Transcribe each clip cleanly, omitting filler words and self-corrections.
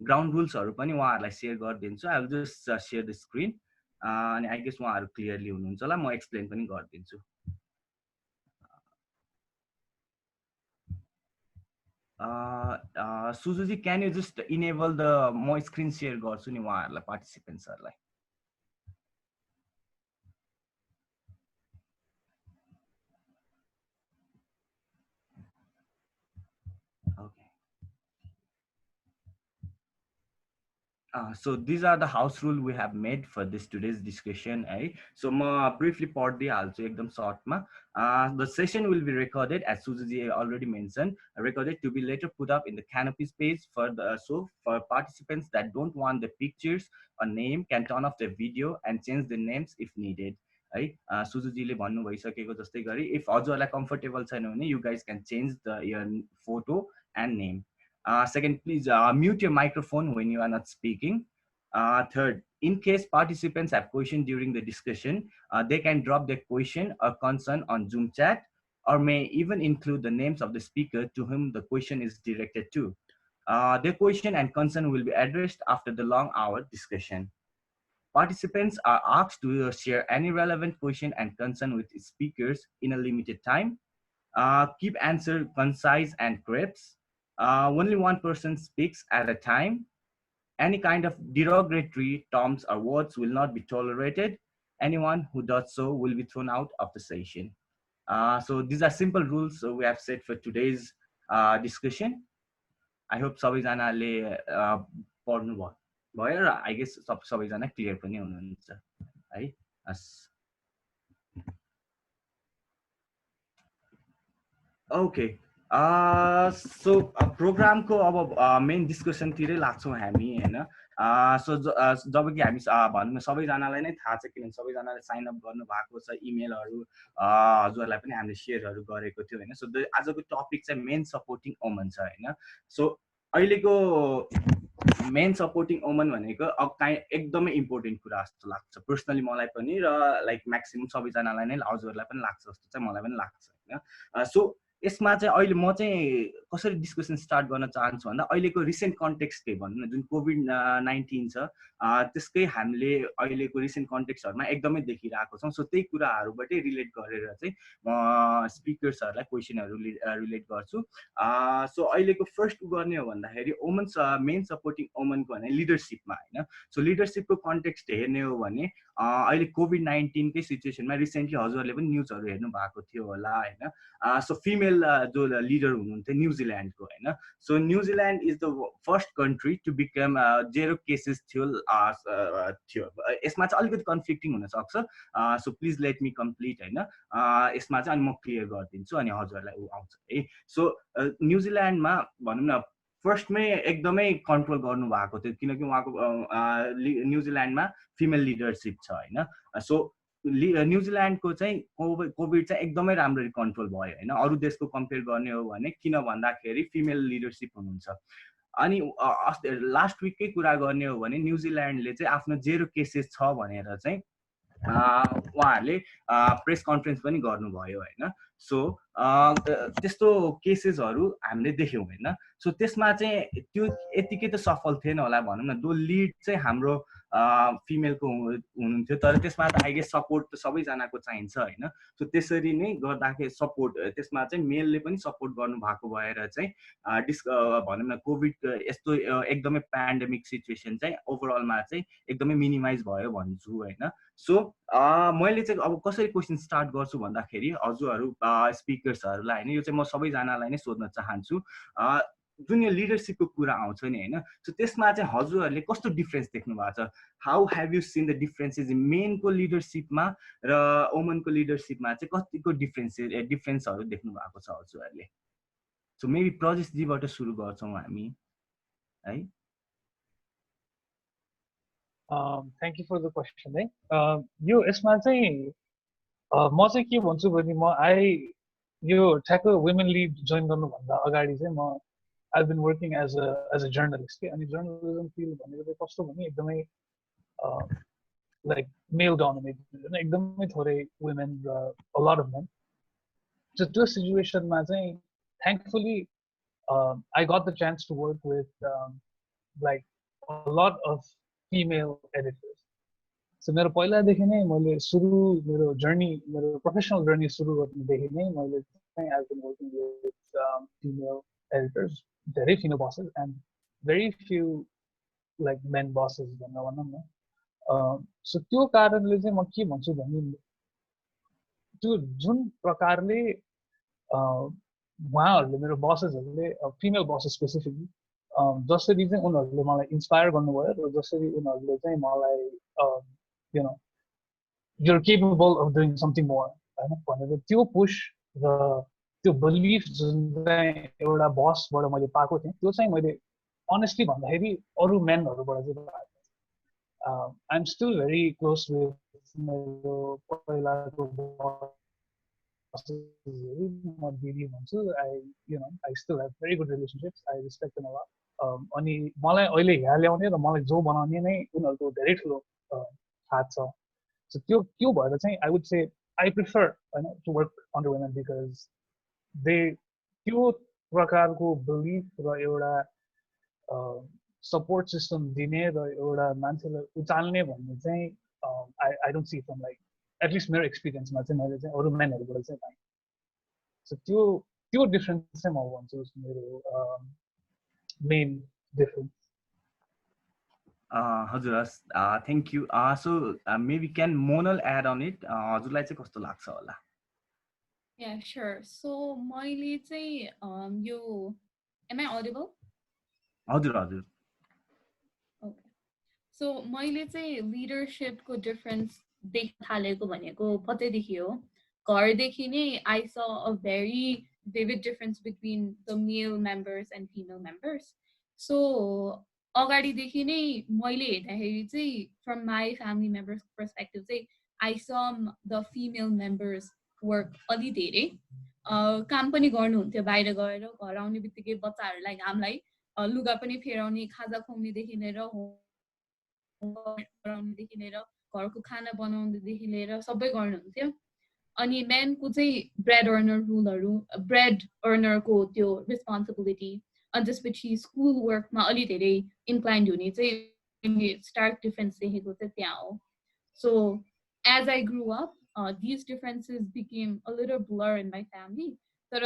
Ground रुल्सहरु पनि उहाँहरुलाई शेयर गरिदिन्छु I will just share the screen अनि आई गेस उहाँहरु क्लियरली हुनुहुन्छ होला म एक्सप्लेन पनि गरिदिन्छु सुजुजी can you just enable the म स्क्रिन शेयर गर्छु नि उहाँहरुलाई पार्टिसिपेन्ट्सहरुलाई So these are the house rule we have made for this today's discussion. So briefly पढ्दिहाल्छु एकदम शर्टमा. The session will be recorded as Suju already mentioned, recorded to be later put up in the Canopy page for for participants that don't want the pictures or name can turn off the video and change the names if needed. सुजुजीले भन्नु भइसकेको जस्तै गरी if हजुरलाई comfortable छैन भने you guys can change your photo and name. Second, please mute your microphone when you are not speaking. Third, in case participants have questions during the discussion, they can drop their question or concern on Zoom chat or may even include the names of the speaker to whom the question is directed to. Their question and concern will be addressed after the long hour discussion. Participants are asked to share any relevant question and concern with speakers in a limited time. Keep answer concise and crisp. Only one person speaks at a time. Any kind of derogatory terms or words will not be tolerated. Anyone who does so will be thrown out of the session. So these are simple rules we have set for today's discussion. I hope सबैजनाले पढ्नु भयो र I guess सबैजना clear पनि हुनुहुन्छ है. Okay. So programme को अब मेन डिस्कसन तिरै लाग्छौं हामी हैन. सो जब कि हामी भन्नु सबैजनालाई नै थाहा छ किन सबैजनाले साइन अप गर्नु भएको छ इमेलहरु हजुरलाई पनि हामीले शेयरहरु गरेको थियो हैन. सो आजको टपिक चाहिँ मेन सपोर्टिङ वुमन छ हैन. सो अहिलेको मेन सपोर्टिङ वुमन भनेको एकदमै इम्पोर्टेन्ट कुरा जस्तो लाग्छ पर्सनली मलाई पनि र लाइक म्याक्सिमम सबैजनालाई नै हजुरलाई पनि लाग्छ जस्तो चाहिँ मलाई पनि लाग्छ हैन. सो यसमा चाहिँ अहिले म चाहिँ कसरी डिस्कसन स्टार्ट गर्न चाहन्छु भन्दा अहिलेको रिसेन्ट कन्टेक्स्ट के भन्नु न जुन कोभिड-19 छ त्यसकै हामीले अहिलेको रिसेन्ट कन्टेक्स्टहरुमा एकदमै देखिरहेको छौं. सो त्यही कुराहरुबाटै रिलेट गरेर चाहिँ म स्पिकर्सहरुलाई क्वेशनहरु रिलेट गर्छु. सो अहिलेको फर्स्ट गर्ने हो भन्दाखेरि वुमन्स मेन सपोर्टिङ वुमनको भने लिडरशिपमा हैन. सो लिडरशिपको कन्टेक्स्ट हेर्ने हो भने अहिले कोभिड-19 कै सिचुएसनमा रिसेन्टली हजुरले पनि न्यूजहरु हेर्नु भएको थियो होला हैन. सो फिमेल जो लिडर हुनुहुन्थ्यो न्यूजील्यान्डको हैन. So New Zealand is the first country to become zero cases थियो. यसमा चाहिँ अलिकति कन्फ्लिक्टिङ हुन सक्छ. So please let me complete हैन. यसमा चाहिँ अनि म क्लियर गरिदिन्छु अनि हजुरलाई आउँछ है. सो न्यूजील्यान्डमा भनौं न फर्स्टमै एकदमै कन्ट्रोल गर्नु भएको थियो किनकि उहाँको न्यूजील्यान्डमा फिमेल लिडरशिप छ हैन. सो न्यूजील्यान्डको चाहिँ कोभिड चाहिँ एकदमै राम्ररी कन्ट्रोल भयो हैन. अरु देशको कम्पेयर गर्ने हो भने किन भन्दाखेरि फिमेल लिडरशिप हुनुहुन्छ. अनि लास्ट विककै कुरा गर्ने हो भने न्यूजील्यान्डले चाहिँ आफ्नो जेरो केसेस छ भनेर चाहिँ उहाँहरूले प्रेस कन्फरेन्स पनि गर्नुभयो हैन. सो त्यस्तो केसेसहरु हामीले देख्यौं हैन. सो त्यसमा चाहिँ त्यो यतिकै त सफल थिएन होला भनौं न. दो लिड चाहिँ हाम्रो फिमेलको हुनुहुन्थ्यो तर त्यसमा त आई गेस सपोर्ट त सबैजनाको चाहिन्छ हैन. सो त्यसरी नै गर्दाखेरि सपोर्ट त्यसमा चाहिँ मेलले पनि सपोर्ट गर्नु भएको भएर चाहिँ भनौं न कोभिड यस्तो एकदमै प्यान्डेमिक सिचुएसन चाहिँ ओभरअलमा चाहिँ एकदमै मिनिमाइज भयो भन्छु हैन. सो मैले चाहिँ अब कसरी क्वेशन स्टार्ट गर्छु भन्दाखेरि हजुरहरु स्पिकर्सहरुलाई हैन यो चाहिँ म सबैजनालाई नै सोध्न चाहन्छु. जुन यो लिडरशिपको कुरा आउँछ नि हैन. सो त्यसमा चाहिँ हजुरहरुले कस्तो डिफरेन्स देख्नु भएको छ. How have you seen the differences in मेनको लिडरशिपमा र वुमनको लिडरशिपमा चाहिँ कतिको डिफरेन्सहरु देख्नु भएको छ हजुरहरुले. सो मेबी प्रजेश जीबाट सुरु गर्छौं हामी है. Thank you for the question. यो यसमा चाहिँ म चाहिँ के भन्छु भने म यो ठ्याक्क वुमेन लिड जोइन गर्नुभन्दा अगाडि चाहिँ म I've been working as a journalist. अनि जर्नलिजम फिल्ड भनेको चाहिँ कस्तो भने एकदमै like male dominated हैन. एकदमै थोरै women र a lot of men. So त्यो सिचुएसनमा चाहिँ thankfully I got the chance to work with like a lot of female editors. So मेरो पहिलादेखि नै मैले सुरु मेरो जर्नी मेरो प्रोफेसनल जर्नी सुरु गर्नेदेखि नै मैले चाहिँ I've been working with female editors, very female bosses and very few like men bosses भनेर भनौँ न. सो त्यो कारणले चाहिँ म के भन्छु भने त्यो जुन प्रकारले उहाँहरूले मेरो बसेसहरूले फिमेल बसेस स्पेसिफिकली जसरी चाहिँ उनीहरूले मलाई इन्सपायर गर्नुभयो र जसरी उनीहरूले चाहिँ मलाई you know you're capable of doing something more हैन भनेर त्यो पुश र त्यो बिलिफ जुन चाहिँ एउटा बसबाट मैले पाएको थिएँ त्यो चाहिँ मैले अनेस्टली भन्दाखेरि अरू मेनहरूबाट चाहिँ पाएको. I'm still very close with मेरो पहिलाको म दिदी भन्छु. I still have very good relationships. I respect them a lot. अनि मलाई अहिले यहाँ ल्याउने र मलाई जो बनाउने नै उनीहरूको धेरै ठुलो हात छ. So त्यो भएर चाहिँ I would say I prefer to work under women because they त्यो प्रकारको बिलिफ र एउटा सपोर्ट सिस्टम दिने र एउटा मान्छेलाई उचाल्ने भन्ने चाहिँ I don't see from like at least मेरो एक्सपिरियन्समा चाहिँ मैले चाहिँ अरू मेनहरूबाट चाहिँ पाएँ. सो त्यो डिफरेन्स चाहिँ म भन्छु मेरो मेन डिफरेन्स. हजुर thank you. So maybe can Monal add on it हजुरलाई चाहिँ कस्तो लाग्छ होला? Yeah, sure. So मैले चाहिँ यो am I audible? हजुर हजुर. Okay. So मैले चाहिँ leadership को difference देख्न थालेको भनेको कतैदेखि हो. घरदेखि नै I saw a very vivid difference between the male members and female members. So अगाडिदेखि नै मैले हेर्दाखेरि चाहिँ from my family members perspective चाहिँ I saw the female members work अलि धेरै काम पनि गर्नुहुन्थ्यो बाहिर गएर घर आउने बित्तिकै बच्चाहरूलाई हामीलाई लुगा पनि फेराउने खाजा खुवाउनेदेखि लिएर गराउनेदेखि लिएर घरको खाना बनाउनेदेखि लिएर सबै गर्नुहुन्थ्यो. अनि मेनको चाहिँ ब्रेड अर्नर रुलहरू ब्रेड अर्नरको त्यो रेस्पोन्सिबिलिटी अनि त्यसपछि स्कुल वर्कमा अलि धेरै इन्क्लाइन्ड हुने चाहिँ स्टार्क डिफरेन्स देखेको चाहिँ त्यहाँ हो. So as I grow up these differences became a little blur in my family. तर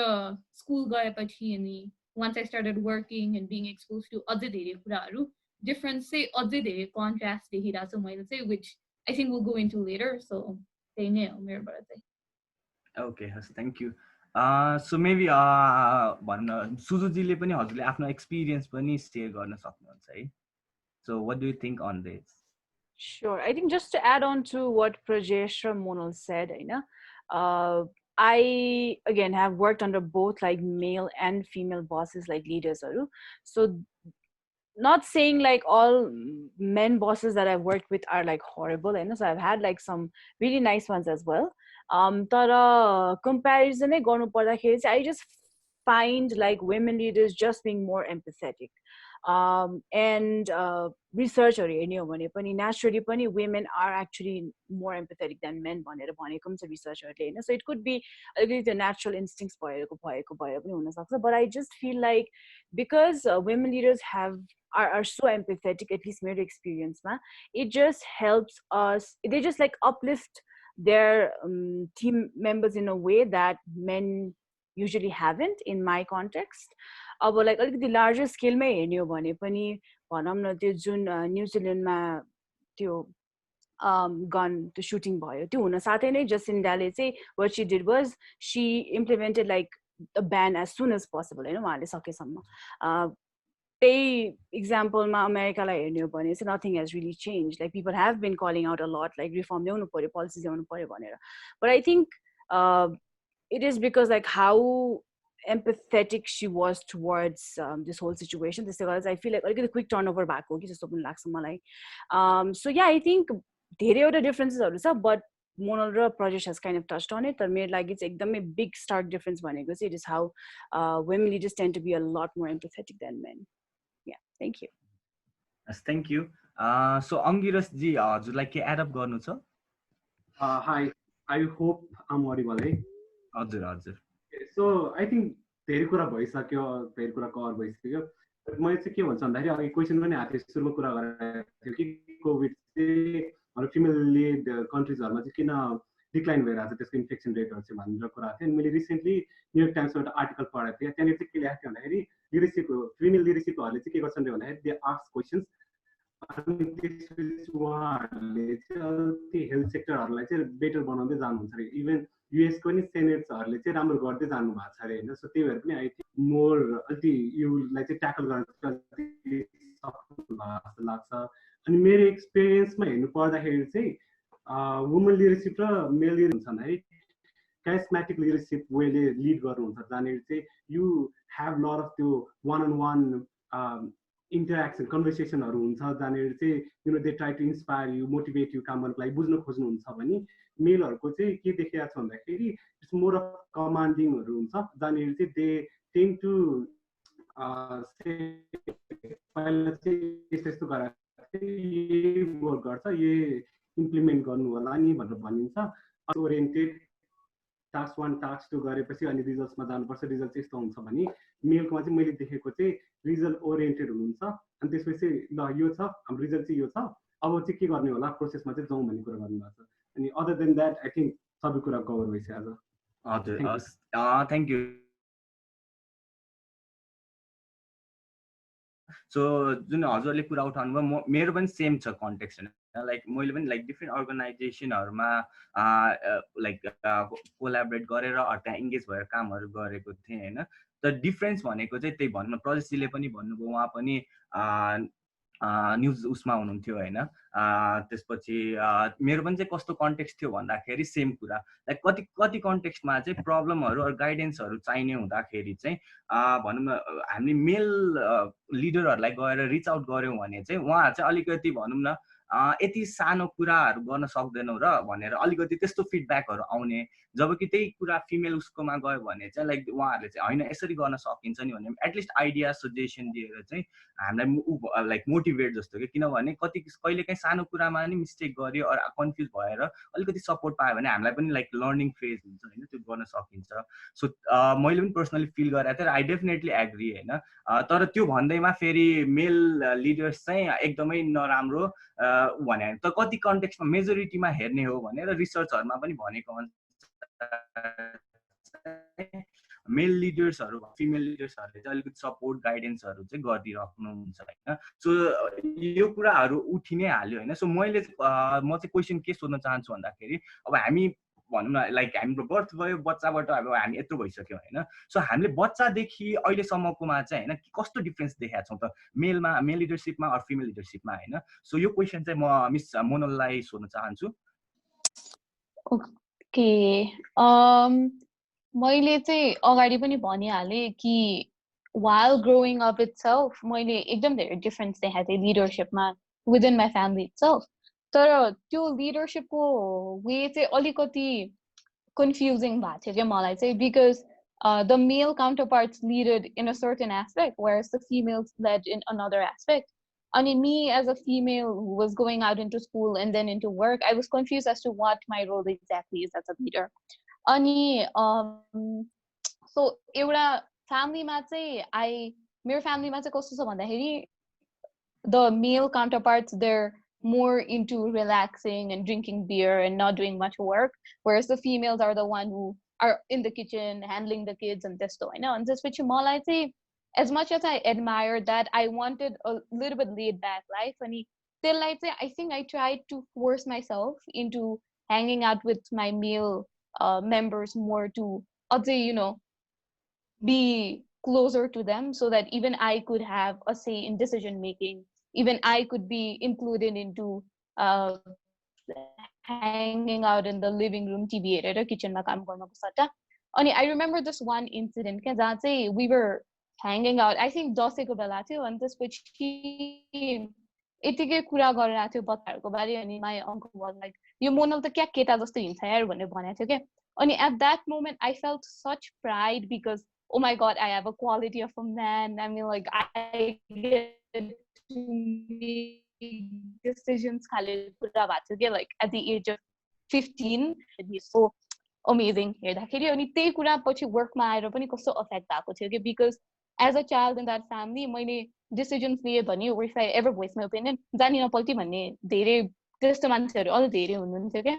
स्कुल गएपछि अनि once I started working and being exposed to अझै धेरै कुराहरू difference चाहिँ अझै धेरै contrast देखिरहेको छु मैले चाहिँ which I think we'll go into later. So त्यही नै हो मेरोबाट चाहिँ. ओके हस् थ्याङ्क यू. सो मेबी भन्न सुजुजीले पनि हजुरले आफ्नो एक्सपिरियन्स पनि सेयर गर्न सक्नुहुन्छ है. So what do you think on this? Sure. I think just to add on to what Prajesh or Monal said, I again have worked under both like male and female bosses, like leaders. So not saying like all men bosses that I've worked with are like horrible, so I've had like some really nice ones as well. Tara comparison I just find like women leaders just being more empathetic. And research naturally women are actually more empathetic than men research. So it could be the natural instincts, but I just feel like because women leaders are so empathetic, at least my experience, it just helps us. They just like uplift their team members in a way that men usually haven't in my context. अब like अलिकति larger स्केलमै हेर्ने हो भने पनि भनौँ न त्यो जुन न्युजिल्यान्डमा त्यो गन त्यो सुटिङ भयो त्यो हुन साथै नै जसिन्डाले चाहिँ what she did was she implemented like a ban as soon as possible उहाँले सकेसम्म. त्यही इक्जाम्पलमा अमेरिकालाई हेर्ने हो भने चाहिँ nothing has really changed. Like people have been calling out a lot like reform ल्याउनु पर्यो policies ल्याउनु पर्यो भनेर. But I think it is because like how empathetic she was towards this whole situation. Because I feel like a quick turnover back ho ki jasto pani लाग्छ मलाई. So yeah, I think धेरैवटा differences छ, but Monal र Prajesh has kind of touched on it. तर मेरो लागि चाहिँ एकदमै big stark difference भनेको चाहिँ it is how women leaders tend to be a lot more empathetic than men. Yeah, thank you. Yes, thank you. So Angirash ji हजुरलाई के add up गर्नु छ? Hi, I hope I'm audible. हजुर हजुर. So I think धेरै कुरा भइसक्यो, धेरै कुरा कभर भइसक्यो. मैले चाहिँ के भन्छ भन्दाखेरि अघि क्वेसन पनि आएको थियो सुरुमा कुरा गरेको थियो कि कोभिड चाहिँ फिमेल लिड कन्ट्रिजहरूमा चाहिँ किन डिक्लाइन भइरहेको छ त्यसको इन्फेक्सन रेटहरू चाहिँ भनेर कुरा थियो। अनि मैले रिसेन्टली न्युयोर्क टाइम्समा एउटा आर्टिकल पढेको थिएँ, त्यहाँनिर चाहिँ के लेखेको थियो भन्दाखेरि लिडरसिप फिमेल लिडरसिपहरूले चाहिँ के गर्छन् भन्दाखेरि दे आस्क क्वेसन्स अनि त्यसपछि उहाँहरूले चाहिँ त्यो हेल्थ सेक्टरहरूलाई चाहिँ बेटर बनाउँदै जानुहुन्छ अरे। इभन युएसको नि सेनेट्सहरूले चाहिँ राम्रो गर्दै जानु भएको छ अरे होइन। सो त्यही भएर पनि आई थिङ्क मोर अलिकति युलाई चाहिँ ट्याकल गर्न जस्तो लाग्छ। अनि मेरो एक्सपिरियन्समा हेर्नु पर्दाखेरि चाहिँ वुमन लिडरसिप र मेल लिडर हुन्छ है charismatic leadership वेले लिड गर्नुहुन्छ जहाँनिर चाहिँ यु हेभ लट अफ त्यो वान अन वान इन्टरेक्सन कन्भर्सेसनहरू हुन्छ जहाँनिर चाहिँ you know they try to inspire you motivate you काम गर्नको लागि बुझ्न खोज्नुहुन्छ भने मेलहरूको चाहिँ के देखिएको छ भन्दाखेरि इट्स मोर अफ कमान्डिङहरू हुन्छ जहाँनिर चाहिँ दे टेन टु पहिला चाहिँ यस्तो यस्तो गरेर यही वर्क गर्छ यही इम्प्लिमेन्ट गर्नु होला नि भनेर भनिन्छ। ओरिएन्टेड टास्क 1 टास्क 2 गरेपछि अनि रिजल्ट्समा जानुपर्छ, रिजल्ट चाहिँ यस्तो हुन्छ भने मेलकोमा चाहिँ मैले देखेको चाहिँ रिजल्ट ओरिएन्टेड हुनुहुन्छ अनि त्यसपछि ल यो छ हाम्रो रिजल्ट चाहिँ यो छ अब चाहिँ के गर्ने होला प्रोसेसमा चाहिँ जाउँ भन्ने कुरा गर्नुभएको छ। अनि other than that I think सबै कुरा कभर भइसक्यो आज। हजुर थ्याङ्क यू। सो जुन हजुरले कुरा उठाउनु भयो मेरो पनि सेम छ कन्टेक्स्ट होइन, लाइक मैले पनि लाइक डिफ्रेन्ट अर्गनाइजेसनहरूमा लाइक कोलाबरेट गरेर त्यहाँ इङ्गेज भएर कामहरू गरेको थिएँ होइन। तर डिफ्रेन्स भनेको चाहिँ त्यही भनौँ न प्रजेशजीले पनि भन्नुभयो, उहाँ पनि न्युज उसमा हुनुहुन्थ्यो होइन। त्यसपछि मेरो पनि चाहिँ कस्तो कन्टेक्स्ट थियो भन्दाखेरि सेम कुरा, लाइक कति कन्टेक्स्टमा चाहिँ प्रब्लमहरू अरू गाइडेन्सहरू चाहिने हुँदाखेरि चाहिँ भनौँ न हामीले मेल लिडरहरूलाई गएर रिच आउट गऱ्यौँ भने चाहिँ उहाँहरू चाहिँ अलिकति भनौँ न यति सानो कुराहरू गर्न सक्दैनौँ र भनेर अलिकति त्यस्तो फिडब्याकहरू आउने। जबकि त्यही कुरा फिमेल उसकोमा गयो भने चाहिँ लाइक उहाँहरूले चाहिँ होइन यसरी गर्न सकिन्छ नि भने एटलिस्ट आइडिया सजेसन दिएर चाहिँ हामीलाई लाइक मोटिभेट जस्तो कि, किनभने कहिलेकाहीँ सानो कुरामा नि मिस्टेक गऱ्यो अरू कन्फ्युज भएर अलिकति सपोर्ट पायो भने हामीलाई पनि लाइक लर्निङ फेज हुन्छ होइन, त्यो गर्न सकिन्छ। सो मैले पनि पर्सनली फिल गरेको थिएँ, आई डेफिनेटली एग्री होइन। तर त्यो भन्दैमा फेरि मेल लिडर्स चाहिँ एकदमै नराम्रो भने त कति कन्टेक्स्टमा मेजोरिटीमा हेर्ने हो भनेर रिसर्चहरूमा पनि भनेको मेल लिडर्सहरू फिमेल लिडर्सहरूले चाहिँ अलिकति सपोर्ट गाइडेन्सहरू चाहिँ गरिराख्नुहुन्छ होइन। सो यो कुराहरू उठि नै हाल्यो होइन। सो म चाहिँ क्वेसन के सोध्न चाहन्छु भन्दाखेरि अब हामी भनौँ न लाइक हाम्रो बर्थ भयो बच्चाबाट अब हामी यत्रो भइसक्यो होइन। सो हामीले बच्चादेखि अहिलेसम्मकोमा चाहिँ होइन कस्तो डिफ्रेन्स देखाएको छौँ त मेल लिडरसिपमा अरू फिमेल लिडरसिपमा होइन। सो यो क्वेसन चाहिँ म मिस मोनललाई सोध्न चाहन्छु। ओके, मैले चाहिँ अगाडि पनि भनिहालेँ कि while growing up itself मैले एकदम धेरै डिफरेन्स देखाएको थिएँ लिडरसिपमा विदिन माई फ्यामिली इटसेल्फ। तर त्यो लिडरसिपको वे चाहिँ अलिकति कन्फ्युजिङ भएको थियो क्या मलाई चाहिँ, because the male counterparts leaded in a certain aspect whereas the females led in another aspect. And me as a female who was going out into school and then into work, I was confused as to what my role exactly is as a leader. So एउटा फ्यामिलीमा चाहिँ मेरो फ्यामिलीमा चाहिँ कस्तो छ भन्दाखेरि the male counterparts, they're more into relaxing and drinking beer and not doing much work, whereas the females are the one who are in the kitchen handling the kids and त्यस्तो होइन। अनि त्यसपछि मलाई चाहिँ as much as I admired that, I wanted a little bit laid back life. अनि त्यसलाई चाहिँ I think I tried to force myself into hanging out with my male members more to you know be closer to them so that even I could have a say in decision making, even I could be included into hanging out in the living room TV हेरेर किचनमा काम गर्नको सट्टा। अनि I remember this one incident क्या जहाँ चाहिँ we were hanging out, I think दसैँको बेला थियो। अनि त्यसपछि यतिकै कुरा गरिरहेको थियो बच्चाहरूको बारे। अनि my uncle was like यो मोनल त क्या केटा जस्तो हिँड्छ यार भनेर भनेको थियो क्या। अनि at that moment I felt such pride because oh my god, I have a quality of a man. I mean, like I get to make decisions like at the age of 15. It'd be so amazing हेर्दाखेरि। अनि त्यही कुरा पछि वर्कमा आएर पनि कस्तो affect भएको थियो कि because as a child in that family मैले डिसिजन्स लिएँ भने if I ever voice my opinion जानिन पल्टी भन्ने धेरै त्यस्तो मान्छेहरू अलि धेरै हुनुहुन्थ्यो क्या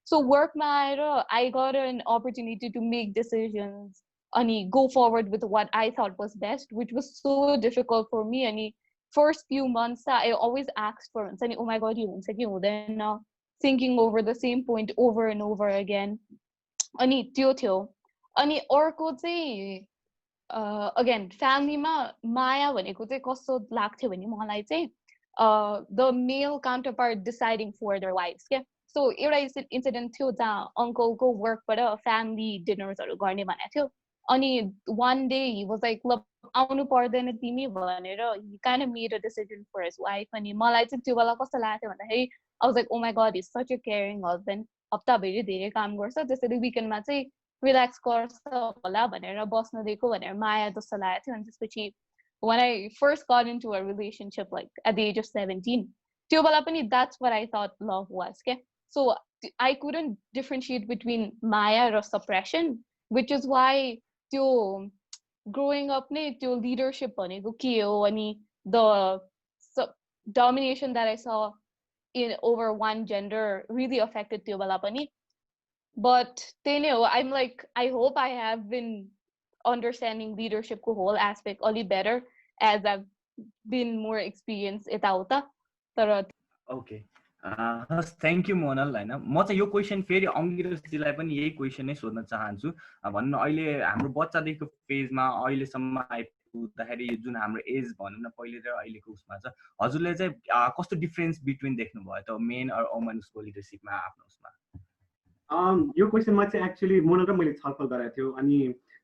सो वर्कमा आएर I got an opportunity to make decisions अनि go forward with what I thought was best which was so difficult for me अनि first few months I always ask for हुन्छ नि ओ माई गड यो हुन्छ कि हुँदैन thinking over the same point over and over again अनि त्यो थियो अनि अर्को चाहिँ अगेन फ्यामिलीमा माया भनेको चाहिँ कस्तो लाग्थ्यो भने मलाई चाहिँ the male counterpart deciding for their wives क्या सो एउटा इन्सिडेन्ट थियो जहाँ अङ्कलको वर्कबाट फ्यामिली डिनर्सहरू गर्ने भनेको थियो अनि one day he was like ल आउनु पर्दैन तिमी भनेर he kind of made a decision for his wife अनि मलाई चाहिँ त्यो बेला कस्तो लाग्थ्यो भन्दाखेरि I was like oh my god is such a caring husband हप्ताभरि धेरै काम गर्छ त्यसरी विकेन्डमा चाहिँ रिल्याक्स गर्छ होला भनेर बस्न दिएको भनेर माया जस्तो लागेको थियो अनि त्यसपछि when I first got into a relationship like at the age of 17 त्यो बेला पनि that's what I thought love was okay so I couldn't differentiate between maya or suppression which is why त्यो growing up नै त्यो leadership भनेको के हो अनि the domination that I saw in over one gender really affected त्यो बेला पनि but then I'm like I hope I have been understanding leadership ko whole aspect only better as I've been more experienced यताउता तर okay हस् thank you Monal होइन म चाहिँ यो क्वेसन फेरि अङ्गिरसजीलाई पनि यही क्वेसन नै सोध्न चाहन्छु भन्नु अहिले हाम्रो बच्चादेखिको फेजमा अहिलेसम्म आइपुग्दाखेरि जुन हाम्रो एज भनौँ न पहिले र अहिलेको उसमा छ हजुरले चाहिँ कस्तो डिफ्रेन्स बिट्विन देख्नुभयो त मेन र वुमन्सको लिडरसिपमा आफ्नो उसमा यो क्वेसनमा चाहिँ एक्चुअली मोनल र मैले छलफल गरेको थियो अनि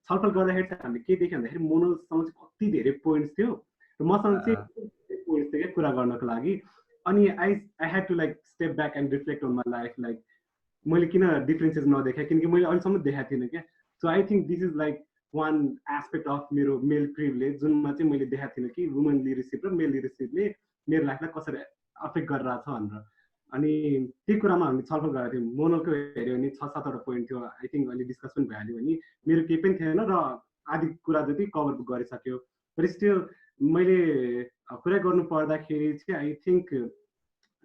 छलफल गर्दाखेरि चाहिँ हामीले के देख्यो भन्दाखेरि मोनलसँग चाहिँ कति धेरै पोइन्ट्स थियो र मसँग चाहिँ पोइन्ट्स थियो क्या कुरा गर्नको लागि अनि I had to like step back and reflect on my life like मैले किन डिफ्रेन्सेस नदेखाएँ किनकि मैले अहिलेसम्म देखाएको थिइनँ क्या so I think this is like one aspect of मेरो मेल प्रिभिलेज जुनमा चाहिँ मैले देखाएको थिइनँ कि वुमन लिडरसिप र मेल लिडरसिपले मेरो लाइफलाई कसरी अफेक्ट गरिरहेको छ भनेर अनि त्यही कुरामा हामीले छलफल गरेको थियौँ मोनलको हेऱ्यो भने 6-7वटा पोइन्ट थियो आई थिङ्क अहिले डिस्कस पनि भइहाल्यो भने मेरो केही पनि थिएन र आदि कुरा जति कभर गरिसक्यो तर स्टिल मैले कुरा गर्नु पर्दाखेरि चाहिँ आई थिङ्क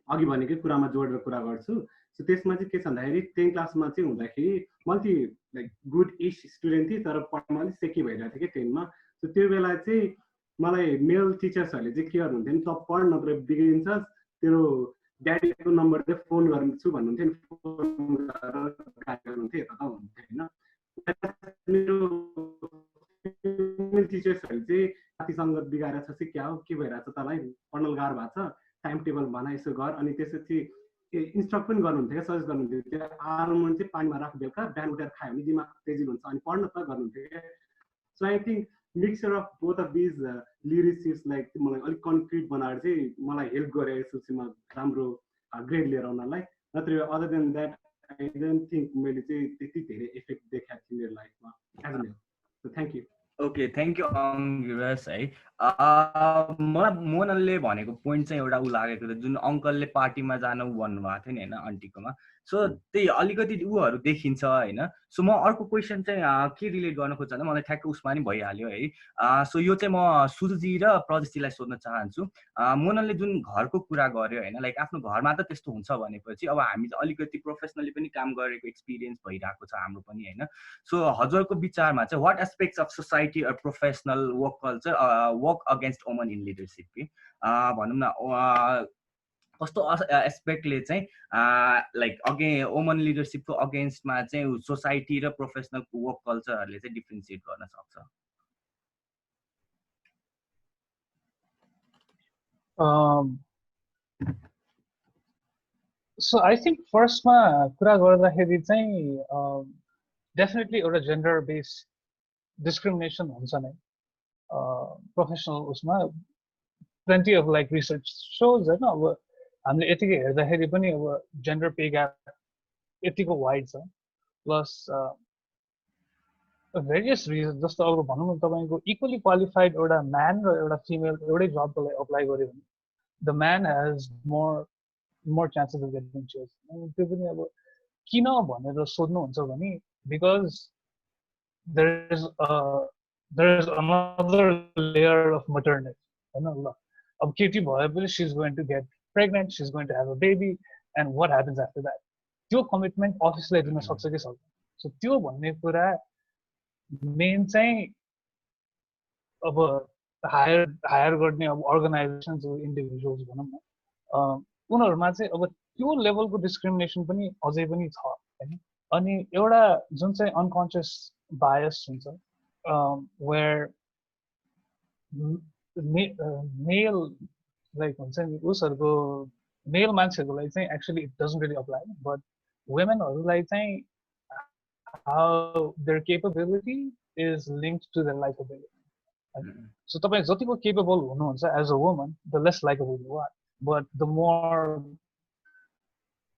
अघि भनेकै कुरामा जोडेर कुरा गर्छु सो त्यसमा चाहिँ के छ भन्दाखेरि 10 क्लासमा चाहिँ हुँदाखेरि मैले लाइक गुड इस स्टुडेन्ट थिएँ तर पढ्नमा अलिक सेकी भइरहेको थियो कि 10मा सो त्यो बेला चाहिँ मलाई मेल टिचर्सहरूले चाहिँ के गर्नुहुन्थ्यो नि त पढ नत्र बिग्रिन्छ तेरो ड्याडीको नम्बर चाहिँ फोन गर्छु भन्नुहुन्थ्यो नि फोन गरेर गर्नुहुन्थ्यो यता त हुन्थ्यो होइन मेरो टिचर्सहरू चाहिँ साथीसँग बिगाएर छ चाहिँ क्या हो के भइरहेछ तँलाई पढ्न गाह्रो भएको छ टाइम टेबल भन यसो गर अनि त्यसपछि इन्स्ट्रक्ट पनि गर्नुहुन्थ्यो क्या सजेस्ट गर्नुहुन्थ्यो त्यो आलमोन्ड चाहिँ पानीमा राख बेलुका बिहान उठेर खायो भने दिमाग तेजिलो हुन्छ अनि पढ्न त गर्नुहुन्थ्यो क्या so I think mixture of both of these leaderships like मलाई अलिक कन्क्रिट बनाएर चाहिँ मलाई हेल्प गरे एसएलसीमा राम्रो ग्रेड लिएर आउनलाई नत्र other than that I don't think मैले चाहिँ त्यति धेरै इफेक्ट देखाएको थिएँ मेरो लाइफमा as a male so thank you okay thank you Angiras है मलाई मोनलले भनेको पोइन्ट चाहिँ एउटा ऊ लागेको थियो जुन अङ्कलले पार्टीमा जानु भन्नुभएको थियो नि होइन आन्टीकोमा सो त्यही अलिकति ऊहरू देखिन्छ होइन सो म अर्को क्वेसन चाहिँ के रिलेट गर्न खोज्छ भने मलाई ठ्याक्क उसमा नि भइहाल्यो है सो यो चाहिँ म सुजुजी र प्रजेशजीलाई सोध्न चाहन्छु मोनलले जुन घरको कुरा गर्यो होइन लाइक आफ्नो घरमा त त्यस्तो हुन्छ भनेपछि अब हामी अलिकति प्रोफेसनली पनि काम गरेको एक्सपिरियन्स भइरहेको छ हाम्रो पनि होइन सो हजुरको विचारमा चाहिँ what aspects of society or professional work culture work against woman in leadership कि भनौँ न कस्तो एस्पेक्टले चाहिँ लाइक वुमन लिडरसिपको अगेन्स्टमा चाहिँ सोसाइटी र प्रोफेसनल वर्क कल्चरहरूले चाहिँ डिफ्रेन्सिएट गर्न सक्छ सो आई थिङ्क फर्स्टमा कुरा गर्दाखेरि चाहिँ डेफिनेटली एउटा जेन्डर बेस्ड डिस्क्रिमिनेसन हुन्छ नै प्रोफेसनल उसमा प्लेन्टी अफ लाइक रिसर्च सोज होइन अब हामीले यतिकै हेर्दाखेरि पनि अब जेन्डर पे ग्याप यतिको वाइड छ प्लस भेरियस रिजन जस्तो अब भनौँ न तपाईँको इक्वली क्वालिफाइड एउटा म्यान र एउटा फिमेल एउटै जबको लागि अप्लाई गर्यो भने the man has more chances of getting chose त्यो पनि अब किन भनेर सोध्नुहुन्छ भने because there is there is another layer of maternity. Ab केटी भएपछि she's going to get pregnant, she's going to have a baby, and what happens after that? त्यो कमिटमेन्ट अफिसलाई दिन सक्छ कि सक्दैन. सो त्यो भन्ने कुरा मेन चाहिँ अब हायर गर्ने अब अर्गनाइजेसन्स इन्डिभिजुअल्स भनौँ न उनीहरूमा चाहिँ अब त्यो लेभलको डिस्क्रिमिनेसन पनि अझै पनि छ हैन. अनि एउटा जुन चाहिँ अनकन्सियस बायस हुन्छ वेयर मेल लाइक हुन्छ नि उसहरूको मेल मान्छेहरूको लागि चाहिँ actually it doesn't really apply, but वुमेनहरूलाई चाहिँ how their capability is linked to their likability. So तपाईँ जतिको capable हुनुहुन्छ as a woman, the less likable you are. But the more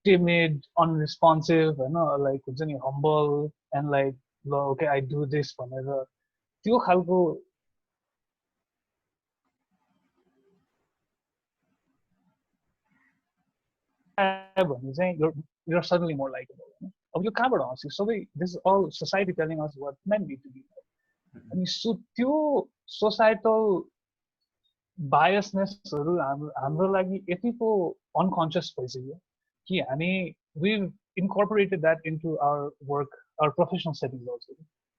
timid, unresponsive, like हुन्छ नि humble and like okay I do this भनेर त्यो खालको भने चाहिँ you're suddenly more likable. अब यो कहाँबाट आउँछ सबै this is all society telling us what men need to be. अनि सो त्यो सोसाइटल बायसनेसहरू हाम्रो लागि यतिको अनकन्सियस भइसक्यो कि हामी we've incorporated that into our work, our professional settings also.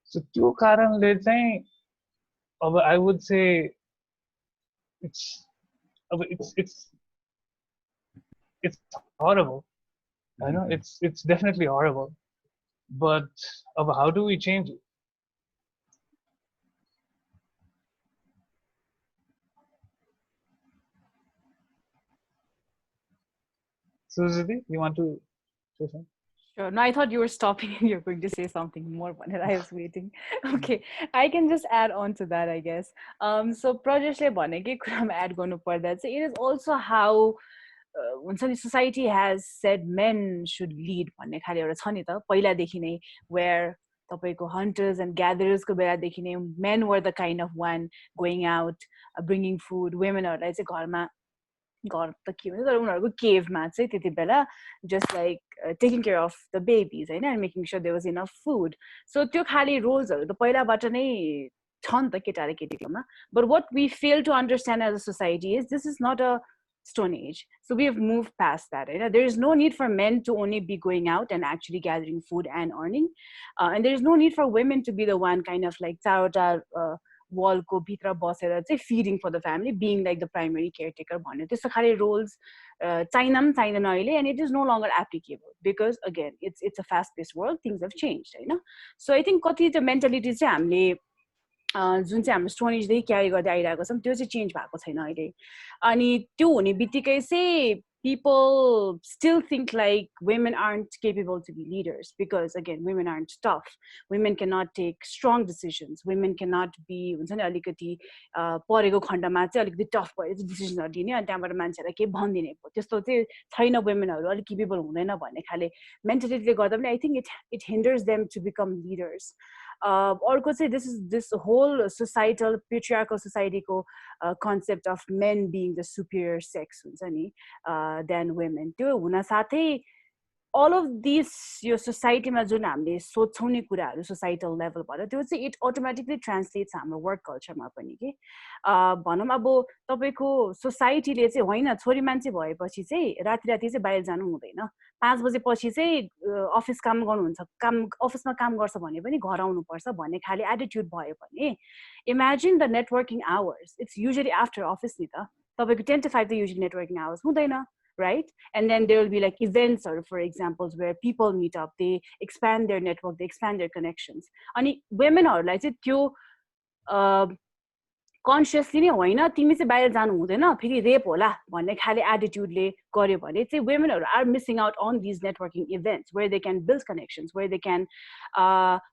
So त्यो कारणले चाहिँ अब I would say it's horrible. I know it's definitely horrible, but how do we change it? Suju, you want to say something? Sure. No, I thought you were stopping and you're going to say something more, but I was waiting. Okay, I can just add on to that, I guess. So Prajesh le bhaneke kurama add गर्नु पर्दा चाहिँ it is also how society has said men should lead भन्ने खाले एउटा छ नि त पहिलादेखि नै, where तपाईको hunters and gatherers को बेलादेखि नै men were the kind of one going out, bringing food. Womenहरूलाई चाहिँ घरमा घर त के भन्छ तर उनीहरूको केभमा चाहिँ त्यति बेला just like taking care of the babies हैन, and making sure there was enough food. So त्यो खाली रोल्सहरू त पहिलाबाट नै छ नि त केटा र केटीमा. But what we fail to understand as a society is this is not a stone age. So we have moved past that. Right? There is no need for men to only be going out and actually gathering food and earning. And there is no need for women to be the one kind of like wall ko bhitra basera चाहिँ feeding for the family, being like the primary caretaker भन्ने त्यस्तो खाले roles चाहिँदैन अहिले, and it is no longer applicable because again it's a fast paced world, things have changed हैन. So I think कति त्यो mentality चाहिँ हामीले जुन चाहिँ हाम्रो स्टोन एजदेखि क्यारी गर्दै आइरहेको छौँ त्यो चाहिँ चेन्ज भएको छैन अहिले. अनि त्यो हुने बित्तिकै चाहिँ people still think like women aren't capable to be leaders because again women aren't tough, women cannot take strong decisions, women cannot be हुन्छ नि अलिकति परेको खण्डमा चाहिँ अलिकति टफ भएर डिसिजनहरू दिने अनि त्यहाँबाट मान्छेलाई के भनिदिने त्यस्तो चाहिँ छैन, वुमेनहरू अलिक केपेबल हुँदैन भन्ने खाले मेन्टालिटीले गर्दा पनि I think it hinders them to become leaders. अर्को चाहिँ this whole societal patriarchal society को concept of men being the superior sex हुन्छ नि than women. त्यो हुन साथै all of these यो सोसाइटीमा जुन हामीले सोच्छौँ नि कुराहरू सोसाइटल लेभलबाट त्यो चाहिँ इट अटोमेटिकली ट्रान्सलेट्स हाम्रो वर्क कल्चरमा पनि के भनौँ. अब तपाईँको सोसाइटीले चाहिँ होइन छोरी मान्छे भएपछि चाहिँ राति चाहिँ बाहिर जानु हुँदैन, 5 बजेपछि चाहिँ अफिस काम गर्नुहुन्छ, अफिसमा काम गर्छ भने पनि घर आउनुपर्छ भन्ने खाले एटिट्युड भयो भने imagine the networking hours. It's usually after office नि त तपाईँको 10 to 5 त युजली नेटवर्किङ आवर्स हुँदैन, right? And then there will be like events or for examples where people meet up, they expand their network, they expand their connections. And women are like त्यो consciously नै होइन तिमी चाहिँ बाहिर जानु हुँदैन फेरि रेप होला भन्ने खाले एटिट्युडले गर्यो भने चाहिँ women are missing out on these networking events where they can build connections, where they can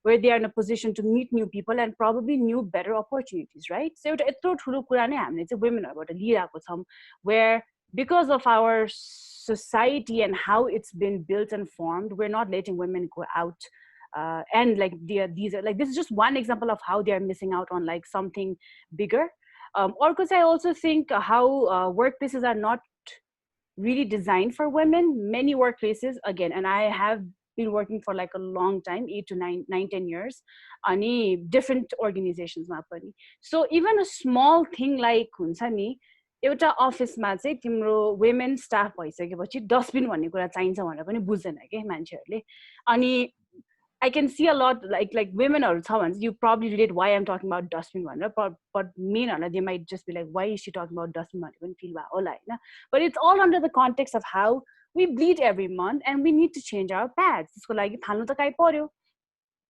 where they are in a position to meet new people and probably new better opportunities, right? So एउटा यत्रो ठुलो कुरा नै हामीले चाहिँ womenहरूबाट लिइरहेको छौँ where because of our society and how it's been built and formed, we're not letting women go out. And like these are like, this is just one example of how they're missing out on like something bigger. Or because I also think how workplaces are not really designed for women. Many workplaces, again, and I have been working for like a long time, 8 to 10 years, अनि different organizations मा पनि. So even a small thing like हुन्छ नि एउटा अफिसमा चाहिँ तिम्रो women staff भइसकेपछि डस्टबिन भन्ने कुरा चाहिन्छ भनेर पनि बुझ्दैन के मान्छेहरूले. अनि I can see a lot like women or someone you probably relate why I'm talking about dustbin but men they might just be like, why is she talking about dustbin? Feel but it's all under the context of how we bleed every month and we need to change our pads.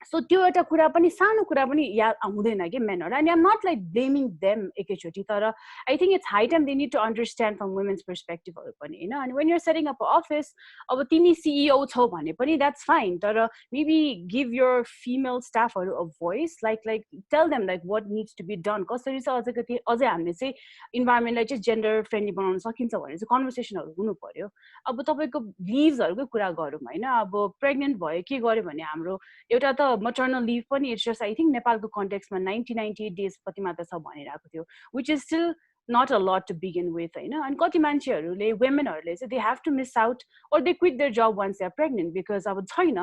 So त्यो एउटा कुरा पनि सानो कुरा पनि याद आउँदैन के मेनहरु अनि I'm not like blaming them एकैचोटी तर I think it's high time they need to understand from women's perspective हरु पनि हैन अनि when you're setting up an office अब तिमी CEO छौ भने पनि that's fine तर maybe give your female staff हरु a voice like tell them like what needs to be done कसरी चाहिँ अझै हामीले चाहिँ environmentलाई चाहिँ gender friendly बनाउन सकिन्छ भने चाहिँ conversation हरु हुनु पर्यो अब तपाईको leaves हरुको कुरा गरौँ हैन अब pregnant भयो के गर्यो भने हाम्रो एउटा त maternal leave पनि it's just I think नेपालको कन्टेक्स्टमा 98 days कति मात्र छ भनिरहेको थियो which is still not a lot to begin with हैन अनि कति मान्छेहरुले womenहरुले चाहिँ they have to miss out or they quit their job once they are pregnant because अब छैन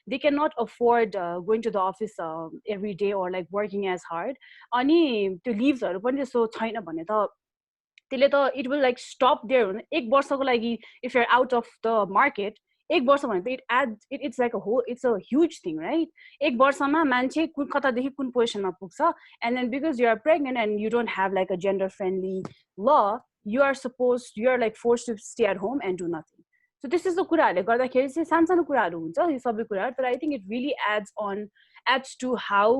they cannot afford going to the office every day or like working as hard अनि त्यो leavesहरु पनि त्यस्तो छैन भने त त्यसले त it will like stop there एक वर्षको लागि if you're out of the market एक वर्ष भने it adds it's like a whole it's a huge thing right एक वर्षमा मान्छे कुन कतादेखि कुन पोजिसनमा पुग्छ and then because you are pregnant and you don't have like a gender friendly law you are like forced to stay at home and do nothing so this is the कुराहरुले गर्दाखेरि चाहिँ सानसानो कुराहरु हुन्छ यो सबै कुराहरु तर I think it really adds to how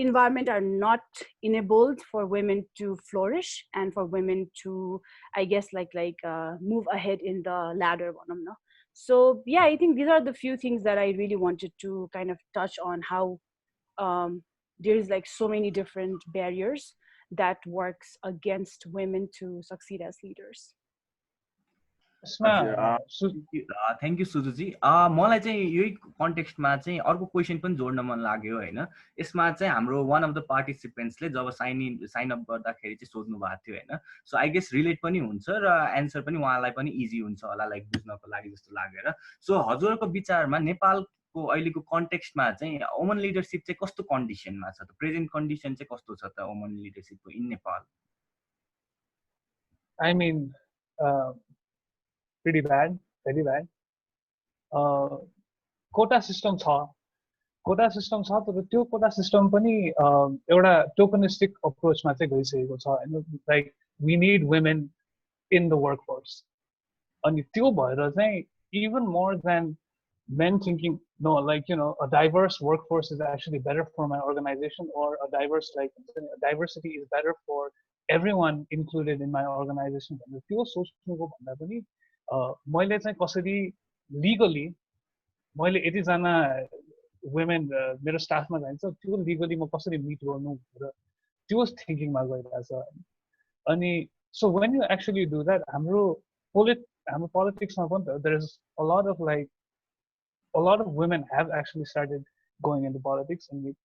environment are not enabled for women to flourish and for women to I guess like move ahead in the ladder so yeah I think these are the few things that I really wanted to kind of touch on how there is like so many different barriers that works against women to succeed as leaders. Thank you सुजुजी मलाई चाहिँ यही कन्टेक्स्टमा चाहिँ अर्को question पनि जोड्न मन लाग्यो हैन यसमा चाहिँ हाम्रो वान अफ द पार्टिसिपेन्ट्सले जब साइन अप गर्दाखेरि चाहिँ सोध्नु भएको थियो हैन सो आई गेस रिलेट पनि हुन्छ र एन्सर पनि उहाँलाई पनि इजी हुन्छ होला लाइक बुझ्नको लागि जस्तो लागेर सो हजुरको विचारमा नेपालको अहिलेको कन्टेक्स्टमा चाहिँ वुमन लिडरशिप चाहिँ कस्तो कन्डिसनमा छ त प्रेजेन्ट कन्डिसन चाहिँ कस्तो छ त वुमन लिडरशिपको in Nepal I mean pretty bad, very bad. Quota system छ तर त्यो quota system पनि एउटा tokenistic approach मा चाहिँ गइसकेको छ हैन like we need women in the workforce अनि त्यो भएर चाहिँ even more than men thinking no like you know a diverse workforce is actually better for my organization or a diverse like diversity is better for everyone included in my organization भनेर त्यो सोच्नुको भन्दा पनि मैले चाहिँ कसरी legally मैले यतिजना women मेरो स्टाफमा जान्छ त्यो लिगली म कसरी मिट गर्नु भनेर त्यो थिङ्किङमा गइरहेछ अनि so when you actually do that हाम्रो पोलिटिक्समा पनि त there is a lot of women have actually started going into politics and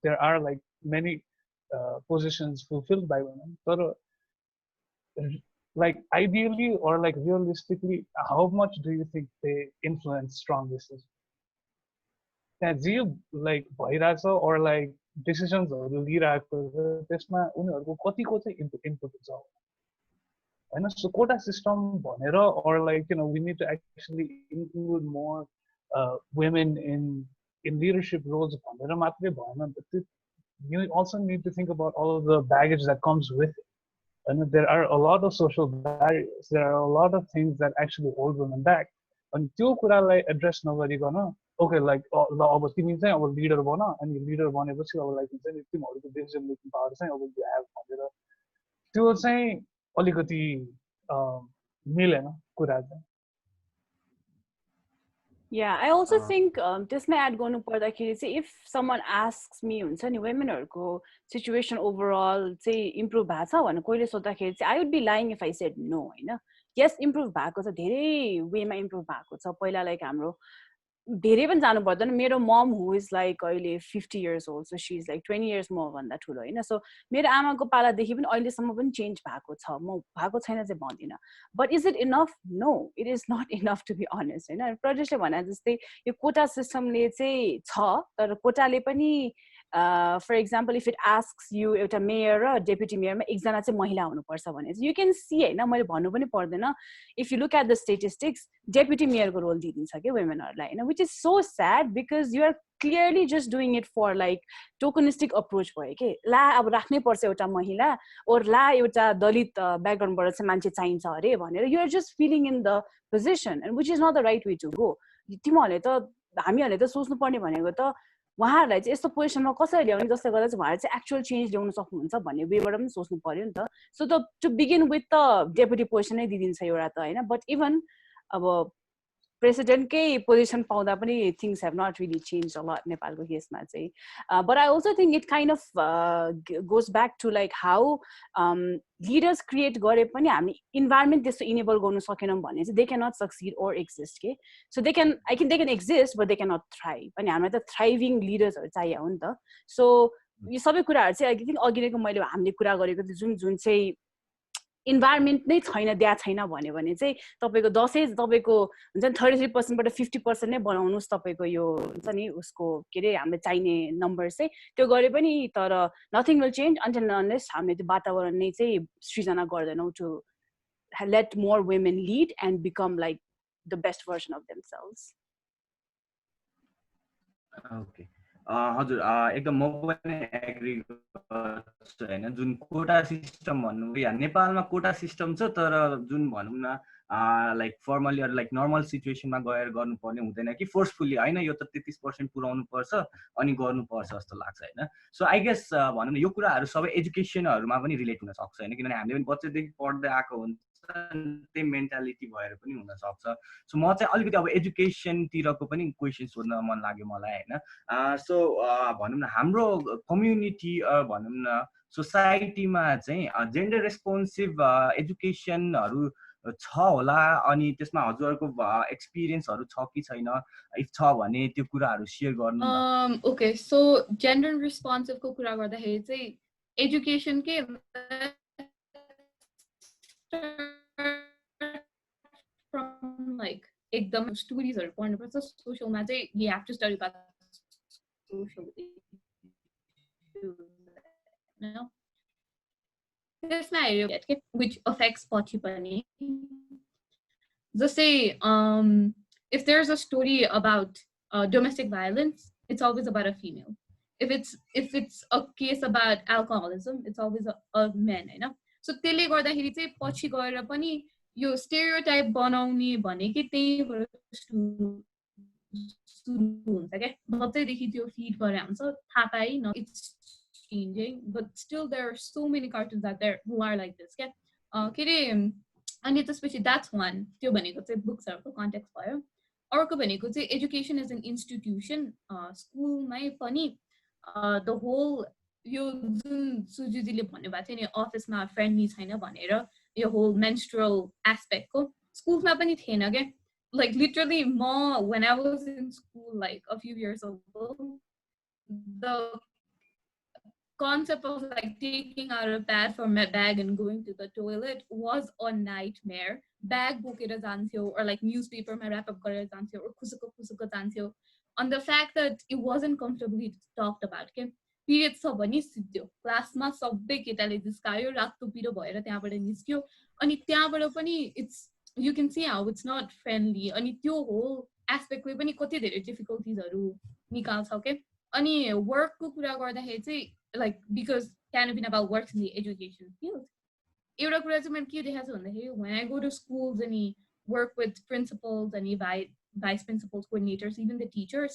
there are like many positions fulfilled by women but like ideally or like realistically how much do you think they influence strong decisions that you like bhairachha or like decisions haru lirako त्यसमा उनीहरुको कतिको चाहिँ input हुन्छ हैन so quota system bhanera or like you know we need to actually include more women in leadership roles bhanera matre bhayena but you also need to think about all of the baggage that comes with it. And there are a lot of social barriers. There are a lot of things that actually hold women back. And त्यो कुरालाई address नगरिकन okay like ल अब तिमी चाहिँ अब leader बन अनि लिडर बनेपछि अब लाइक हुन्छ नि तिमीहरुको डिसिजन मेकिङ पावर चाहिँ अब यु ह्याभ भनेर त्यो चाहिँ अलिकति मिलेन कुरा चाहिँ Yeah, I also think त्यसमा एड गर्नु पर्दाखेरि चाहिँ if someone asks me हुन्छ नि womenहरुको situation overall चाहिँ इम्प्रुभ भएको छ भने कोहीले सोध्दाखेरि चाहिँ I would be lying if I said no हैन yes इम्प्रुभ भएको छ धेरै वेमा इम्प्रुभ भएको छ पहिला लाइक हाम्रो धेरै पनि जानु पर्दैन मेरो मम हु इज लाइक अहिले 50 years old so she is like 20 years म भन्दा ठुलो हैन सो मेरो आमाको पालादेखि पनि अहिलेसम्म पनि चेन्ज भएको छ म भएको छैन चाहिँ भन्दिनँ but is it enough no it is not enough to be honest हैन प्रजेशले भने जस्तै यो कोटा सिस्टमले चाहिँ छ तर कोटाले पनि for example if it asks you एउटा मेयर र डेपुटी मेयरमा एकजना चाहिँ महिला हुनुपर्छ भने चाहिँ यु क्यान सी हैन मैले भन्नु पनि पर्दैन if you look at the statistics deputy मेयरको रोल दिइदिन्छ कि वुमेनहरूलाई हैन which is so sad because you are clearly just doing it for like tokenistic approach भयो कि ला अब राख्नै पर्छ एउटा महिला ओर ला एउटा दलित ब्याकग्राउन्डबाट चाहिँ मान्छे चाहिन्छ अरे भनेर you are just filling in the position and which is not the right way to go तिमीहरूले त हामीहरूले त सोच्नुपर्ने भनेको त उहाँहरूलाई चाहिँ यस्तो पोजिसनमा कसरी ल्याउने जसले गर्दा चाहिँ उहाँहरू चाहिँ एक्चुअल चेन्ज ल्याउन सक्नुहुन्छ भन्ने वेबाट पनि सोच्नु पर्यो नि त सो त to begin with the deputy position नै दिइदिन्छ एउटा त होइन बट इभन अब प्रेसिडेन्टकै पोजिसन पाउँदा पनि things have not really change a lot नेपालको केसमा चाहिँ but I also think it kind of goes back to like how leaders create गरे पनि हामी इन्भाइरोमेन्ट त्यस्तो इनेबल गर्नु सकेनौँ भने चाहिँ they can not succeed or exist के so they can exist but they can not thrive अनि हामीलाई त थ्राइभिङ लिडर्सहरू चाहियो हो नि त सो यो सबै कुराहरू चाहिँ आई थिङ्क अघि नैको मैले हामीले कुरा गरेको जुन चाहिँ इन्भाइरोमेन्ट नै छैन दिया छैन भन्यो भने चाहिँ तपाईँको दसैँ तपाईँको हुन्छ नि 33%बाट 50% नै बनाउनुहोस् तपाईँको यो हुन्छ नि उसको के अरे हामीले चाहिने नम्बर चाहिँ त्यो गरे पनि तर nothing will change until unless हामीले त्यो वातावरण नै चाहिँ सृजना गर्दैनौँ to let more women lead and become like the best version of themselves okay हजुर एकदम म पनि एग्री गर्छु हैन जुन कोटा सिस्टम भन्नु नेपालमा कोटा सिस्टम छ तर जुन भनौँ न लाइक फर्मली लाइक नर्मल सिचुएसनमा गएर गर्नुपर्ने हुँदैन कि फोर्सफुल्ली हैन यो त 33% पुर्याउनु पर्छ अनि गर्नुपर्छ जस्तो लाग्छ हैन सो आई गेस भनौँ न यो कुराहरू सबै एजुकेसनहरूमा पनि रिलेट हुन सक्छ हैन किनभने हामीले पनि बच्चादेखि पढ्दै आएको हुन्छ त्यही मेन्टालिटी भएर पनि हुनसक्छ सो म चाहिँ अलिकति अब एजुकेसनतिरको पनि क्वेसन सोध्न मन लाग्यो मलाई होइन सो भनौँ न हाम्रो कम्युनिटी भनौँ न सोसाइटीमा चाहिँ जेन्डर रेस्पोन्सिभ एजुकेसनहरू छ होला अनि त्यसमा हजुरहरूको एक्सपिरियन्सहरू छ कि छैन इफ छ भने त्यो कुराहरू सेयर गर्नु न ओके सो जेन्डर रेस्पोन्सिभको कुरा गर्दाखेरि चाहिँ एजुकेसनकै from like एकदम स्टोरीजहरु पढ्नुपर्छ सोशलमा चाहिँ you have to study about social issues no त्यसमा हेर्यो which affects पछि पनि जस्तै if there's a story about domestic violence it's always about a female if it's a case about alcoholism it's always a man हैन so त्यसले गर्दाखेरि चाहिँ पछि गएर पनि यो स्टेरियोटाइप बनाउने भनेकै त्यही सुरु हुन्छ के बच्चैदेखि त्यो फिड गरे हुन्छ थाहा पाइ न it's changing but still there are so many cartoons out there who are like this के रे अनि त्यसपछि that's one त्यो भनेको चाहिँ बुक्सहरुको कन्टेक्स्ट भयो अर्को भनेको चाहिँ एजुकेसन एज एन इन्स्टिट्युसन स्कुलमै पनि द होल यो जुन सुजुजीले भन्नुभएको थियो नि अफिसमा फ्रेन्डली छैन भनेर यो होल मेन्स्ट्रुअल एस्पेक्टको स्कुलमा पनि थिएन के like literally when I was in school like a few years ago the concept of like taking out a pad from my bag and going to the toilet was a nightmare bag bokera janthyo or like newspaper ma wrap up garera janthyo or kusuko janthyo on the fact that it wasn't comfortably talked about ke period छ भने सिद्धो क्लासमा सबै केटाले जिस्कायो रातो पिरो भएर त्यहाँबाट निस्क्यो अनि त्यहाँबाट पनि it's you can see how it's not friendly अनि त्यो whole aspect ले पनि कति धेरै डिफिकल्टीजहरु निकाल्छ के अनि वर्कको कुरा गर्दाखेरि चाहिँ like because Canopy Nepal works in the education field एउटा कुरा चाहिँ मैले के देखाएको छु भन्दाखेरि when I go to schools and work with principals and vice principals coordinators even the teachers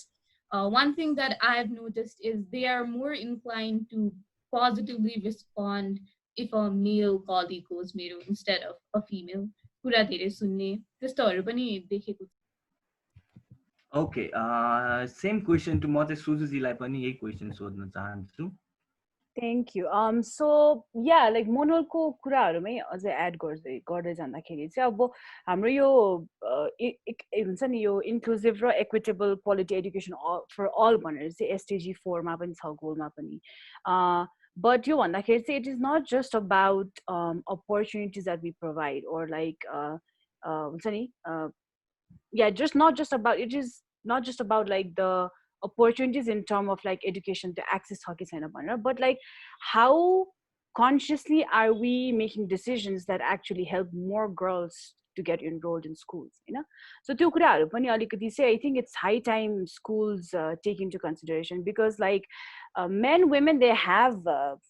one thing that I've noticed is they are more inclined to positively respond if a male colleague goes मेरो instead of a female कुरा धेरै सुन्ने त्यस्तोहरु पनि देखेको okay same question to म चाहिँ सुजुजीलाई पनि यही क्वेसन सोध्न चाहन्छु Thank you. So yeah, like Monalको कुराहरुमै अझै एड गर्दै जाँदाखेरि चाहिँ अब हाम्रो यो हुन्छ नि यो इन्क्लुसिभ र equitable quality education for all भनेर चाहिँ एसटिजी 4 मा पनि छ, गोलमा पनि. But यो भन्दाखेरि चाहिँ it is not just about opportunities that we provide or like हुन्छ नि yeah, just not just about, it is not just about like the opportunities in terms of like education to access hockey center, but like how consciously are we making decisions that actually help more girls to get enrolled in schools, you know? So त्यो कुराहरु पनि अलिकति चाहिँ I think it's high time schools take into consideration, because like men, women, they have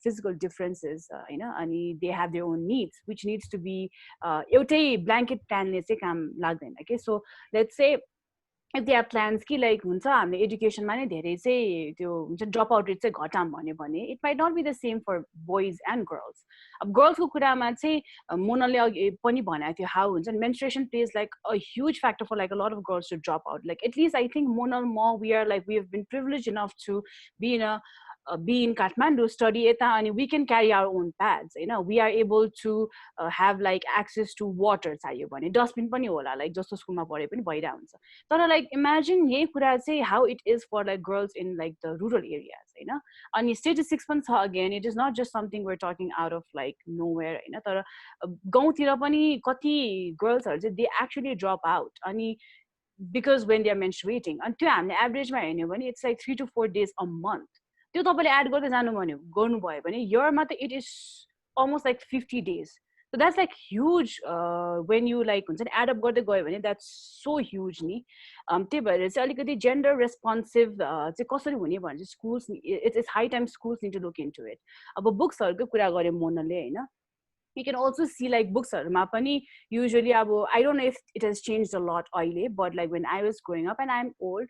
physical differences, you know, and they have their own needs, which needs to be एउटै blanket planले चाहिँ काम लाग्दैन. Okay, so let's say if they have plans कि like हुन्छ हामीले एजुकेसनमा नै धेरै चाहिँ त्यो हुन्छ ड्रप आउट रेट चाहिँ घटाम भन्यो भने it might not be the same for boys and girls. अब गर्ल्सको कुरामा चाहिँ मोनलले अघि पनि भनेको थियो how हुन्छ menstruation plays like a huge factor for like a lot of girls to drop out. Like at least I think Monal more we have been privileged enough to be in Kathmandu, study यता, and we can carry our own pads, you know, we are able to have like access to water चाहियो भने dustbin पनि होला, like जस्तो स्कुलमा पढे पनि भइरा हुन्छ. तर like imagine यही कुरा चाहिँ how it is for like girls in like the rural areas, हैन. अनि statistics पनि छ, again it is not just something we're talking out of like nowhere, हैन. तर गाउँतिर पनि कति girlsहरु चाहिँ they actually drop out, अनि because when they are menstruating, अनि त्यो हामीले एभरेजमा हेर्ने भने it's like 3 to 4 days a month. त्यो तपाईले एड गर्दै जानु गर्नुभयो भने yearमा त it is almost like 50 days. So that's like huge when you like हुन्छ नि add up गर्दै गयो भने that's so huge नि. त्यही भएर चाहिँ अलिकति gender responsive चाहिँ कसरी हुने भने चाहिँ schools, it's high time schools need to look into it. अब बुक्सहरुको कुरा गर्यो मोनलले, हैन. You can also see like books pani usually I don't know if it has changed a lot oily, but like when I was growing up, and I'm old,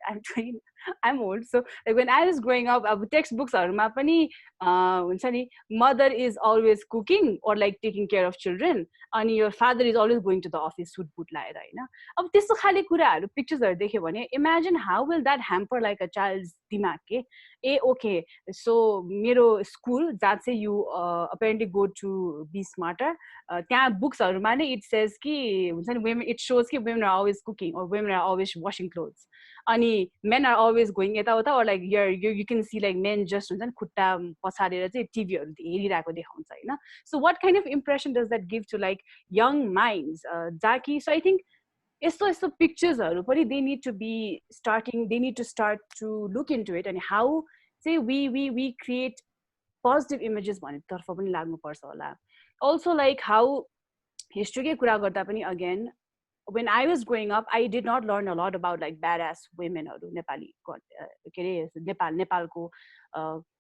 I'm old, so like when I was growing up textbooks pani mother is always cooking or like taking care of children, and your father is always going to the office suit boot laera, हैन. अब त्यस्तो खाले कुराहरु पिक्चर्सहरु देख्यो भने imagine how will that hamper like a child's dimag के okay, so मेरो school that say you apparently go to be smarter, त्यहाँ बुक्सहरुमा नै it says कि हुन्छ नि women, it shows कि women are always cooking or women are always washing clothes, अनि men are always going यताउता, or like you can see like men just हुन्छ नि खुट्टा पछाडेर चाहिँ टिभीहरु हेरिरहेको देखाउँछ, हैन. So what kind of impression does that give to like young minds, Jackie? So I think यस्तो picturesहरु पनि they need to start to look into it, and how say we create positive images भन्ने तर्फ पनि लाग्नु पर्छ होला. Also like how history के कुरा गर्दा पनि again, when I was growing up I did not learn a lot about like badass women हरु नेपाली के रे नेपालको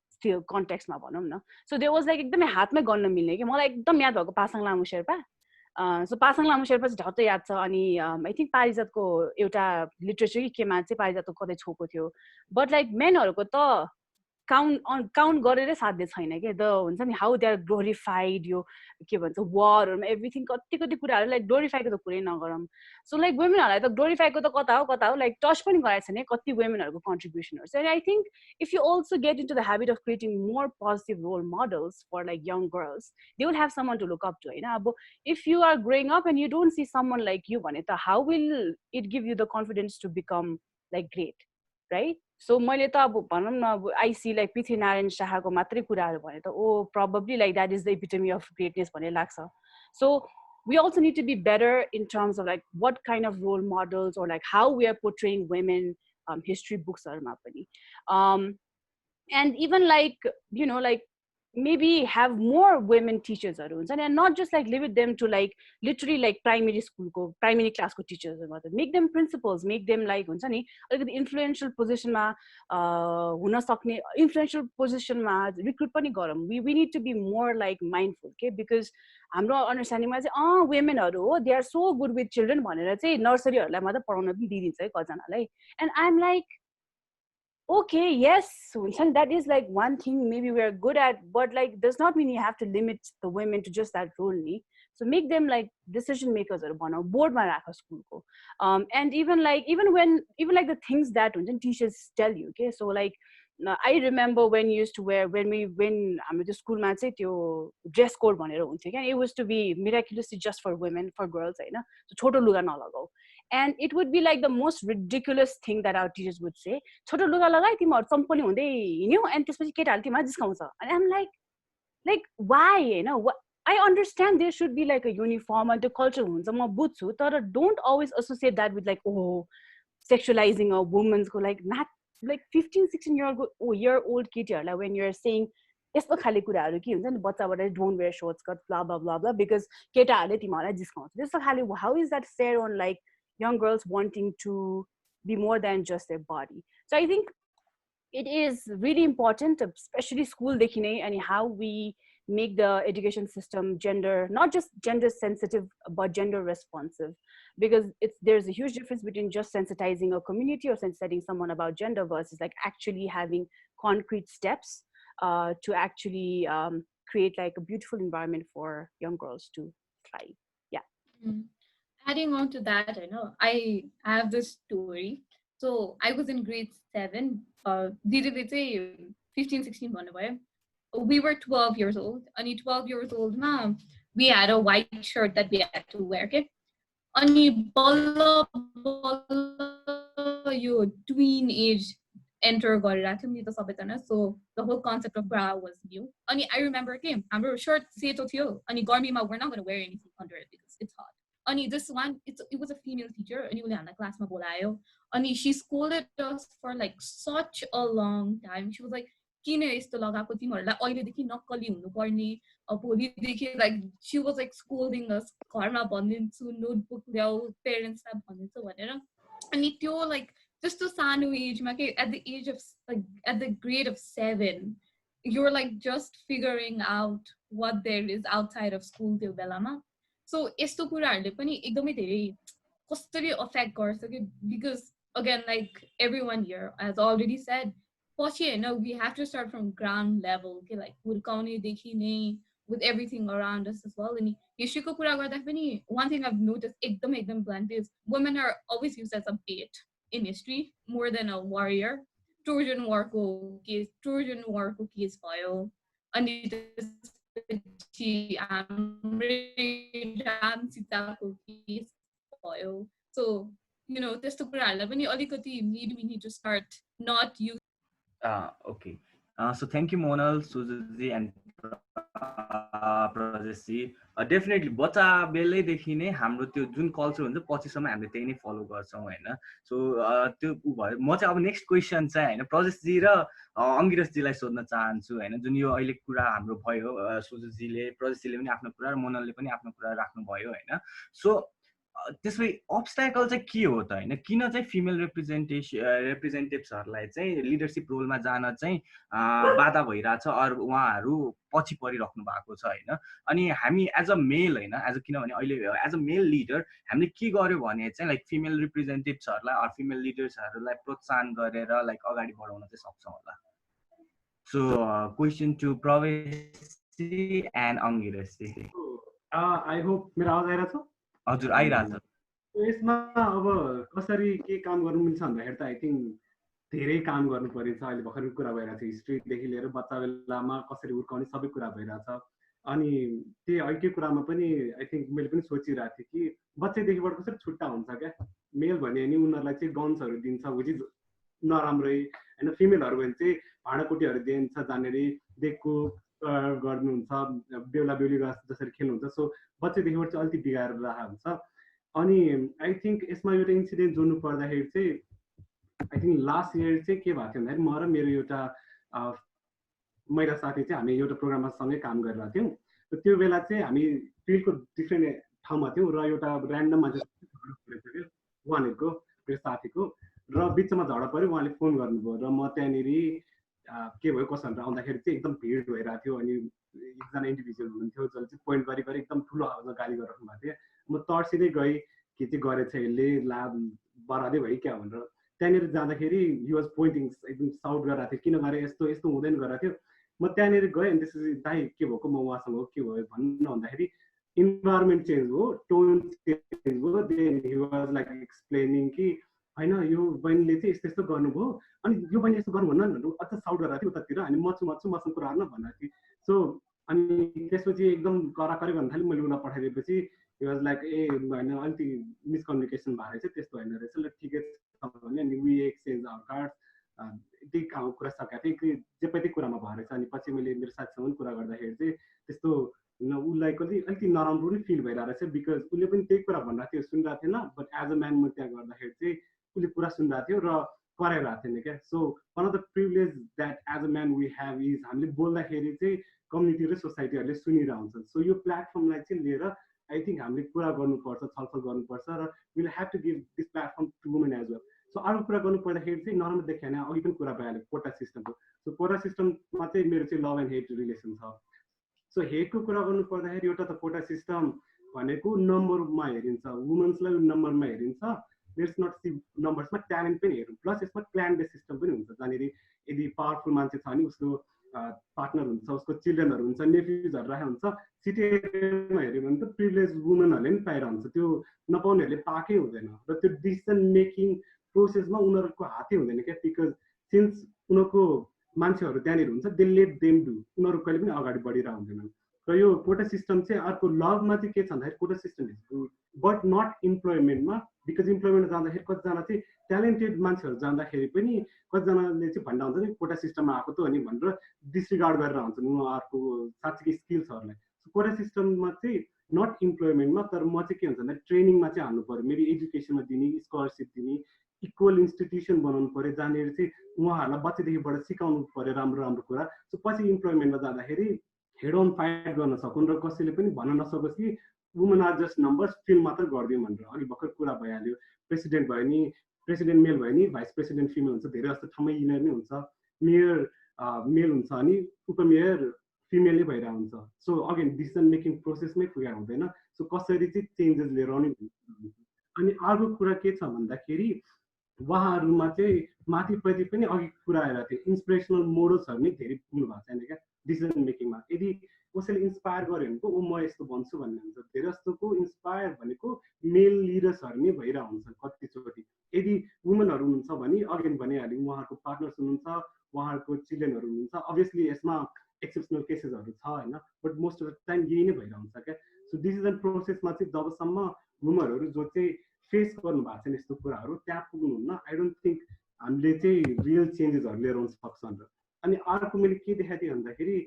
still context मा भनौं न. So there was like एकदमै हातमै गर्न मिल्ने के मलाई एकदम याद भएको पासाङ लामु शेर्पा. So पासाङ लामु शेर्पा चाहिँ झट्टै याद छ, अनि I think पारिजातको एउटा लिटरेचर केमा चाहिँ पारिजातको कतै छोको थियो, but like मेनहरुको त काउन्ट गरेरै साध्य छैन के. द हुन्छ नि हाउ दे आर ग्लोरिफाइड, यो के भन्छ वारहरुमा एभ्रिथिङ कति कुराहरु लाइक ग्लोरिफाइको त कुरै नगरौँ. सो लाइक वुमेनहरुलाई त ग्लोरिफाइको त कता हो लाइक टच पनि गराएको छैन कति वुमेनहरुको कन्ट्रिब्युसनहरु. So I think if you also get into the habit of creating more positive role models for like young girls, they will have someone to look up to, हैन. अब if you are growing up and you don't see someone like you भने त how will it give you the confidence to become like great, right? सो मैले त अब भनौँ न अब आई सी लाइक पृथ्वीनारायण शाहको मात्रै कुराहरु भने त ओ probably like that is the epitome of greatness भन्ने लाग्छ. So we also need to be better in terms of like what kind of role models or like how we are portraying women history books हरुमा पनि, and even like you know like maybe have more women teachers हरु हुन्छ नि, and not just like limit them to like literally like primary school को primary class को teachers हरु, make them principals, make them like हुन्छ नि अलिकति influential position मा हुन सक्ने influential position मा recruit पनि गरौँ. We need to be more like mindful, okay, because हाम्रो understanding मा चाहिँ women हरु हो they are so good with children भनेर चाहिँ नर्सरी हरुलाई मात्र पढाउन पनि दिइदिन्छ है कजनालाई, and I'm like okay, yes, that is like one thing maybe we are good at, but like does not mean you have to limit the women to just that role. So make them like decision makers or board ma rakha school ko. And even like the things that teachers tell you, okay, so like I remember when you used to wear when हाम्रो त्यो स्कुलमा चाहिँ त्यो dress code भनेर हुन्थ्यो क्या, it was to be miraculously just for women, for girls होइन, छोटो लुगा नलगाऊ. And it would be like the most ridiculous thing that our teachers would say, छोटो लुगा लगाइ तिमीहरू चम्पली हुँदै हिँड्यौ अनि त्यसपछि केटाहरूले तिमीलाई जिस्काउँछ. And I'm like why होइन, I understand there should be like a uniform and the culture हुन्छ, म बुझ्छु, तर don't always associate that with like oh sexualizing a woman's go like not like 15-16-year-old केटीहरूलाई when you're saying यस्तो खाले कुराहरू के हुन्छ नि बच्चाबाट don't wear short skirts blah blah blah blah because केटाहरूले तिमीहरूलाई जिस्काउँछ त्यस्तो खाले. How is that fair on like young girls wanting to be more than just their body? So I think it is really important, especially school देखि नै, and how we make the education system gender, not just gender sensitive but gender responsive, because there's a huge difference between just sensitizing a community or sensitizing someone about gender versus like actually having concrete steps to actually create like a beautiful environment for young girls to thrive. Yeah. Adding on to that, I know I have this story. So I was in grade 7. Did say 15-16 भन्नुभयो. We were 12 years old. Only 12 years old ma, we had a white shirt that we had to wear. Okay. Only balla you tween age enter so the whole concept of bra was new. Only I remember okay, our shirt seto थियो. Only garmi ma we're not gonna wear anything under it because it's hot. Only this one, it was a female teacher. Only ule class ma bolayo. Only she scolded us for like such a long time. She was like, किन यस्तो लगाएको तिमीहरुलाई अहिलेदेखि नक्कली हुनुपर्ने भोलिदेखि like she was like scolding us घरमा भनिदिन्छु notebook ल्याऊ पेरेन्ट्सलाई भनिदिन्छु भनेर. अनि त्यो like जस्तो सानो एजमा के at the age of like at the grade of 7 you're like just figuring out what there is outside of school त्यो बेलामा. So यस्तो कुराहरुले पनि एकदमै धेरै कसरी affect गर्छ के, because again like everyone here has already said we have to start from ground level, okay, like with everything around us as well. And one thing I've noticed ekdam blunt is women are always used as a bait in history more than a warrior. Trojan War ko case भयो अनि त्यसपछि राम सीताको case भयो. So त्यस्तो कुराहरुलाई पनि अलिकति we need to start not use. Okay. So thank you, Monal, Suju and Prajesh. Definitely, बच्चा बेलैदेखि नै हाम्रो त्यो जुन कल्चर हुन्छ पछिसम्म हामीले त्यही नै फलो गर्छौं हैन. सो त्यो भयो. म चाहिँ अब नेक्स्ट क्वेशन चाहिँ हैन प्रजेशजी र अंगिरसजीलाई सोध्न चाहन्छु हैन. जुन यो अहिले कुरा हाम्रो भयो सुजुजीले प्रजेशजीले पनि आफ्नो कुरा र मोनलले पनि आफ्नो कुरा राख्नु भयो हैन. सो त्यसमै अब्स्ट्याकल चाहिँ के हो त हैन, किन चाहिँ फिमेल रिप्रेजेन्टेटिभ्सहरुलाई चाहिँ लिडरशिप रोलमा जान चाहिँ बाधा भइराछ अर उहाँहरु पछि परिराख्नु भएको छ हैन. अनि हामी एज अ मेल हैन, एज अ किनभने अहिले एज अ मेल लिडर हामीले के गर्यो भने चाहिँ लाइक फिमेल रिप्रेजेन्टेटिभ्सहरुलाई अर फिमेल लिडर्सहरुलाई प्रोत्साहन गरेर लाइक अगाडि बढाउन चाहिँ सक्छौं होला. सो क्वेशन टु प्रवेश एन्ड अंगिरस. आई होप मेरो आवाज आइरा छ? हजुर आइराछ. यसमा अब कसरी के काम गर्नु मिल्छ भन्दाखेरि त आई थिंक धेरै काम गर्नु पर्छ. अहिले भर्खर कुरा भइरहेको छ हिस्ट्रीदेखि लिएर बच्चा बेलामा कसरी हुर्काउने सबै कुरा भइरहेछ. अनि त्यही अहिले कुरामा पनि आई थिंक मैले पनि सोचिरहेको थिएँ कि बच्चैदेखिबाट कसरी छुट्टा हुन्छ क्या. मेल भने नि उनीहरूलाई चाहिँ गन्सहरू दिन्छ विच इज नराम्रै हैन. फिमेलहरू भने चाहिँ भाँडाकुटीहरू दिन्छ जानेरी देखको गर्नुहुन्छ बेहुला बेहुली जसरी खेल्नुहुन्छ. सो बच्चैदेखिबाट चाहिँ अलिकति बिगारेर राखेको हुन्छ. अनि आई थिंक यसमा एउटा इन्सिडेन्ट जोड्नु पर्दाखेरि चाहिँ आई थिंक लास्ट इयर चाहिँ के भएको थियो भन्दाखेरि म र मेरो एउटा महिला साथी चाहिँ हामी एउटा प्रोग्राममा सँगै काम गरिरहेको थियौँ. त्यो बेला चाहिँ हामी फिल्डको डिफ्रेन्ट ठाउँमा थियौँ र एउटा ऱ्यान्डम मान्छे उहाँहरूको मेरो साथीको र बिचमा झगडा पऱ्यो. उहाँले फोन गर्नुभयो र म त्यहाँनिर के भयो कसो भनेर आउँदाखेरि चाहिँ एकदम भिड भइरहेको थियो. अनि एकजना इन्डिभिजुअल हुनुहुन्थ्यो जसले चाहिँ पोइन्ट गरी एकदम ठुलो आवाजमा गाली गरिराख्नु भएको थियो. म तर्सिँदै गएँ के चाहिँ गरेछ यसले ला बरादै भयो क्या भनेर. त्यहाँनिर जाँदाखेरि हि वाज पोइन्टिङ एकदम साउट गरिरहेको थियो किन गरे यस्तो यस्तो हुँदैन गरिरहेको थियो. म त्यहाँनिर गएँ अनि त्यसपछि दाइ के भएको म उहाँसँग हो के भयो भन्नु भन्दाखेरि इन्भाइरोमेन्ट चेन्ज हो, टोन चेन्ज हो. Then he was like explaining कि होइन यो बहिनीले चाहिँ यस्तो यस्तो गर्नुभयो अनि यो बहिनी यस्तो गर्नु भन्नु भनेर अझ साउट गरेर थियो उतातिर अनि मसँग कुरा गर्न भनेर थियो सो अनि त्यसपछि एकदम कराकरी गर्न थाल्यो मैले उसलाई पठाइदिएपछि it was like ए होइन अलिकति मिसकम्युनिकेसन भएर चाहिँ त्यस्तो होइन रहेछ ल ठिकै छ भने अनि वी एक्सचेन्ज आवर कार्ड त्यही कुरा सकेको थिएँ जे पनि कुरामा भएर रहेछ अनि पछि मैले मेरो साथीसँग कुरा गर्दाखेरि चाहिँ त्यस्तो उसलाई अलिकति नराम्रो पनि फिल भइरहेको रहेछ बिकज उसले पनि त्यही कुरा भनिरहेको थियो सुनिरहेको थिएन बट एज अ म्यान म त्यहाँ गर्दाखेरि चाहिँ उसले कुरा सुनिरहेको थियो र कराइरहेको थिएन क्या so one of the privilege that as a man we have is हामीले बोल्दाखेरि चाहिँ कम्युनिटी र सोसाइटीहरूले सुनिरहेको हुन्छ सो यो प्लेटफर्मलाई चाहिँ लिएर आई थिङ्क हामीले कुरा गर्नुपर्छ छलफल गर्नुपर्छ र will have to give this platform to women as well so अर्को कुरा गर्नुपर्दाखेरि चाहिँ नर्मल देखियो भने अघि पनि कुरा भइहाल्यो कोटा सिस्टमको सो कोटा सिस्टममा चाहिँ मेरो चाहिँ लभ एन्ड हेट रिलेसन छ सो हेटको कुरा गर्नु पर्दाखेरि एउटा त कोटा सिस्टम भनेको नम्बरमा हेरिन्छ वुमेन्सलाई नम्बरमा हेरिन्छ लेट्स नट सी नम्बर्समा ट्यालेन्ट पनि हेरौँ प्लस यसमा क्ल्यान बेस सिस्टम पनि हुन्छ जहाँनिर यदि पावरफुल मान्छे छ भने उसको पार्टनर हुन्छ उसको चिल्ड्रेनहरू हुन्छ नेफ्युजहरू राखेको हुन्छ सिटीमा हेऱ्यो भने त प्रिभिलेज वुमेनहरूले पनि पाइरहेको हुन्छ त्यो नपाउनेहरूले पाएकै हुँदैन र त्यो डिसिसन मेकिङ प्रोसेसमा उनीहरूको हातै हुँदैन क्या बिकज सिन्स उनीहरूको मान्छेहरू त्यहाँनिर हुन्छ दे लेट देम डु उनीहरू कहिले पनि अगाडि बढिरहेको हुँदैनन् र यो कोटा सिस्टम चाहिँ अर्को लभमा चाहिँ के छ भन्दाखेरि quota system is good but not इम्प्लोइमेन्टमा बिकज इम्प्लोइमेन्ट जाँदाखेरि कतिजना चाहिँ ट्यालेन्टेड मान्छेहरू जाँदाखेरि पनि कतिजनाले चाहिँ भन्दा हुन्छ नि कोटा सिस्टममा आएको त अनि भनेर डिसरिगार्ड गरेर हुन्छन् उनीहरूको साँच्चीकै स्किल्सहरूलाई कोटा सिस्टममा चाहिँ नट इम्प्लोइमेन्टमा तर म चाहिँ के हुन्छ भन्दा ट्रेनिङमा चाहिँ हाल्नु पऱ्यो मेबी एजुकेसनमा दिने स्कलरसिप दिने इक्वल इन्स्टिट्युसन बनाउनु पऱ्यो जहाँनिर चाहिँ उहाँहरूलाई बच्चादेखिबाट सिकाउनु पऱ्यो राम्रो राम्रो कुरा सो पछि इम्प्लोइमेन्टमा जाँदाखेरि हेड अन फाइट गर्न सकुन् र कसैले पनि भन्न नसकोस् कि women are just numbers fill मात्र गरिदिउँ भनेर अघि भर्खर कुरा भइहाल्यो प्रेसिडेन्ट भयो नि प्रेसिडेन्ट मेल भयो नि भाइस प्रेसिडेन्ट फिमेल हुन्छ धेरै जस्तो ठाउँमा यिनीहरू नै हुन्छ मेयर मेल हुन्छ अनि उपमेयर फिमेलै भइरहेको हुन्छ सो अगेन डिसिजन मेकिङ प्रोसेसमै पुगेर हुँदैन सो कसरी चाहिँ चेन्जेस लिएर आउने अनि अर्को कुरा के छ भन्दाखेरि उहाँहरूमा चाहिँ माथिपट्टि पनि अघि कुरा आएर थियो इन्सपिरेसनल मोडल्सहरू नै धेरै पुग्नु भएको छैन क्या डिसिजन मेकिङमा यदि कसैले इन्सपायर गर्यो भने पो म यस्तो भन्छु भन्ने हुन्छ धेरै जस्तोको इन्सपायर भनेको मेल लिडर्सहरू नै भइरहेको हुन्छ कतिचोटि यदि वुमेनहरू हुनुहुन्छ भने अघि भनिहाल्यो उहाँहरूको पार्टनर्स हुनुहुन्छ उहाँहरूको चिल्ड्रेनहरू हुनुहुन्छ अभियसली यसमा एक्सेप्सनल केसेसहरू छ होइन but most of the time यही नै भइरहेको हुन्छ क्या सो डिसिजन प्रोसेसमा चाहिँ जबसम्म वुमेनहरू जो चाहिँ फेस गर्नु भएको छैन यस्तो कुराहरू त्यहाँ पुग्नुहुन्न आई डोन्ट थिङ्क हामीले चाहिँ रियल चेन्जेसहरू लिएर आउन सक्छन् र अनि अर्को मैले के देखाएको थिएँ भन्दाखेरि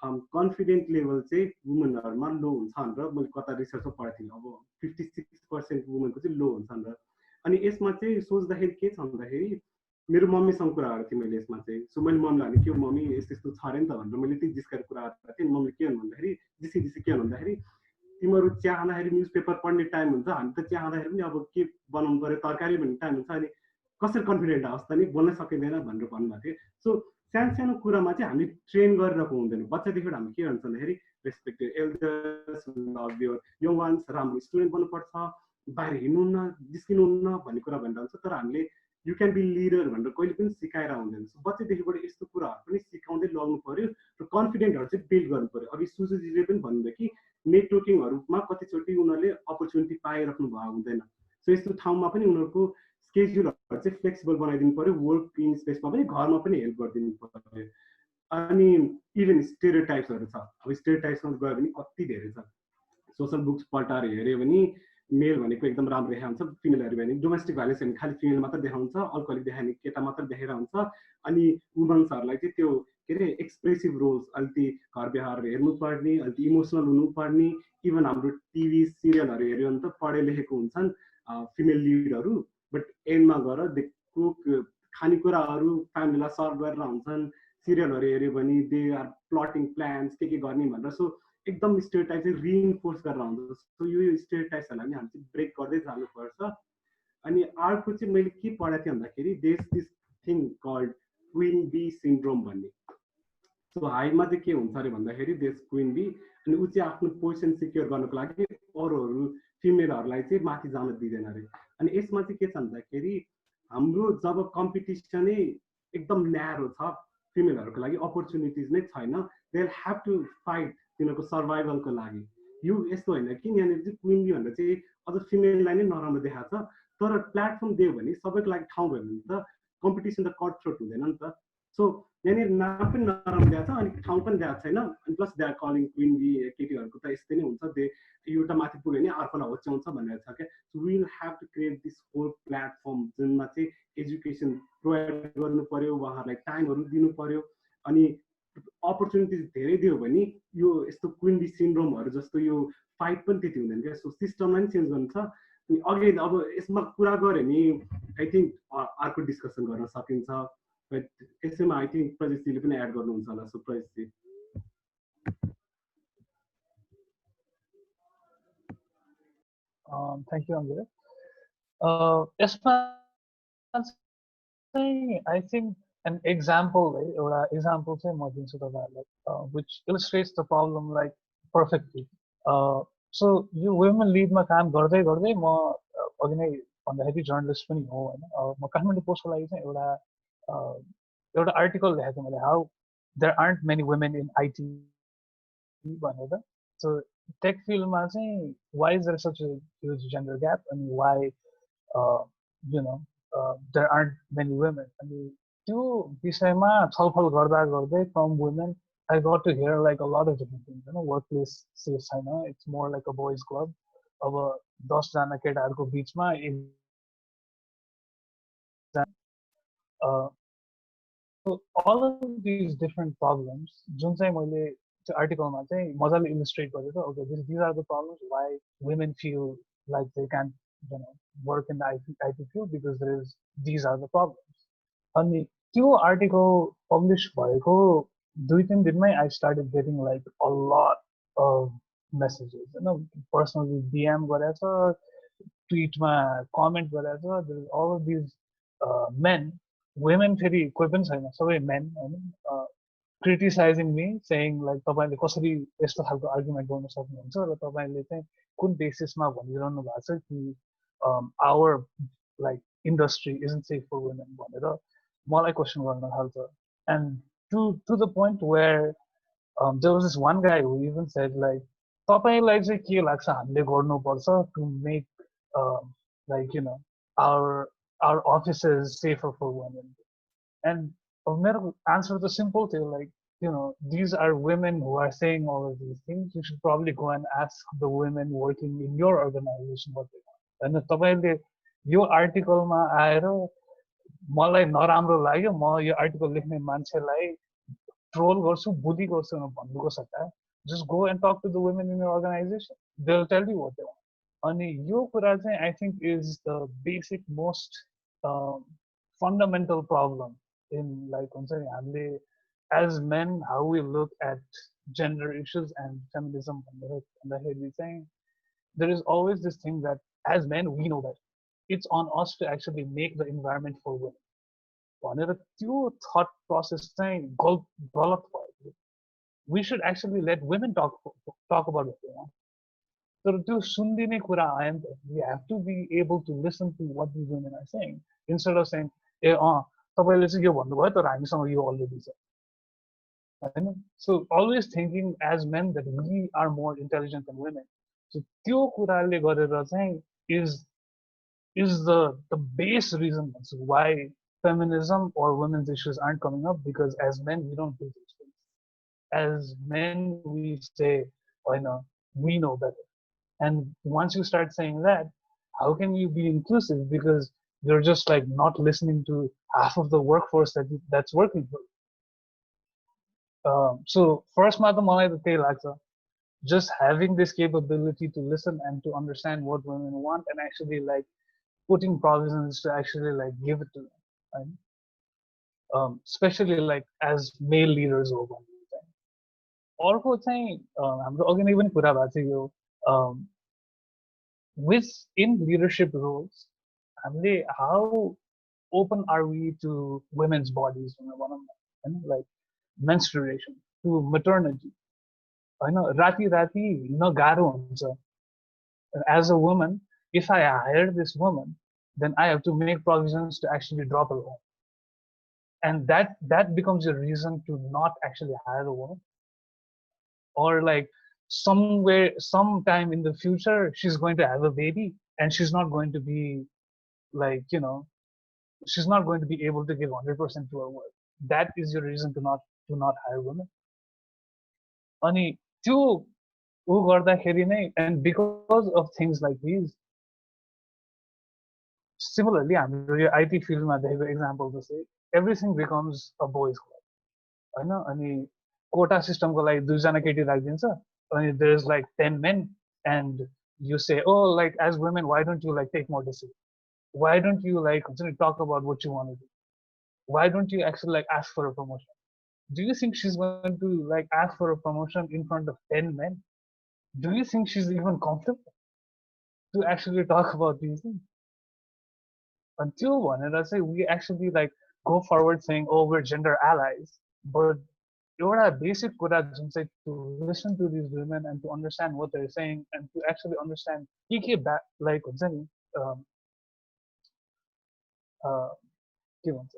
कन्फिडेन्ट लेभल चाहिँ वुमेनहरूमा लो हुन्छ भनेर मैले कता रिसर्चमा पढेको थिएँ अब 56% वुमेनको चाहिँ लो हुन्छन् र अनि यसमा चाहिँ सोच्दाखेरि के छ भन्दाखेरि मेरो मम्मीसँग कुरा गरेको थिएँ मैले यसमा चाहिँ सो मैले मम्मीलाई भने के मम्मी यस्तो यस्तो छ अरे नि त भनेर मैले त्यही जिस्काएर कुरा गरेको थिएँ मम्मीले के भन्नु भन्दाखेरि जिसी के भन्दाखेरि तिमीहरू चिया खाँदाखेरि न्युज पेपर पढ्ने टाइम हुन्छ हामी त चिया खाँदाखेरि पनि अब के बनाउनु पऱ्यो तरकारी भन्ने टाइम हुन्छ अनि कसरी कन्फिडेन्ट आओस् त नि बोल्न सकिँदैन भनेर भन्नुभएको थियो सो सानो सानो कुरामा चाहिँ हामी ट्रेन गरिरहेको हुँदैन बच्चादेखि हामी के भन्छ भन्दाखेरि respected elders love your young ones राम्रो स्टुडेन्ट बन्नुपर्छ बाहिर हिँड्नुहुन्न जिस्किनुहुन्न भन्ने कुरा भनिरहन्छ तर हामीले यु क्यान बी लिडर भनेर कहिले पनि सिकाएर हुँदैन सो बच्चादेखिबाट यस्तो कुराहरू पनि सिकाउँदै लग्नु पऱ्यो र कन्फिडेन्टहरू चाहिँ बिल्ड गर्नु पऱ्यो अघि सुजुजीले पनि भन्नुभयो कि नेटवर्किङहरूमा कतिचोटि उनीहरूले अपर्च्युनिटी पाइराख्नु भएको हुँदैन सो यस्तो ठाउँमा पनि उनीहरूको स्केड्युलहरू चाहिँ फ्लेक्सिबल बनाइदिनु पऱ्यो वर्किङ स्पेसमा पनि घरमा पनि हेल्प गरिदिनु पऱ्यो अनि इभन स्टेरियोटाइप्सहरू छ अब स्टेरियोटाइप्समा गयो भने कति धेरै छ सोसल बुक्स पल्टाएर हेऱ्यो भने मेल भनेको एकदम राम्रो देखाउँछ फिमेलहरू भने डोमेस्टिक भाइलेन्स भने खालि फिमेल मात्र देखाउँछ अल्कोहलिक देखाउने केटा मात्र देखाएर हुन्छ अनि वुमेन्सहरूलाई चाहिँ त्यो के अरे एक्सप्रेसिभ रोल्स अलिकति घर व्यवहार हेर्नुपर्ने अलिकति इमोसनल हुनुपर्ने इभन हाम्रो टिभी सिरियलहरू हेऱ्यो भने त पढे लेखेको हुन्छन् फिमेल लिडहरू बट एन्डमा गएर कुक खानेकुराहरू फ्यामिलीलाई सर्भ गरेर हुन्छन् सिरियलहरू हेऱ्यो भने दे आर प्लटिङ प्लान्स के गर्ने भनेर सो एकदम स्टेरियोटाइप चाहिँ रिइन्फोर्स गरेर हुन्छ सो यो स्टेरियोटाइप्सहरूलाई पनि हामी चाहिँ ब्रेक गर्दै जानुपर्छ अनि अर्को चाहिँ मैले के पढाएको थिएँ भन्दाखेरि there is this thing called queen bee syndrome भन्ने सो हाइमा चाहिँ के हुन्छ अरे भन्दाखेरि देश क्विन बी अनि ऊ चाहिँ आफ्नो पोजिसन सिक्योर गर्नको लागि अरूहरू फिमेलहरूलाई चाहिँ माथि जान दिँदैन अरे अनि यसमा चाहिँ के छ भन्दाखेरि हाम्रो जब कम्पिटिसनै एकदम न्यारो छ फिमेलहरूको लागि अपर्च्युनिटिज नै छैन दे ह्याभ टु फाइट तिनीहरूको सर्भाइभलको लागि यो यस्तो होइन कि यहाँनिर चाहिँ क्विन बी भनेर चाहिँ अझ फिमेललाई नै नराम्रो देखाएको छ तर प्लेटफर्म दियो भने सबैको लागि ठाउँ भयो भने त कम्पिटिसन त कट थ्रोट हुँदैन नि त सो यहाँनिर नाम पनि नराम्रो दिएको छ अनि ठाउँ पनि दिएको छैन अनि plus they are calling queen bee केटीहरूको त यस्तै नै हुन्छ दे एउटा माथि पुग्यो भने अर्कोलाई होच्याउँछ भनेर छ क्या so will have to create this whole platform जुनमा चाहिँ एजुकेसन प्रोभाइड गर्नु पर्यो उहाँहरूलाई टाइमहरू दिनु पर्यो अनि अपर्च्युनिटिज धेरै दियो भने यो यस्तो क्विन बी सिन्ड्रोमहरू जस्तो यो फाइट पनि त्यति हुँदैन क्या सो सिस्टमलाई पनि चेन्ज गर्नु छ अनि अघि अब यसमा कुरा गऱ्यो भने आई थिङ्क अर्को डिस्कसन गर्न सकिन्छ बट यसैमा आई थिङ्क प्रजेशजीले पनि एड गर्नुहुन्छ होला सो प्रजेशजी Thank you, Angirash. यसमा I think an example, example चाहिँ म दिन्छु तपाईँहरूलाई, which illustrates the problem like perfectly. So यो women lead मा काम गर्दै गर्दै म अघि नै भन्दाखेरि जर्नलिस्ट पनि हो हैन म काठमाडौँ पोस्टको लागि चाहिँ एउटा आर्टिकल लेखेको थिएँ मैले how there aren't many women in IT भनेर. So tech field मा चाहिँ why is there such a huge gender gap and why you know there aren't many women. अनि त्यो विषयमा छलफल गर्दा गर्दै from women I got to hear like a lot of different things. You know, workplace safe छैन, it's more like a boys club. अब 10 जना केटाहरूको बीचमा so all of these different problems जुन चाहिँ मैले त्यो आर्टिकलमा चाहिँ मजाले इलिस्ट्रेट गरेको okay these are the problems why women feel like they can't work in the IT field because these are the problems. अनि त्यो आर्टिकल पब्लिश भएको 2-3 दिनमै I started getting like a lot of messages, personally DM गरेछ, tweetमा comment गरेछ, there is all of these men, women फेरि कोही पनि छैन, सबै men criticizing me, saying like तपाईले कसरी यस्तो खालको आर्गुमेन्ट गर्न सक्नुहुन्छ र तपाईले चाहिँ कुन बेसिसमा भनिरहनु भएको छ कि our like industry isn't safe for women भनेर मलाई क्वेसन गर्न थाल्छ. And to the point where there was this one guy who even said like तपाईलाई चाहिँ के लाग्छ हामीले गर्नुपर्छ to make like our offices safer for women. And मेरो answer was simple to like these are women who are saying all of these things. You should probably go and ask the women working in your organization what they want. And तपाईले यो आर्टिकलमा आएर मलाई नराम्रो लाग्यो म यो article लेख्ने मान्छेलाई ट्रोल गर्छु बुली गर्छु भन्नुको सट्टा just go and talk to the women in your organization, they'll tell you what they want. अनि यो कुरा चाहिँ I think is the basic most fundamental problem in like हुन्छ नि हामीले as men how we look at gender issues and feminism भन्दाखेरि चाहिँ there is always this thing that as men we know that it's on us to actually make the environment for women. भनेर त्यो thought process चाहिँ गलत भयो. We should actually let women talk about what they want. So त्यो सुन्दिने कुरा आयो नि त. We have to be able to listen to what these women are saying instead of saying ए तपाईले चाहिँ यो भन्नुभयो तर हामीसँग यो अलरेडी छ हैन. So always thinking as men that we are more intelligent than women. So त्यो कुराले गरेर चाहिँ is the base reason why feminism or women's issues aren't coming up, because as men we don't do these things. As men we say oh no we know better, and once you start saying that, how can you be inclusive because you're just like not listening to half of the workforce that's working for you. So first ma ta malai ta त्यही लाग्छ, just having this capability to listen and to understand what women want and actually like putting provisions to actually like give it to them, right? Especially like as male leaders हो भन्ने चाहिँ. अर्को चाहिँ हाम्रो अघि नै पनि कुरा भएको थियो यो within leadership roles हामीले how open are we to women's bodies हैन, like menstruation to maternity हैन. राति राति हिँड्न गाह्रो हुन्छ. As a woman, if I hire this woman, then I have to make provisions to actually drop her home, and that becomes a reason to not actually hire a woman. Or like sometime in the future she's going to have a baby and she's not going to be like, you know, she's not going to be able to give 100% to her work. That is your reason to not hire women. अनि त्यो ऊ गर्दाखेरि नै, and because of things like these, similarly हाम्रो यो IT फिल्डमा देखेको example जस्तै everything becomes a boys club हैन. अनि कोटा सिस्टमको लागि 2 जना केटी राखिदिन्छ, अनि there is like 10 men, and you say, oh, like as women, why don't you like take more decisions? Why don't you like talk about what you want to do? Why don't you actually like ask for a promotion? Do you think she's going to like ask for a promotion in front of 10 men? Do you think she's even comfortable to actually talk about these things? Until one, and I say we actually like go forward saying, oh, we're gender allies, but एउटा basic कुरा जुन चाहिँ to listen to these women and to understand what they're saying and to actually understand के like हुन्छ नि के भन्छ,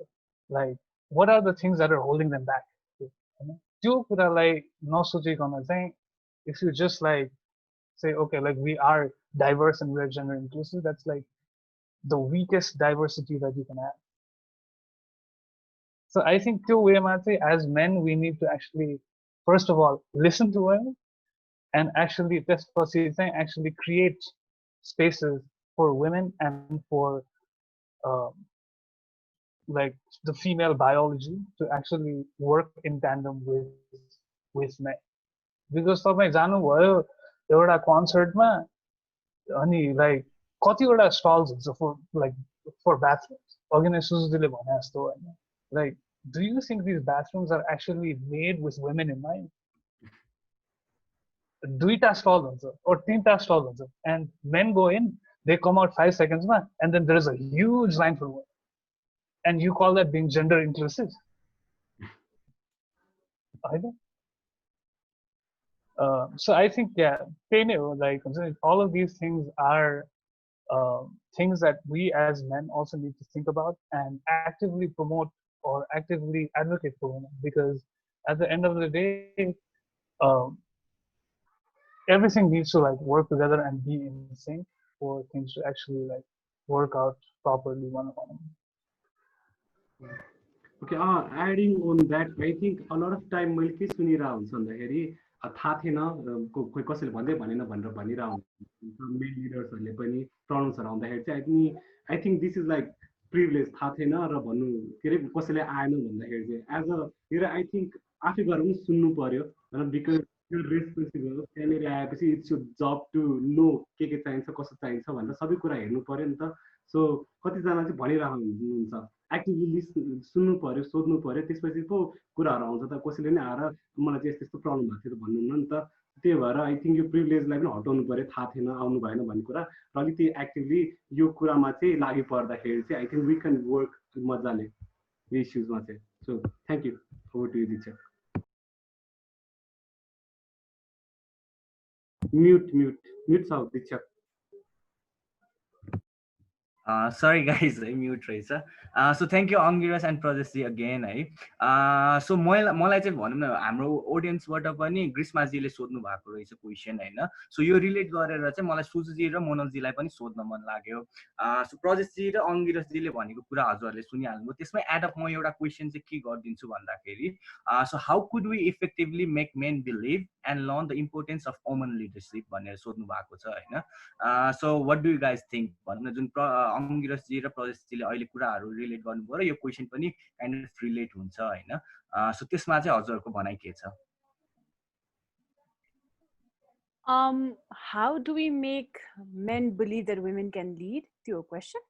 like what are the things that are holding them back, हैन. त्यो कुरालाई नसोचिकन चाहिँ if you just like say, okay, like we are diverse and we are gender inclusive, that's like the weakest diversity that you can have. So I think two way as men we need to actually first of all listen to women and actually actually create spaces for women and for like the female biology to actually work in tandem with men. Because तपाईं जानुभयो एउटा कन्सर्टमा अनि like कतिवटा stalls हुन्छ for bathrooms. अघि नै सुजुले भने जस्तो हैन, like do you think these bathrooms are actually made with women in mind? दुईटा स्टल हुन्छ or तीनटा स्टल हुन्छ and men go in, they come out 5 seconds ma, and then there is a huge line for women, and you call that being gender inclusive? So I think like all of these things are things that we as men also need to think about and actively promote or actively advocate for women, because at the end of the day everything needs to like work together and be in sync for things to actually like work out properly one on one. Okay, adding on that, I think a lot of time मैले के सुनिरहेको हुन्छ भन्दाखेरि थाहा थिएन कोही कसैले भन्दै भनेन भनेर भनिरहेको हुन्छ मेल लिडर्सहरूले पनि प्रनाउन्सहरू आउँदाखेरि चाहिँ I think this is like privilege थाहा थिएन र भन्नु के अरे कसैले आएन भन्दाखेरि चाहिँ एज अ यो आई थिङ्क आफै गएर पनि सुन्नु पर्यो होइन, बिकज यो रेस्पोन्सिबल त्यहाँनिर आएपछि इट्स यो जब टु नो के चाहिन्छ कसो चाहिन्छ भनेर सबै कुरा हेर्नु पर्यो नि त. सो कतिजना चाहिँ भनिरहेको हुनुहुन्छ एक्टिभली सुन्नु पर्यो सोध्नु पर्यो, त्यसपछि पो कुराहरू आउँछ त. कसैले नै आएर मलाई चाहिँ यस्तो यस्तो प्रब्लम भएको थियो त भन्नुहुन्न नि त. त्यही भएर आई थिङ्क यो प्रिभिलेजलाई पनि हटाउनु पर्यो, थाहा थिएन आउनु भएन भन्ने कुरा, र अलिकति एक्टिभली यो कुरामा चाहिँ लागि पर्दाखेरि चाहिँ I think we can work मजाले यो इस्युजमा चाहिँ. So thank you. Over to you Diksha. Mute छ Diksha. Sorry guys, I mute रहेछ. So thank you Angirash and Prajesh ji again है. So मलाई चाहिँ भनौँ न हाम्रो ऑडियन्सबाट पनि ग्रीष्मा जीले सोध्नु भएको रहेछ क्वेशन हैन. सो यो रिलेट गरेर चाहिँ मलाई सुजु जी र मोनल जीलाई पनि सोध्न मन लाग्यो. सो प्रजेश जी र अंगिरश जीले भनेको कुरा हजुरहरूले सुनिहाल्नुभयो. त्यसमै एड अप म एउटा क्वेशन चाहिँ के गर्दिन्छु भन्दाखेरि so how could we effectively make men believe and learn the importance of woman leadership भनेर सोध्नु भएको छ हैन. So what do you guys think भन्नु जुन अंगिरश जी र प्रजेश जीले अहिले कुराहरू रिलेट गर्नुभयो र यो क्वेशन पनि काइन्ड अफ रिलेट हुन्छ हैन. सो त्यसमा चाहिँ हजुरहरुको भनाइ के छ? How do we make men believe that women can lead? To your question?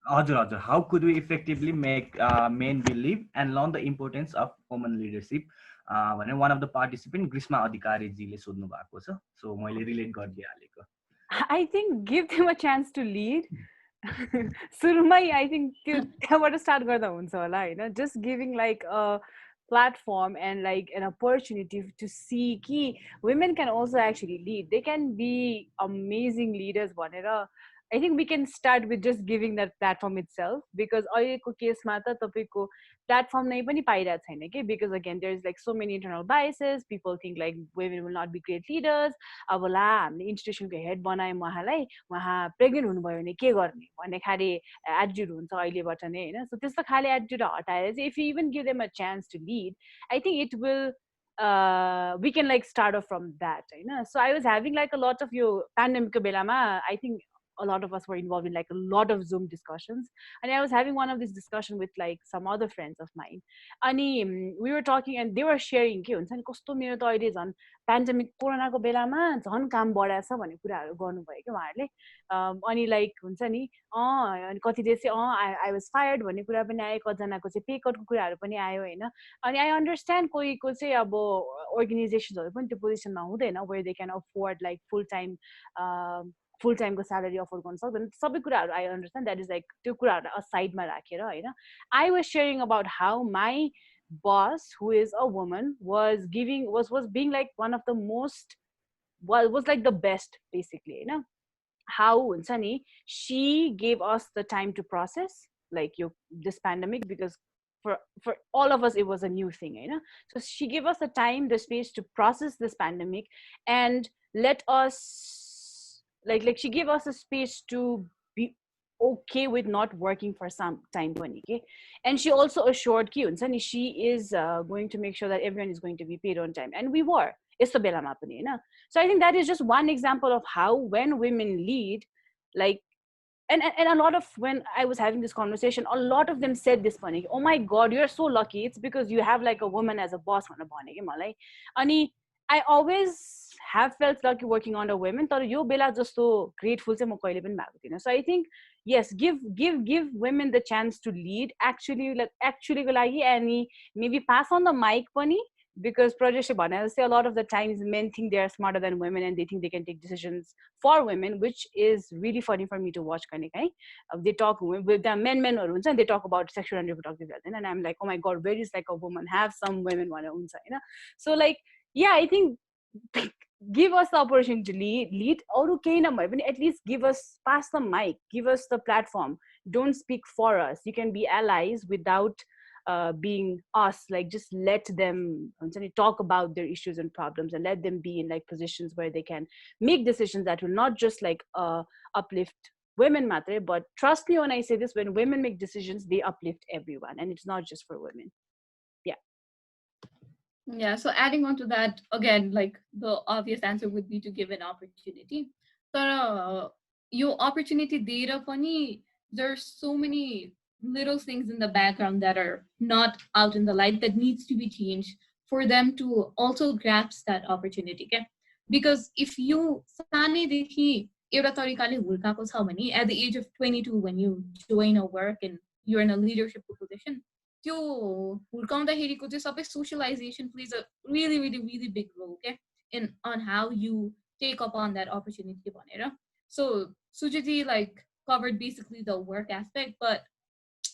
हजुर how could we effectively make men believe and learn the importance of women leadership? भने one of the participant ग्रीष्मा अधिकारी जीले सोध्नु भएको छ. So मैले relate गरिदिहालेको. I think give them a chance to lead. सुरुमै I think त्यहाँबाट start गर्दा हुन्छ होला हैन. Just giving like a platform and like an opportunity to see कि women can also actually lead. They can be amazing leaders भनेर I think we can start with just giving that platform itself, because अहिलेको केसमा त तपाईको platform नै पनि पाइरहेको छैन के, because again there's like so many internal biases. People think like women will not be great leaders. अब ला हामीले इन्स्टिट्युसनको हेड बनायौँ उहाँलाई, उहाँ प्रेग्नेन्ट हुनुभयो भने के गर्ने भन्ने खाले एटिट्युड हुन्छ अहिलेबाट नै हैन. सो त्यस्तो खाले एटिट्युड हटाएर चाहिँ if you even give them a chance to lead, I think it will we can like start off from that, you know. So I was having like a lot of your pandemic belama, I think a lot of us were involved in like a lot of Zoom discussions, and I was having one of these discussion with like some other friends of mine, and we were talking and they were sharing के हुन्छ नि कस्तो मेरो त अहिले झन् pandemic कोरोनाको बेलामा झन् काम बढाएछ भन्ने कुराहरू गर्नुभयो कि उहाँहरूले. अनि लाइक हुन्छ नि अनि कतिले चाहिँ आई वाज फायर्ड भन्ने कुरा पनि आयो, कतिजनाको चाहिँ पे कटको कुराहरू पनि आयो होइन. अनि आई अन्डरस्ट्यान्ड कोहीको चाहिँ अब अर्गनाइजेसन्सहरू पनि त्यो पोजिसनमा हुँदैन where they can afford like full टाइमको स्यालेरी अफोर्ड गर्न सक्दैन, सबै कुराहरू I understand. That is like त्यो कुराहरूलाई साइडमा राखेर होइन. I was sharing about how my boss, who is a woman, was being like one of the most, was like the best basically, you know. How huncha ni, she gave us the time to process like this pandemic, because for all of us it was a new thing, you know. So she gave us the time, the space to process this pandemic and let us like she gave us a space to be okay with not working for some time पनि के. And she also assured कि हुन्छ नि she is going to make sure that everyone is going to be paid on time, and we were यस्तो बेलामा पनि हैन. So I think that is just one example of how when women lead, like and a lot of, when I was having this conversation, a lot of them said this funny, oh my god, you're so lucky, it's because you have like a woman as a boss भनेर भने के मलाई. अनि I always have felt lucky working under women, तर यो बेला जस्तो grateful चाहिँ म कहिले पनि भएको थिइनँ. So I think yes, give women the chance to lead actually को लागि, and maybe pass on the mic पनि, because Prajesh भने जस्तै a lot of the times men think they are smarter than women and they think they can take decisions for women, which is really funny for me to watch. They talk with the men and they talk about sexual and reproductive health, and I'm like, oh my god, where is like a woman, have some women wanna huncha. So like yeah, I think give us the opportunity to lead or at least give us, pass the mic, give us the platform. Don't speak for us, you can be allies without being us. Like just let them talk about their issues and problems, and let them be in like positions where they can make decisions that will not just like uplift women matter, but trust me when I say this, when women make decisions, they uplift everyone, and it's not just for women. Yeah, so adding on to that, again, like the obvious answer would be to give an opportunity. So, your opportunity data funny, there's so many little things in the background that are not out in the light that needs to be changed for them to also grasp that opportunity. Okay? Because if you at the age of 22, when you join a work and you're in a leadership position, socialization plays a really, really, really big role, okay, in on how you take up on that opportunity. So Suju like covered basically the work aspect, but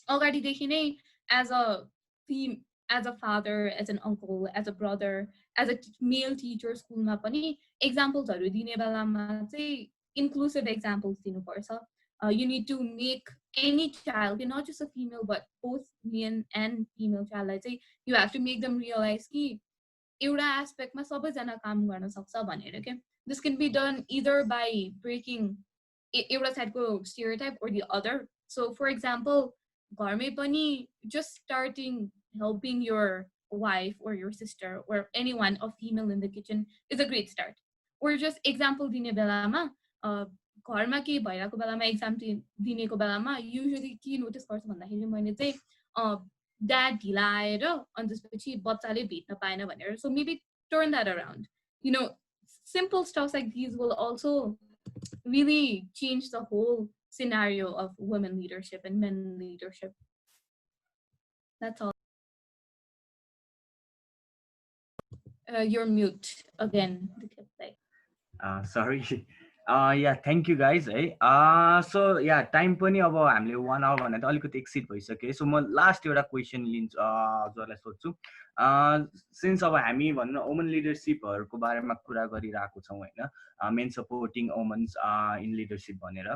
already as a theme, as a father, as an uncle, as a brother, as a male teacher, school ma pani examples haru dine belama चाहिँ inclusive examples दिनुपर्छ. You need to make any child, not just a female, but both male and female child, you have to make them realize कि एउटा aspect मा सबैजना काम गर्न सक्छ भनेर के. This can be done either by breaking एउटा साइडको stereotype or the other. So for example, घरमै पनि just starting helping your wife or your sister or anyone, a female in the kitchen, is a great start. Or just example दिने बेलामा घरमा के भइरहेको बेलामा एक्जाम दिनेको बेलामा युजुअली के नोटिस गर्छु भन्दाखेरि मैले चाहिँ ड्याड ढिला आएर अनि त्यसपछि बच्चाले भेट्न पाएन भनेर. So maybe turn that around. Simple stuff like these will also really change the whole scenario of women leadership and men leadership. That's all. You're mute again. Sorry. Yeah thank you guys है so या time पनि अब हामीले 1 our भन्दा त अलिकति acid भइसक्यो so म last एउटा क्वेसन लिन्छु हजुरलाई सोध्छु सिन्स अब हामी भनौँ न वुमन लिडरसिपहरूको बारेमा कुरा गरिरहेको छौँ होइन men supporting womens in leadership भनेर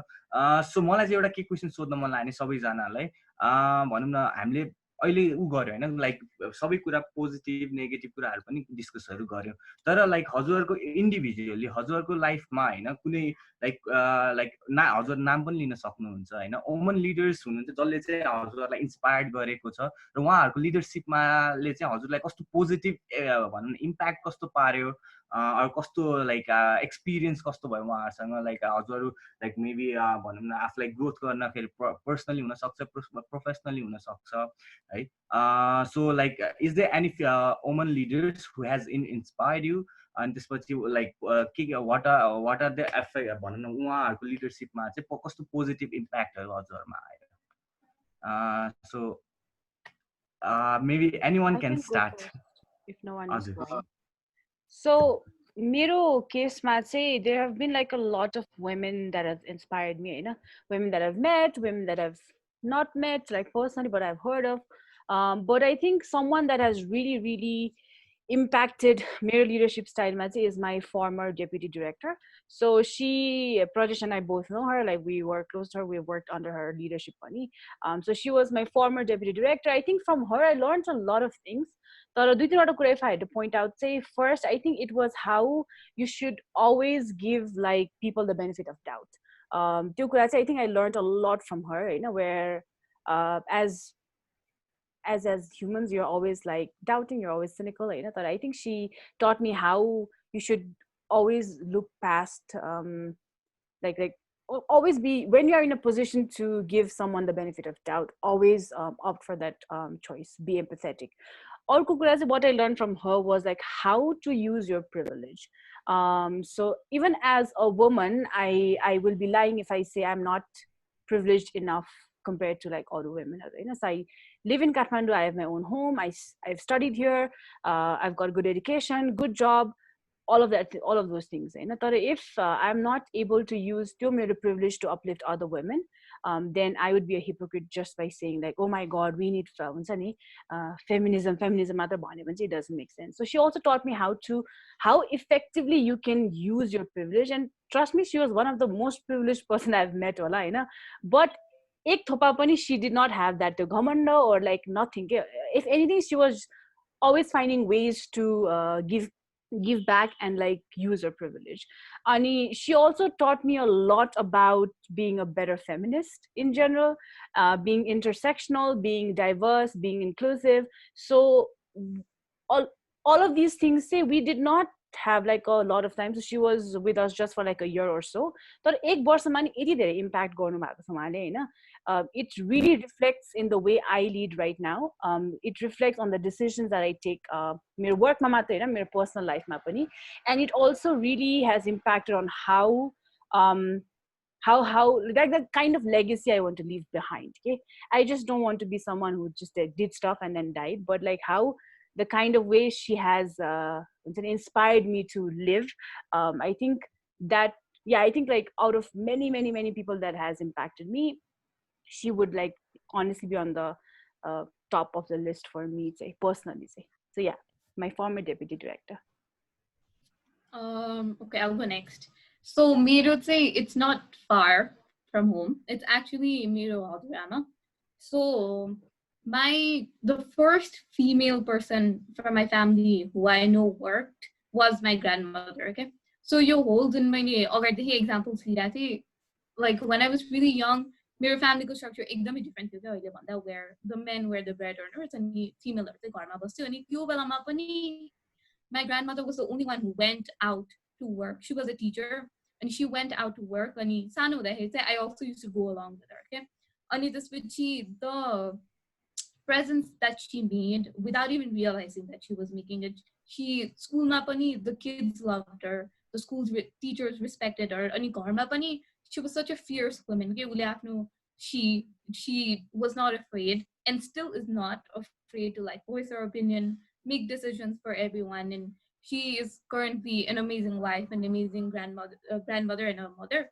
सो मलाई चाहिँ एउटा के क्वेसन सोध्न मन लाग्यो सबैजनालाई भनौँ न हामीले अहिले ऊ गऱ्यो होइन लाइक सबै कुरा पोजिटिभ नेगेटिभ कुराहरू पनि डिस्कसहरू गऱ्यो तर लाइक हजुरहरूको इन्डिभिजुअली हजुरहरूको लाइफमा होइन कुनै लाइक हजुर नाम पनि लिन सक्नुहुन्छ होइन वुमन लिडर्स हुनुहुन्छ जसले चाहिँ हजुरलाई इन्सपायर्ड गरेको छ र उहाँहरूको लिडरसिपमाले चाहिँ हजुरलाई कस्तो पोजिटिभ भनौँ न इम्प्याक्ट कस्तो पार्यो कस्तो लाइक एक्सपिरियन्स कस्तो भयो उहाँहरूसँग लाइक हजुरहरू लाइक मेबी भनौँ न आफूलाई ग्रोथ गर्नखेरि पर्सनली हुनसक्छ प्रोफेसनली हुनसक्छ है so like is there any woman leaders who has inspired you अनि त्यसपछि लाइक के वाट आर द एफेक्ट भनौँ न उहाँहरूको लिडरसिपमा चाहिँ कस्तो पोजिटिभ इम्प्याक्टहरू हजुरमा आयो so maybe anyone I can can go start first if no one is हजुर going. So, Miro case say there have been like a lot of women that have inspired me, you know, women that I've met, women that I've not met, like personally, but I've heard of. But I think someone that has really, really impacted Miro leadership style is my former deputy director. So she, Prajesh and I both know her, like we were close to her, we worked under her leadership. So she was my former deputy director. I think from her, I learned a lot of things. तर दुई तिनवटा कुरा if I had to point out चाहिँ first I think it was how you should always give like people the benefit of doubt. त्यो कुरा चाहिँ I think I learned a lot from her, you know, where as humans you're always like doubting, you're always cynical, you know. But I think she taught me how you should always look past like always be, when you're in a position to give someone the benefit of doubt, always opt for that choice, be empathetic. What I learned from her was like how to use your privilege. So even as a woman, I will be lying if I say I'm not privileged enough compared to like other women. So I live in Kathmandu, I have my own home, I've studied here, I've got good education, good job, all of that, all of those things. If I'm not able to use my privilege to uplift other women, then I would be a hypocrite just by saying like, oh my God, we need feminism it doesn't make sense. So she also taught me how effectively you can use your privilege. And trust me, she was one of the most privileged person I've met, but she did not have that ghamanda or like nothing. If anything, she was always finding ways to give back and like use her privilege. Ani, she also taught me a lot about being a better feminist in general, being intersectional, being diverse, being inclusive. So all of these things, say we did not have like a lot of time. So she was with us just for like a year or so. But ek barsama ni यति धेरै impact गर्नु भएको छ उहाँले हैन. It really reflects in the way I lead right now. It reflects on the decisions that I take मेरो वर्कमा मात्र हैन, मेरो personal life मा पनि. And it also really has impacted on how like the kind of legacy I want to leave behind. Okay, I just don't want to be someone who just did stuff and then died, but like how the kind of way she has inspired me to live. I think that, yeah, I think like out of many people that has impacted me, she would like honestly be on the top of the list for me, say personally. So yeah, my former deputy director. Okay, I'll go next. So Miro say it's not far from home. It's actually Miro Rana. So the first female person from my family who I know worked was my grandmother. Okay, so you hold in my examples like when I was really young, my family structure एकदमै different थियो अहिले भन्दा, where the men were the bread earners and femaleहरु चाहिँ घरमा बस्थ्यो. अनि त्यो बेलामा पनि my grandmother was the only one who went out to work. She was a teacher and she went out to work. अनि सानो हुँदाखेरि चाहिँ I also used to go along with her. Okay, अनि त्यसपछि the presence that she made without even realizing that she was making it. She schoolमा पनि the kids loved her, the school's teachers respected her. अनि घरमा पनि she was such a fierce woman. She was not afraid and still is not afraid to like voice her opinion, make decisions for everyone, and She is currently an amazing wife, an amazing grandmother and a mother.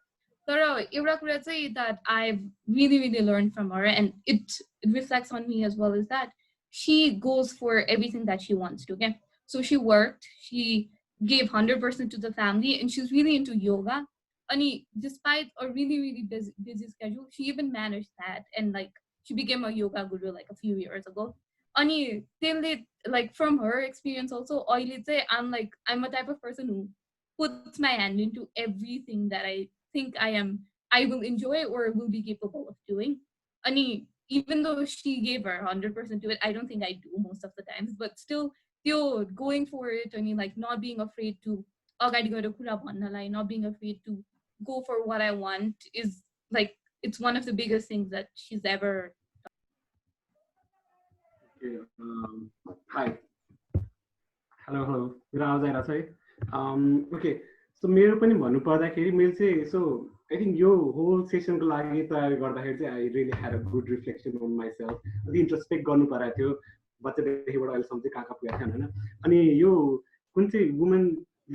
But that I've really learned from her, and it reflects on me as well, is that she goes for everything that she wants to. Okay, so she worked, she gave 100% to the family, and she's really into yoga. And despite a really busy schedule, she even managed that, and like she became a yoga guru like a few years ago. Ani त्यसले like from her experience also, अहिले चाहिँ I'm a type of person who puts my hand into everything that I think I will enjoy or will be capable of doing. Ani even though she gave her 100% to it, I don't think I do most of the times, but still going for it. I mean, like not being afraid to अगाडि गएर कुरा भन्नलाई, not being afraid to go for what I want is like it's one of the biggest things that she's ever. Okay, hi. Hello. मेरो आवाज आइरहेछ है? Okay, so मेरो पनि भन्नु पर्दाखेरि मैले चाहिँ so I think यो whole session को लागि तयारी गर्दाखेरि चाहिँ I really had a good reflection on myself. अलि introspect गर्नु परेको थियो बच्चादेखिबाट अहिलेसम्म चाहिँ कहाँ पुगेको थिएँ हैन. अनि यो कुन चाहिँ women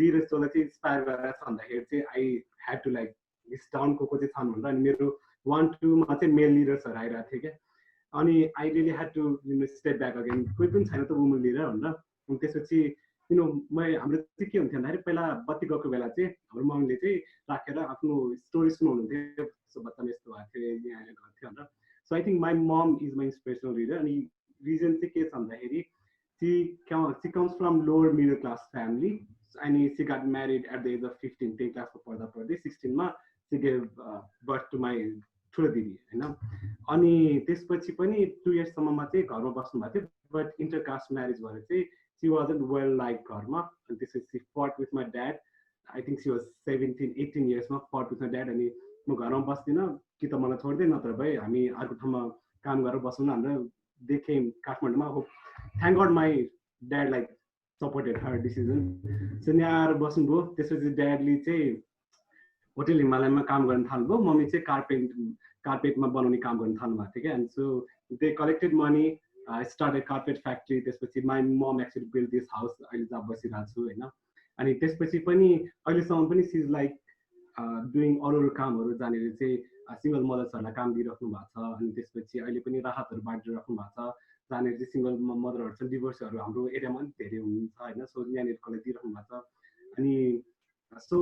leaders जसलाई चाहिँ inspire गरेर छ भन्दाखेरि चाहिँ I had to like list down को चाहिँ छन् भनेर. अनि मेरो 1 2 मा चाहिँ male leaders हरु आइरहेको थियो के. अनि I really had to step back again. कोही पनि छैन त women leader भनेर. अनि त्यसपछि हाम्रो चाहिँ के हुन्थ्यो भन्दाखेरि पहिला बत्ती गएको बेला चाहिँ हाम्रो मम्मीले चाहिँ राखेर आफ्नो स्टोरी सुनाउनुहुन्थ्यो. बच्चामा यस्तो भएको थियो, यहाँ गर्थ्यो भनेर. So I think my mom is my inspirational leader. अनि रिजन चाहिँ के छ भन्दाखेरि she comes from lower middle class family, and she got married at the age of 15. 10 class को पढ्दा पढ्दै 16 मा she gave birth to my ठुलो दिदी हैन. अनि त्यसपछि पनि 2 years सम्ममा चाहिँ घरमा बस्नु भएको थियो, बट इन्टरकास्ट म्यारेज भएर चाहिँ she wasn't well liked घरमा. And this is she fought with my dad. I think she was 17 18 years मा fought with my dad. अनि म घरमा बस्दिन कि त मलाई छोड्दै नत्र भए हामी अर्को ठाउँमा काम गरेर बसौँ न भनेर they came काठमाडौँमा. Thank God my dad like supported her decision. So यहाँ आएर बस्नुभयो. त्यसपछि ड्याडले चाहिँ होटल हिमालयमा काम गर्न थाल्नुभयो. मम्मी चाहिँ कार्पेटमा बनाउने काम गर्न थाल्नु भएको थियो क्या. And so they collected money. I started carpet factory. त्यसपछि my mom actually built this house. अहिले जहाँ बसिरहेको छु हैन. अनि त्यसपछि पनि अहिलेसम्म पनि she is like doing अरू कामहरू जानेर चाहिँ सिंगल मदर्सहरूलाई काम दिइराख्नु भएको छ. अनि त्यसपछि अहिले पनि राहतहरू बाँडिराख्नु भएको छ. जहाँनिर चाहिँ सिंगल मदरहरू छ, डिभोर्सहरू हाम्रो एरियामा पनि धेरै हुनुहुन्छ हैन. सो यहाँनिरकोलाई दिइराख्नु भएको छ. अनि सो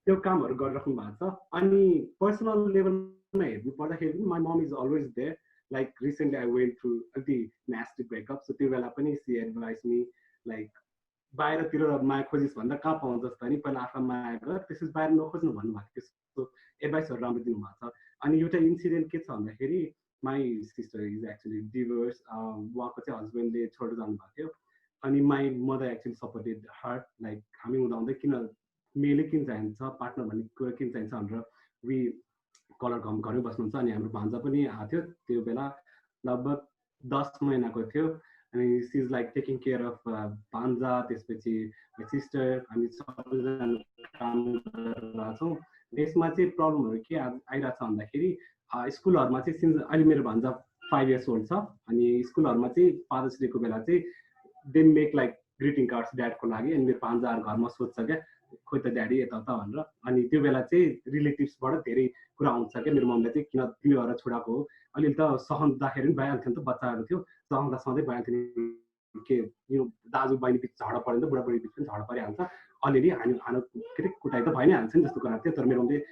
त्यो कामहरू गरिराख्नु भएको छ. अनि पर्सनल लेभलमा हेर्नु पर्दाखेरि पनि my mom is always there. Like recently I went through a nasty breakup. So त्यो बेला पनि she advised me like बाहिरतिर माया खोजिस् भन्दा कहाँ पाउँछस् त नि, पहिला आफूलाई माया गर, त्यसपछि बाहिर नखोज्नु भन्नुभएको थियो. त्यस्तो एडभाइसहरू राम्रो दिनुभएको छ. अनि एउटा इन्सिडेन्ट के छ भन्दाखेरि my sister is actually divorce. उहाँको चाहिँ हस्बेन्डले छोडेर जानुभएको थियो. अनि my mother actually supported her. Like हामी हुँदाहुँदै किन मेलै किन चाहिन्छ, पार्टनर भन्ने कुरा किन चाहिन्छ भनेर वी कलर घरमै बस्नुहुन्छ. अनि हाम्रो भान्जा पनि आएको थियो त्यो बेला, लगभग 10 महिनाको थियो. अनि she is like taking care of भान्जा. त्यसपछि सिस्टर, हामी सबैजना काम गरिरहेको छौँ. त्यसमा चाहिँ प्रब्लमहरू के आइरहेको छ भन्दाखेरि स्कुलहरूमा चाहिँ सिन्स अहिले मेरो भान्जा 5 years old छ. अनि स्कुलहरूमा चाहिँ फादर्स डेको बेला चाहिँ they make like greeting cards ड्याडको लागि. अनि मेरो भान्जाहरू घरमा सोध्छ क्या खोइ त ड्याडी यताउता भनेर. अनि त्यो बेला चाहिँ रिलेटिभ्सबाट धेरै कुरा आउँछ क्या मेरो मम्मीलाई चाहिँ, किन तिमी भएर छोडाएको हो, अलिअलि त सहँदाखेरि पनि भइहाल्थ्यो नि त, बच्चाहरू थियो सहँदा सधैँ भइहाल्थ्यो नि. के यो दाजु बहिनी बिच झगडा पऱ्यो नि त, बुढाबुढी बिच पनि झगडा परिहाल्छ, अलिअलि हानु के अरे कुटाइ त भइ नै हाल्छ नि जस्तो कुरा थियो. तर मेरो मम्मीले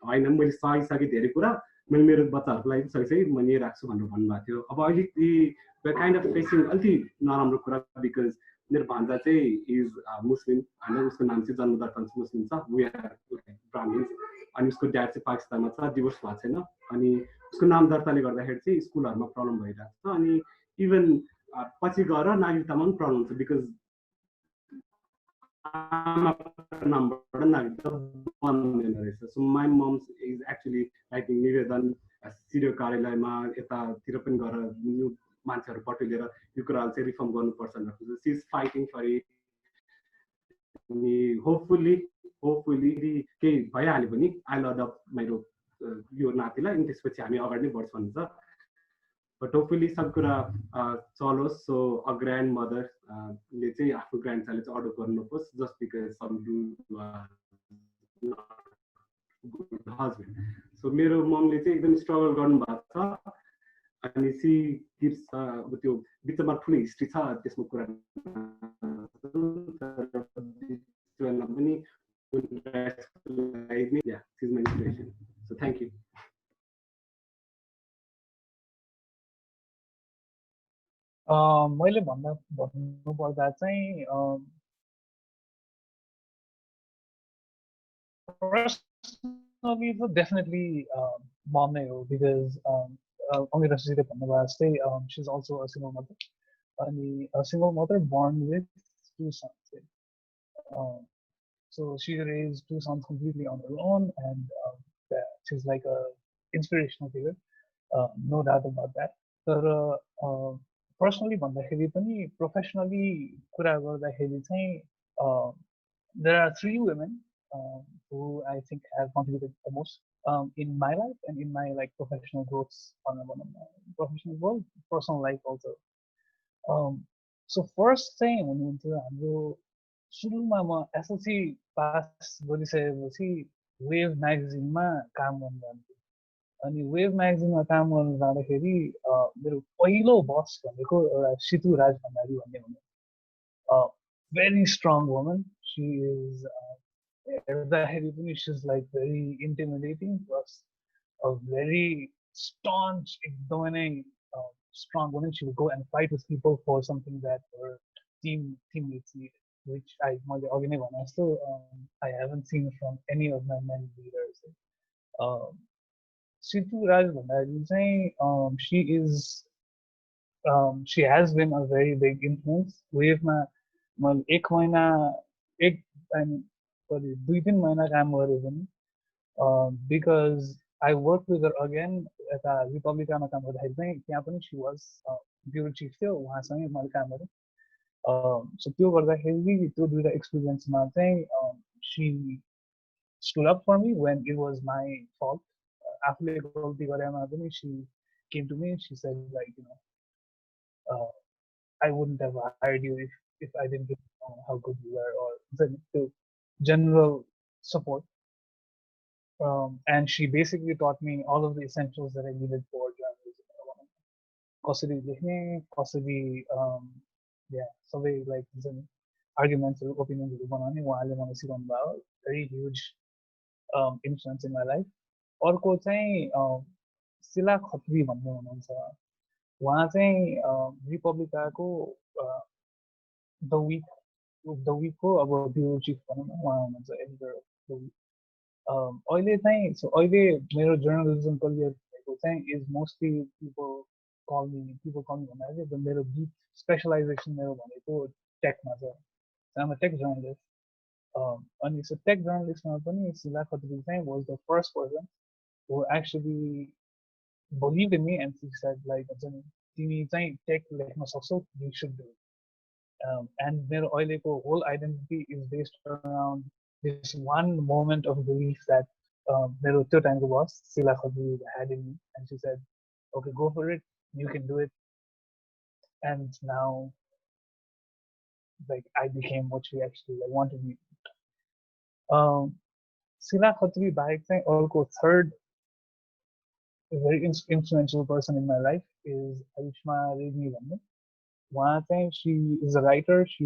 होइन मैले सकिसकेँ धेरै कुरा, मैले मेरो बच्चाहरूको लागि पनि सकिसकेँ, म यही राख्छु भनेर भन्नुभएको थियो. अब अहिले काइन्ड अफ फेसिङ अलिकति नराम्रो कुरा, बिकज मेरो भान्जा चाहिँ इज मुस्लिम होइन. उसको नाम चाहिँ जन्मदर्पण मुस्लिम छ, वी आर ब्राह्मिन्स. अनि उसको ड्याड चाहिँ पाकिस्तानमा छ, डिभोर्स भएको छैन. अनि उसको नाम दर्ताले गर्दाखेरि चाहिँ स्कुलहरूमा प्रब्लम भइरहेको छ. अनि इभन पछि गएर नागरिकतामा पनि प्रब्लम हुन्छ, बिकज नामबाट नागरिकता बन्दैन रहेछ. So my mom's is actually writing निवेदन सिडिओ कार्यालयमा यतातिर पनि गएर मान्छेहरू पटुलेर यो कुराहरू चाहिँ रिफर्म गर्नुपर्छ भनेर she is fighting for it. अनि होपफुल्ली केही भइहाल्यो भने आई लभ मेरो यो नातिलाई, अनि त्यसपछि हामी अगाडि नै बढ्छ भन्छ. बट होपफुली सब कुरा चलोस्. सो अ ग्रान्ड मदरले चाहिँ आफ्नो ग्रान्ड चाइल्डले चाहिँ अर्डर गर्नुहोस् just because some good husband. So मेरो ममले चाहिँ एकदम स्ट्रगल गर्नुभएको छ अनि सी गिभ्स त्यो बिचमा ठुलो हिस्ट्री छ त्यसमा कुरा पनि सो थ्याङ्क यू. मैले भन्नुपर्दा चाहिँ personally तो definitely mom नै हो because Angirash भन्नुभयो जस्तै she's also a single mother अनि a single mother born with 2 sons. So she raised 2 sons completely on her own and she's like a inspirational figure, no doubt about that. तर personally भन्दाखेरि पनि professionally कुरा गर्दाखेरि चाहिँ there are 3 women who I think have contributed the most in my life and in my like professional growth on professional growth, personal life also. So first thing हुनुहुन्थ्यो हाम्रो सुरुमा म एसएलसी पास गरिसकेपछि wave म्यागजिनमा काम गर्न जान्थेँ अनि wave म्यागजिनमा काम गर्न जाँदाखेरि मेरो पहिलो बस भनेको एउटा सितु राज भण्डारी भन्ने हुनु very strong woman. She is she's like very intimidating plus a very staunch, strong woman. She would go and fight with people for something that her teammates needed, which I haven't seen from any of my men leaders. Situ Raj Bhandari, she has been a very big influence. मैले 1 महिना 2-3 महिना काम गरेँ पनि because I worked with her again यता रिपब्लिकामा काम गर्दाखेरि चाहिँ त्यहाँ पनि she was ब्युरो चिफ थियो उहाँसँगै मैले काम गरेँ सो त्यो गर्दाखेरि त्यो दुईटा एक्सपिरियन्समा चाहिँ she stood up for me when it was my fault. आफूले गल्ती गरेमा पनि she came to me and she said like I wouldn't have hired you if I didn't know how good you were, or the general support. And she basically taught me all of the essentials that I needed for journalism. कसरी लेख्ने, कसरी सबै like arguments or opinions बनाउने उहाँले मलाई सिकाउनु भयो. Very huge influence in my life. अर्को चाहिँ सिला खत्री भन्ने हुनुहुन्छ उहाँ चाहिँ रिपब्लिकाको द विकको अब ब्युरो चिफ भनौँ न उहाँ हुनुहुन्छ एडिटर अफ द विक अहिले चाहिँ अहिले मेरो जर्नलिजम करियर भएको चाहिँ is mostly people call me भन्दाखेरि मेरो डिप स्पेसलाइजेसन मेरो भनेको टेकमा छ आम टेक जर्नलिस्ट अनि सो टेक जर्नलिस्टमा पनि सिला खत्री चाहिँ was the first person who actually believed in me and she said like तिमी चाहिँ टेक लेख्न सक्छौ you should do it. And मेरो अहिलेको whole identity is based around this one moment of belief that मेरो त्यो टाइमको boss Sila Khadri had in me and she said okay go for it, you can do it. And now like I became what she actually like wanted me to. Sila Khadri बाहेक चाहिँ अर्को third a very influential person in my life is Aishma Redmi Vanne. She is a writer. She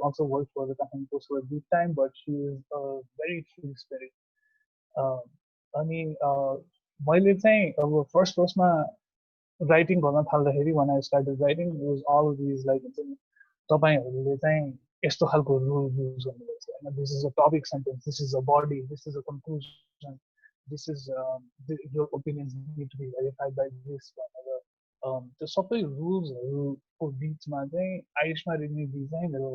also worked for the Kahan Post for a brief time, but she is a very true spirit. मैले चाहिँ अब first course-मा writing गर्न थाल्दाखेरि when I started writing, it was all these like तपाईहरुले चाहिँ यस्तो खालको rule use गर्नुपर्छ हैन. This is a topic sentence. This is a body. This is a conclusion. This is your opinions need to be verified by this whatever. The सबै रुल्सहरुको बीचमा चाहिँ आयुष्मा रिग्मी चाहिँ मेरो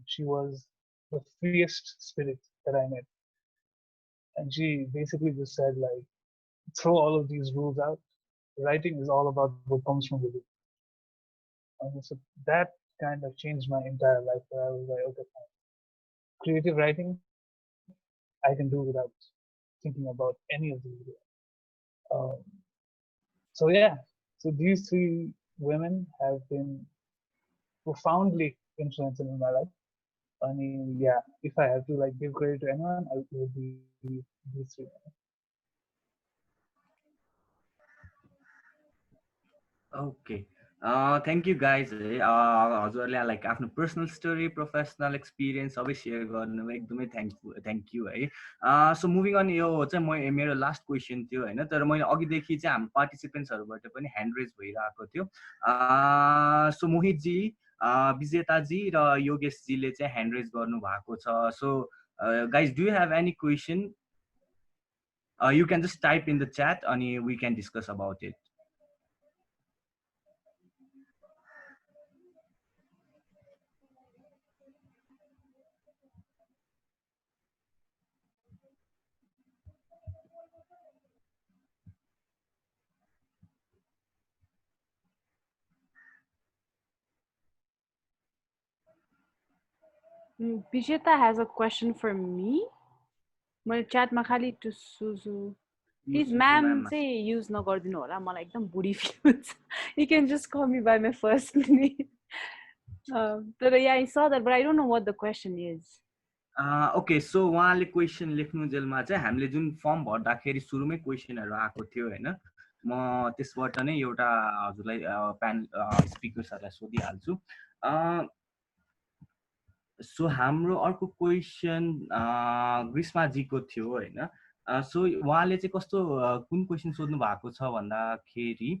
she was the freest spirit that I met, and she basically just said like throw all of these rules out. Writing is all about what comes from within. And so that kind of changed my entire life. Where I was like, okay, fine. Creative writing I can do without thinking about any of these. So yeah, So these three women have been profoundly influential in my life. I mean, yeah, if I have to like give credit to anyone, it would be these three women. Okay. Thank you guys है हजुरहरूले like आफ्नो personal story professional experience सबै share गर्नुभयो एकदमै thank you है so moving on यो चाहिँ मेरो लास्ट क्वेसन थियो होइन तर मैले अघिदेखि चाहिँ हाम्रो पार्टिसिपेन्ट्सहरूबाट पनि ह्यान्ड रेज भइरहेको थियो सो मोहितजी विजेताजी र योगेशजीले चाहिँ ह्यान्ड रेज गर्नुभएको छ so guys do you have any question you can just type in the chat अनि we can discuss about it Vijeta has a question for me. My chat ma khali to Suju. Please, ma'am, say use no gardinu hola. मलाई एकदम बुढी feel हुन्छ. You can just call me by my first name. But yeah, I saw that, but I don't know what the question is. Okay so उहाँले question लेख्नु जेलमा चाहिँ हामीले जुन फर्म भर्दाखेरि सुरुमै क्वेसनहरू आएको थियो होइन म त्यसबाट नै एउटा हजुरलाई स्पिकर्सहरूलाई सोधिहाल्छु सो हाम्रो अर्को क्वेसन ग्रीष्माजीको थियो होइन सो उहाँले चाहिँ कस्तो कुन क्वेसन सोध्नु भएको छ भन्दाखेरि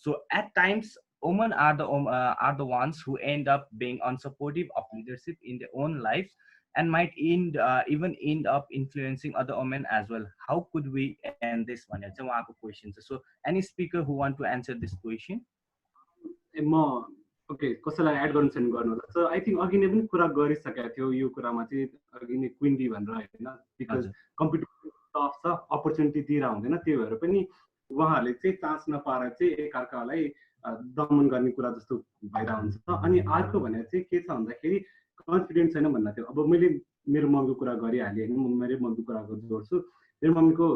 so at times women are the ones who end up being unsupportive of leadership in their own lives and might even end up influencing other women as well. How could we end this one? It's a question. So any speaker who want to answer this question? Okay कसैलाई add गर्नु छैन गर्नु होला so I think अघि नै पनि कुरा गरिसकेको थियो यो कुरामा चाहिँ अघि नै क्विन्डी भनेर होइन बिकज कम्पिटिसन टफ छ अपर्च्युनिटी दिएर हुँदैन त्यही भएर पनि उहाँहरूले चाहिँ चान्स नपाएर चाहिँ एकअर्कालाई दमन गर्ने कुरा जस्तो भइरहेको हुन्छ अनि अर्को भने चाहिँ के छ भन्दाखेरि कन्फिडेन्स छैन भन्दा थियो अब मैले मेरो मम्मीको कुरा गरिहालेँ होइन म मेरो मम्मीको कुरा जोड्छु मेरो मम्मीको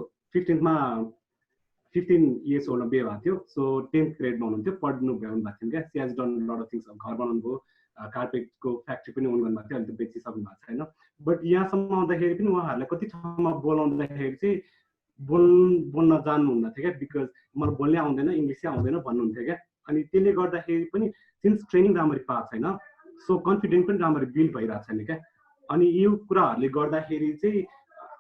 15 इयर्स ओल्डमा बिहे भएको थियो सो 10th ग्रेडमा हुनुहुन्थ्यो पढ्नु भ्याउनु भएको थियो क्या she has done lot of things घर बनाउनु भयो कार्पेटको फ्याक्ट्री पनि ओन गर्नुभएको थियो अहिले त बेचिसक्नु भएको छैन बट यहाँसम्म आउँदाखेरि पनि उहाँहरूलाई कति ठाउँमा बोलाउँदाखेरि चाहिँ बोल्न जान्नुहुन्न थियो क्या बिकज मलाई बोल्नै आउँदैन इङ्ग्लिसै आउँदैन भन्नुहुन्थ्यो क्या अनि त्यसले गर्दाखेरि पनि सिन्स ट्रेनिङ राम्ररी पाएको छैन सो कन्फिडेन्ट पनि राम्ररी बिल्ड भइरहेको छैन क्या अनि यो कुराहरूले गर्दाखेरि चाहिँ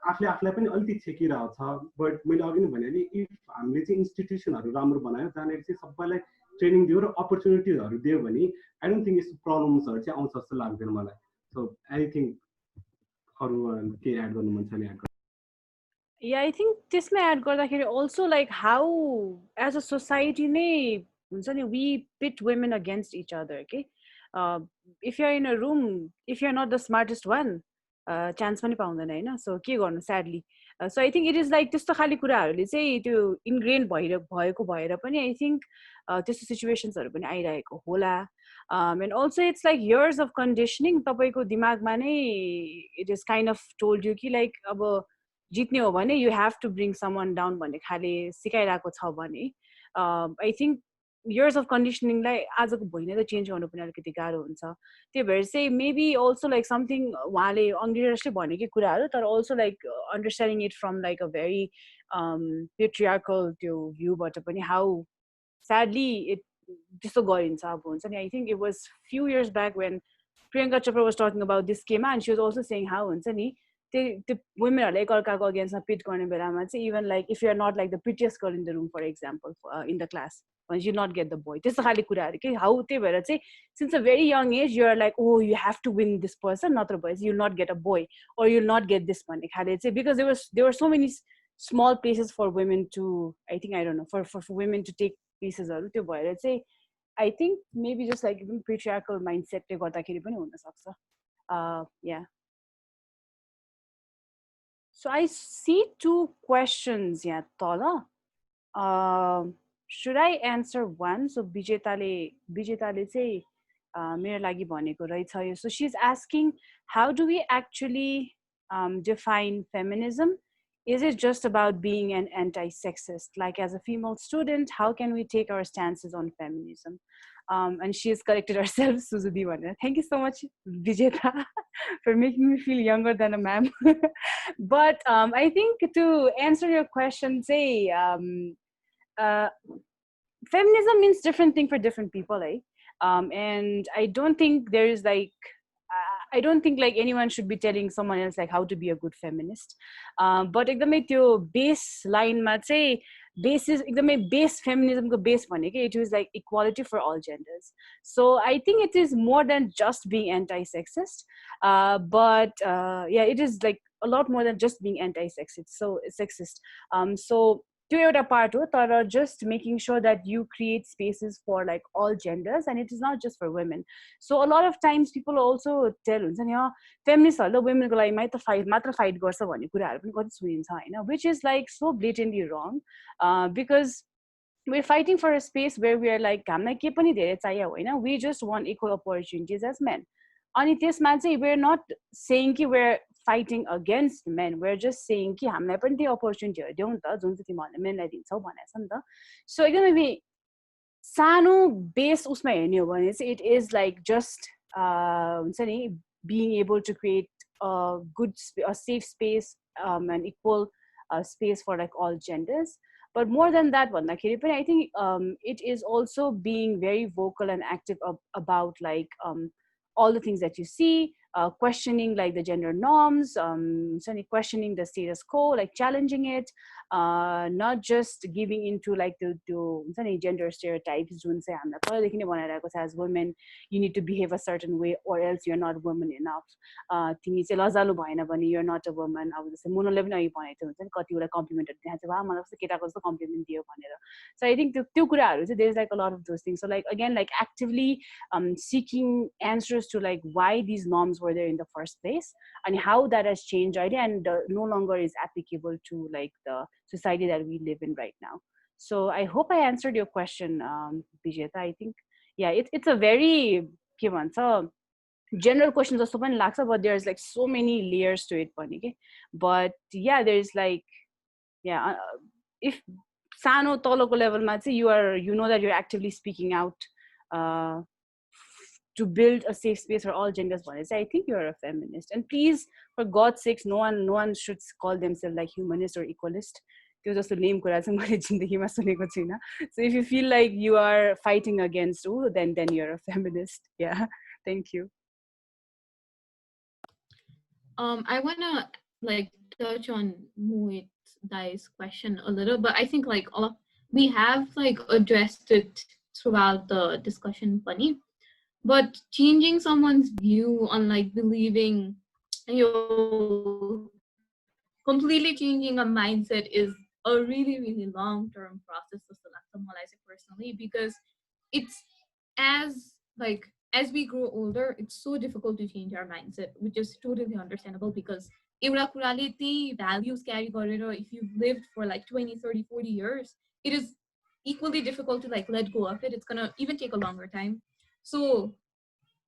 आफूलाई पनि अलिकति छेकिरहेको छ बट मैले अघि नै भने नि इफ हामीले चाहिँ इन्स्टिट्युसनहरू राम्रो बनायो जहाँनिर चाहिँ सबैलाई ट्रेनिङ दियो र अपर्च्युनिटिजहरू दियो भने आई डोन्ट थिङ्क यस्तो प्रब्लम्सहरू चाहिँ आउँछ जस्तो लाग्दैन मलाई सो एनिथिङ अरू के एड गर्नु मन छ भने एड गर्नु Yeah, I think त्यसमा एड गर्दाखेरि also like how as a society नै हुन्छ नि we pit women against each other okay if you're in a room if you're not the smartest one chance पनि पाउँदैन हैन सो के गर्नु sadly so I think it is like त्यस्तो खाली कुराहरूले चाहिँ त्यो इन्ग्रेन भएको भएर पनि I think त्यस्तो सिचुएसन्सहरू पनि आइरहेको होला and also it's like years of conditioning तपाईको दिमागमा नै it is kind of told you कि like अब जित्ने हो भने you have to bring someone down भन्ने खाले सिकाइरहेको छ भने I think years of conditioning लाई आजको भोलि नै चेन्ज गर्नु पनि अलिकति गाह्रो हुन्छ त्यही भएर चाहिँ maybe also like something उहाँले अङ्गिरसले भनेकै कुराहरू तर also like understanding it from like a very patriarchal त्यो भ्यूबाट पनि how sadly it त्यस्तो गरिन्छ अब हुन्छ नि I think it was few years back when Priyanka Chopra was talking about this came and she was also saying how हुन्छ नि the women एकअर्काको अगेन्स्टमा पिट गर्ने बेलामा चाहिँ even like if you are not like the prettiest girl in the room for example in the class you not get the boy त्यस्तो खाले कुराहरू के how त्यही भएर चाहिँ since a very young age you are like oh you have to win this person नत्र भए you'll not get a boy or you'll not get this भन्ने खाले चाहिँ because there were so many small places for women to I think I don't know for women to take places त्यो भएर चाहिँ I think maybe just like patriarchal mindset ले गर्दाखेरि पनि हुन सक्छ yeah. So I see two questions here, Tola. Should I answer one? So Bijetale say मेरो लागि भनेको रहेछ यो. So she's asking how do we actually define feminism is it just about being an anti-sexist? Like as a female student, how can we take our stances on feminism? And she has corrected herself, Suju. Thank you so much, Vijeta, for making me feel younger than a ma'am. But I think to answer your question, say, feminism means different thing for different people, eh? And I don't think there is like, I don't think like anyone should be telling someone else like how to be a good feminist. But एकदमै त्यो base line मा चाहिँ basis एकदमै base feminism को base भनेको it is like equality for all genders. So I think it is more than just being anti-sexist, but yeah, it is like a lot more than just being anti-sexist. So sexist. So त्यो एउटा part हो, तर just making sure that you create spaces for like all genders, and it is not just for women. So a lot of times people also tell हुन्छ नि फेमिनिस्टहरूले वुमेनको लागि मात्र fight गर्छ भन्ने कुराहरू पनि कति सुनिन्छ होइन, which is like so blatantly wrong, because we're fighting for a space where we are like हामीलाई के पनि धेरै चाहियो होइन, we just want equal opportunities as men. अनि त्यसमा चाहिँ we're not saying कि we're fighting against men, we're just saying कि हामीलाई पनि त्यो अपर्च्युनिटीहरू देऊ नि त जुन चाहिँ तिमीहरूले मेनलाई दिन्छौ भनेको छ नि त. सो एकदमै सानो बेस उसमा हेर्ने हो भने चाहिँ it is like just हुन्छ नि being able to create a good a safe space and equal space for like all genders. But more than that भन्दाखेरि पनि I think it is also being very vocal and active about like all the things that you see, questioning like the gender norms, certainly questioning the status quo, like challenging it, not just giving into like the gender stereotypes. As women, you need to behave a certain way or else you're not woman enough. You're not a woman. Monal complimented. So I think there's like a lot of those things. So like again, like actively seeking answers to like why these norms were there in the first place and how that has changed already and no longer is applicable to like the society that we live in right now. So I hope I answered your question, Vijeta. I think yeah, it's a very general question जस्तो पनि लाग्छ, but there's like so many layers to it पनि के. But yeah, there's like yeah, if सानो तलको लेभलमा चाहिँ you know that you're actively speaking out to build a safe space for all genders, I think you're a feminist. And please, for God's sakes, no one should call themselves like humanist or equalist. So if you feel like you are fighting against then you're a feminist. Yeah. Thank you. I wanna like touch on Mohit Dai's question a little, but I think like we have like addressed it throughout the discussion, Bunny. But changing someone's view on like believing, completely changing a mindset is a really, really long-term process personally, because it's as we grow older, it's so difficult to change our mindset, which is totally understandable because values carry if you've lived for like 20, 30, 40 years, it is equally difficult to like let go of it. It's gonna even take a longer time. So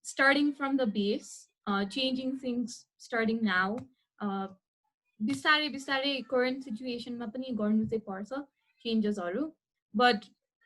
starting from the base, changing things starting now, बिस्तारै current situation मा पनि गर्नु चाहिँ पर्छ changes हरु, but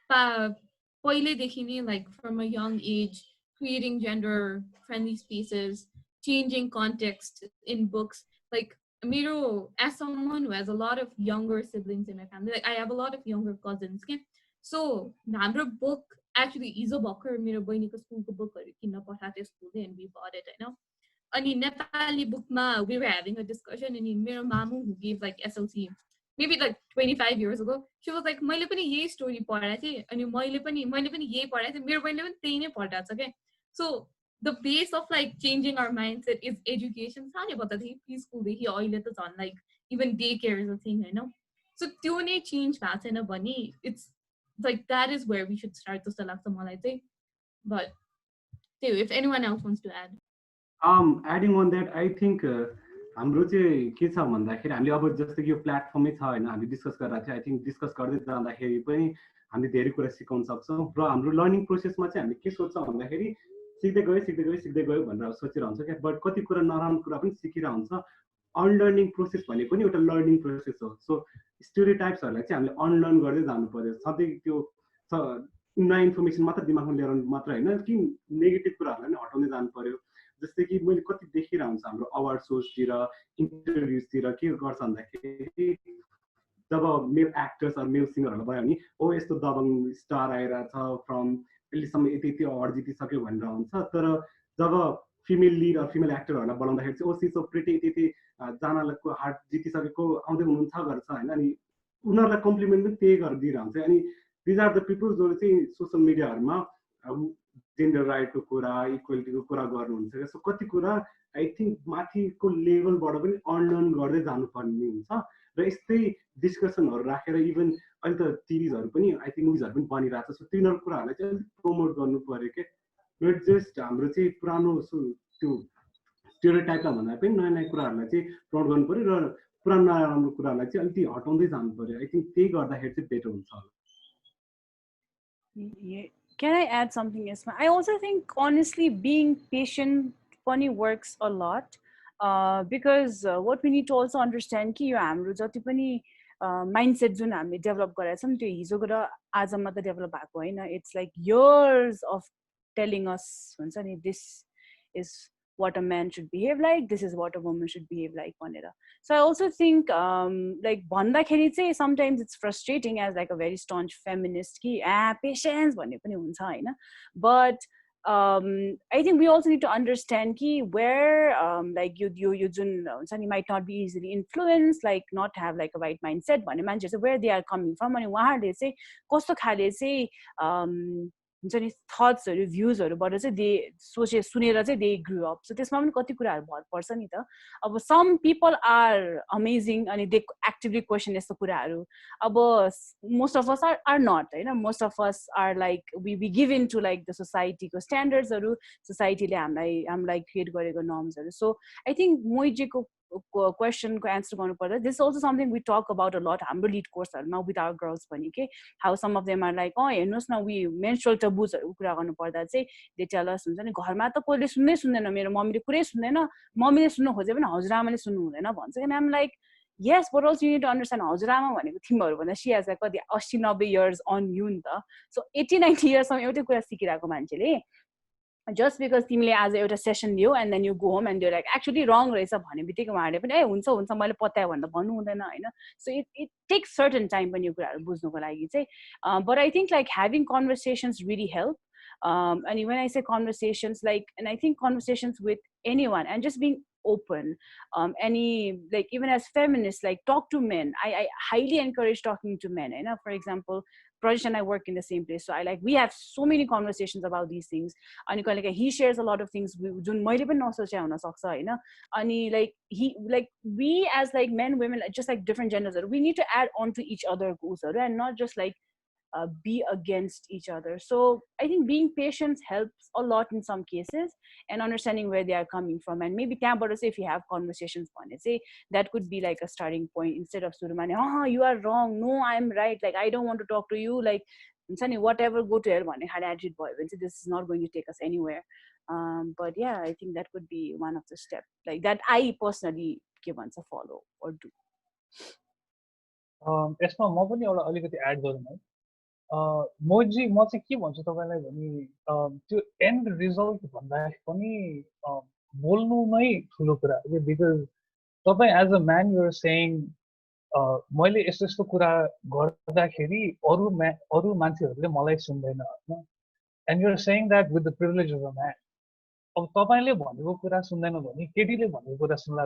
पहिलेदेखि नै like from a young age, creating gender friendly spaces, changing context in books. Like as someone who has a lot of younger siblings in my family, like I have a lot of younger cousins, okay? So हाम्रो book actually is a book मेरो बहिनीको स्कुलको बुकहरु किन्न पठाथे स्कुलले and we bought it, I know. अनि Nepali bookमा we were having a discussion and मेरो मामु who gave like SLC maybe like 25 years ago, she was like मैले पनि यही story पढाएको थिए अनि मैले पनि यही पढाएको थिए, मेरो बहिनीले पनि त्यही नै पढाएको छ के. So the base of like changing our mindset is education. सानै बच्चा थिए preschool देखि अहिले त झन् like even daycare is a thing, I know. So त्यो नै change भएको छैन भने it's like that is where we should start जस्तो लाग्छ मलाई चाहिँ. But if anyone else wants to add. Adding on that, I think हाम्रो चाहिँ के छ भन्दाखेरि हामीले अब जस्तो कि यो प्लेटफर्मै छ हैन, हामी डिस्कस गरिरहेको थियौ. आई थिंक डिस्कस गर्दै जाँदाखेरि पनि हामीले धेरै कुरा सिकाउन सक्छौं र हाम्रो लर्निङ प्रोसेसमा चाहिँ हामीले के सोच्छौं भन्दाखेरि सिक्दै गयो भनेर सोचिरहन्छ के, बट कति कुरा नराम्रो कुरा पनि सिकिरा हुन्छ अनलर्निङ प्रोसेस भनेको नि एउटा लर्निङ प्रोसेस हो. सो स्टेरियोटाइप्सहरूलाई चाहिँ हामीले अनलर्न गर्दै जानु पर्यो. सधैँ त्यो नयाँ इन्फर्मेसन मात्र दिमागमा लिएर मात्र होइन कि नेगेटिभ कुराहरूलाई पनि हटाउँदै जानु पर्यो. जस्तै कि मैले कति देखिरहेको हुन्छ हाम्रो अवार्ड सोजतिर इन्टरभ्युजतिर के गर्छ भन्दाखेरि जब मेल एक्टर्स मेल सिङ्गरहरूलाई भयो भने ओ यस्तो दबङ स्टार आइरहेछ फ्रम अहिलेसम्म यति यति अवार्ड जितिसक्यो भनेर हुन्छ. तर जब फिमेल लिड फिमेल एक्टरहरूलाई बोलाउँदाखेरि चाहिँ ओ सी सो प्रिटी यति यति जनाको हार्ट जितिसकेको आउँदै हुनुहुन्छ गर्छ होइन. अनि उनीहरूलाई कम्प्लिमेन्ट पनि त्यही गरिदिएर हुन्छ. अनि दिज आर द पिपल जो चाहिँ सोसियल मिडियाहरूमा जेन्डर राइटको कुरा इक्वालिटीको कुरा गर्नुहुन्छ. सो कति कुरा आई थिङ्क माथिको लेभलबाट पनि अनलर्न गर्दै जानुपर्ने हुन्छ. र यस्तै डिस्कसनहरू राखेर इभन अहिले त सिरिजहरू पनि आई थिङ्क मुभिजहरू पनि बनिरहेको छ. सो तिनीहरू कुराहरूलाई चाहिँ अलिक प्रमोट गर्नु पऱ्यो क्या. नट जस्ट हाम्रो चाहिँ पुरानो त्यो स्टेरियोटाइपलाई भन्दा पनि नयाँ नयाँ कुराहरूलाई चाहिँ प्रमोट गर्नु पऱ्यो र पुरानो नराम्रो कुराहरूलाई चाहिँ अलिकति हटाउँदै जानु पऱ्यो. आई थिङ्क त्यही गर्दाखेरि चाहिँ बेटर हुन्छ होला. Can I add something, Isma? I also think, honestly, being patient funny works a lot because what we need to also understand कि यो हाम्रो जति पनि mindset जुन हामीले develop गरेका छौँ त्यो हिजोको र आज मात्र develop भएको होइन. It's like years of telling us हुन्छ नि this is what a man should behave like, this is what a woman should behave like भनेर. So I also think like भन्दाखेरि चाहिँ sometimes it's frustrating as like a very staunch feminist कि patience भन्ने पनि हुन्छ होइन. But I think we also need to understand कि where like you जुन हुन्छ नि might not be easily influenced, like not have like a right mindset भन्ने मान्छे चाहिँ where they are coming from अनि उहाँहरूले चाहिँ कस्तो खाले चाहिँ हुन्छ नि थट्सहरू भ्युजहरूबाट चाहिँ दे सुनेर चाहिँ दे ग्रु अप. सो त्यसमा पनि कति कुराहरू भर पर्छ नि त. अब सम पिपल आर अमेजिङ अनि दे एक्टिभली क्वेसन यस्तो कुराहरू. अब most of us are not होइन. Most of us are like we give in to like the सोसाइटीको स्ट्यान्डर्ड्सहरू, सोसाइटीले हामीलाई क्रिएट गरेको नर्म्सहरू. सो आई थिङ्क मोइजीको क्वेसनको एन्सर गर्नुपर्दा this also something we talk about a lot हाम्रो लिड कोर्सहरूमा विथ आवर गर्ल्स पनि के how some of them are like हेर्नुहोस् न वी मेन्स्ट्रुअल टबुजहरूको कुरा गर्नुपर्दा चाहिँ दे टेल अस हुन्छ नि घरमा त कोहीले सुन्दैन, मेरो मम्मीले कुरै सुन्दैन, मम्मीले सुन्नु खोजे पनि हजुरआमाले सुन्नु हुँदैन भन्छ. And I'm like yes, but also you need to understand हजुरआमा भनेको तिमीहरू भन्दा she has like कति 80-90 years on you नि त. सो 80-90 yearsसम्म एउटै कुरा सिकिरहेको मान्छेले just because तिमीले आज एउटा session Leo and then you go home and you're like actually wrong रहेछ भन्ने बित्तिकै उहाँहरूले पनि ए हुन्छ मैले पत्याएँ भनेर भन्नु हुँदैन होइन. So it takes certain time पनि यो कुराहरू बुझ्नुको लागि चाहिँ. But I think like having conversations really help. And when I say conversations, like, and I think conversations with anyone and just being open, any like even as feminists, like talk to men. I highly encourage talking to men. And for example, Prajesh and I work in the same place, so we have so many conversations about these things. And like he shares a lot of things जुन मैले पनि नसोचे हुन सक्छ होइन. अनि like we as like men, women, just like different genders, we need to add on to each other and not just like be against each other. So I think being patient helps a lot in some cases and understanding where they are coming from. And maybe say if you have conversations on it, say that could be like a starting point instead of Surumani, you are wrong, no, I'm right, like I don't want to talk to you, like whatever, go to hell, had attitude boy. This is not going to take us anywhere. But yeah, I think that could be one of the steps like that I personally give once a follow or do. यसमा म पनि एउटा अलिकति add गरौँ है. मोजी म चाहिँ के भन्छु तपाईँलाई भने त्यो एन्ड रिजल्ट भन्दा पनि बोल्नुमै ठुलो कुरा हो. बिकज तपाईँ as a man you're saying मैले यस्तो यस्तो कुरा गर्दाखेरि अरू मान्छेहरूले मलाई सुन्दैन होइन. And you're saying that with the privilege of a man. अब तपाईँले भनेको कुरा सुन्दैन भने केटीले भनेको कुरा सुन्ला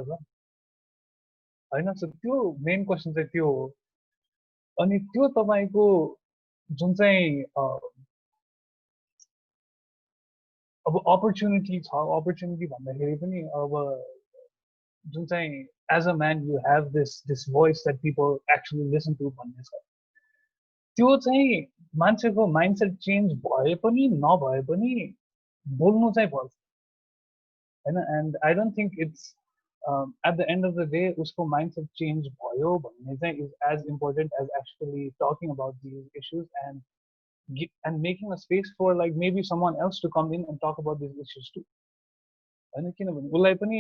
होइन. सो त्यो मेन क्वेसन चाहिँ त्यो हो. अनि त्यो तपाईँको जुन चाहिँ अब अपर्च्युनिटी छ, अपर्च्युनिटी भन्दाखेरि पनि अब जुन चाहिँ as a man you have this voice that people actually listen to भन्ने छ, त्यो चाहिँ मान्छेको माइन्डसेट चेन्ज भए पनि नभए पनि बोल्नु चाहिँ पर्छ होइन. And I don't think it's at the end of the day usko mindset change bhayo bhanne चाहिँ is as important as actually talking about these issues and making a space for like maybe someone else to come in and talk about these issues too. हैन किनभने उलाई पनि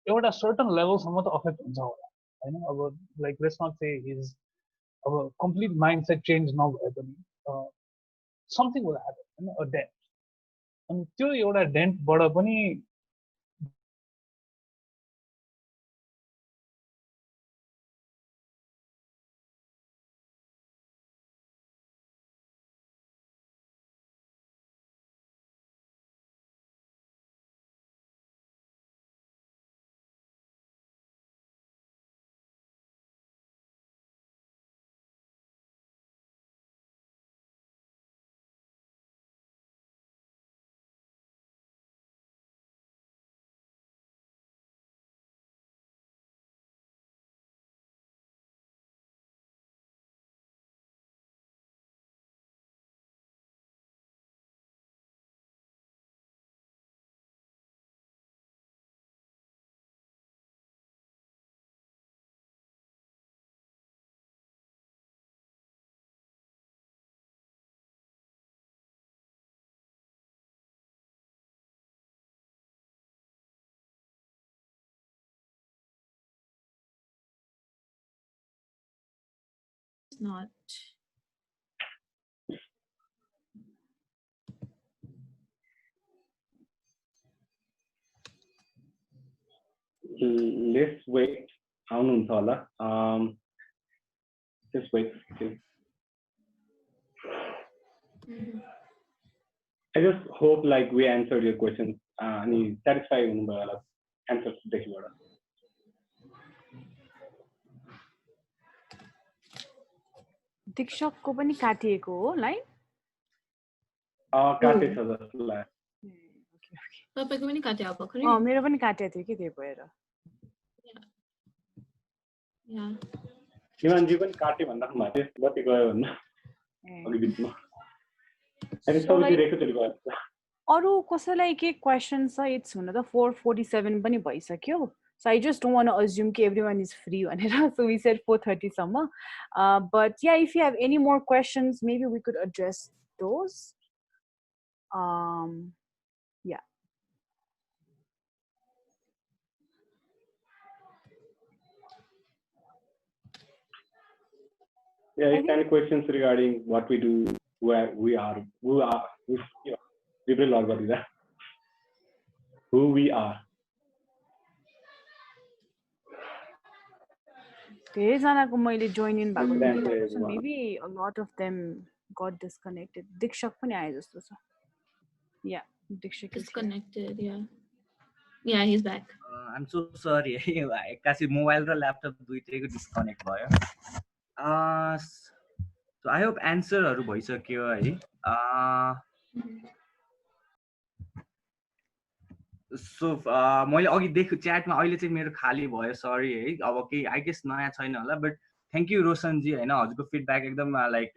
एउटा certain लेभलसम्म त affect हुन्छ होला हैन अब लाइक लेट्स नट से हिज अब कम्प्लिट माइन्डसेट चेन्ज नभए पनि समथिङ विल ह्यापन हैन अ डेन्ट अनि त्यो एउटा डेन्टबाट पनि not. Let's wait. आउनुहुन्छ होला. Just wait. I just hope like we answered your questions. अनि satisfied हुनुभयो होला answers देखिबाट. दीक्षक को पनि काटिएको हो लाइन? काटेछ जस्तो लाग्यो. तपाईको पनि काट्यो भर्खरै? मेरो पनि काटेको थियो कि त्यही भएर. निमानजी पनि काटे भन्दा भएको थियो कति गयो भन्न अघि बिचमा. अनि सबै दिएको थियो गयो. अरु कसैलाई के क्वेशन छ? इट्स हुन त 4:47 पनि भइसक्यो. So I just don't want to assume that everyone is free. So we said 4:30 summer. But yeah, if you have any more questions, maybe we could address those. Yeah. Yeah, if any questions regarding what we do, where we are, who we are. धेरैजनाको मैले join in भएको देखिरहेको छु. Maybe a lot of them got disconnected. Deekshak पनि आए जस्तो छ. Yeah, Deekshak is disconnected. Yeah, he's back. I'm so sorry. एक्कासी मोबाइल र ल्यापटप दुईटैको डिस्कनेक्ट भयो. So I hope आन्सरहरु भइसक्यो है. सो मैले अघि देखेँ च्याटमा अहिले चाहिँ मेरो खाली भयो सरी है. अब केही आई गेस नयाँ छैन होला बट थ्याङ्क यू रोशनजी हैन हजुरको फिडब्याक एकदम लाइक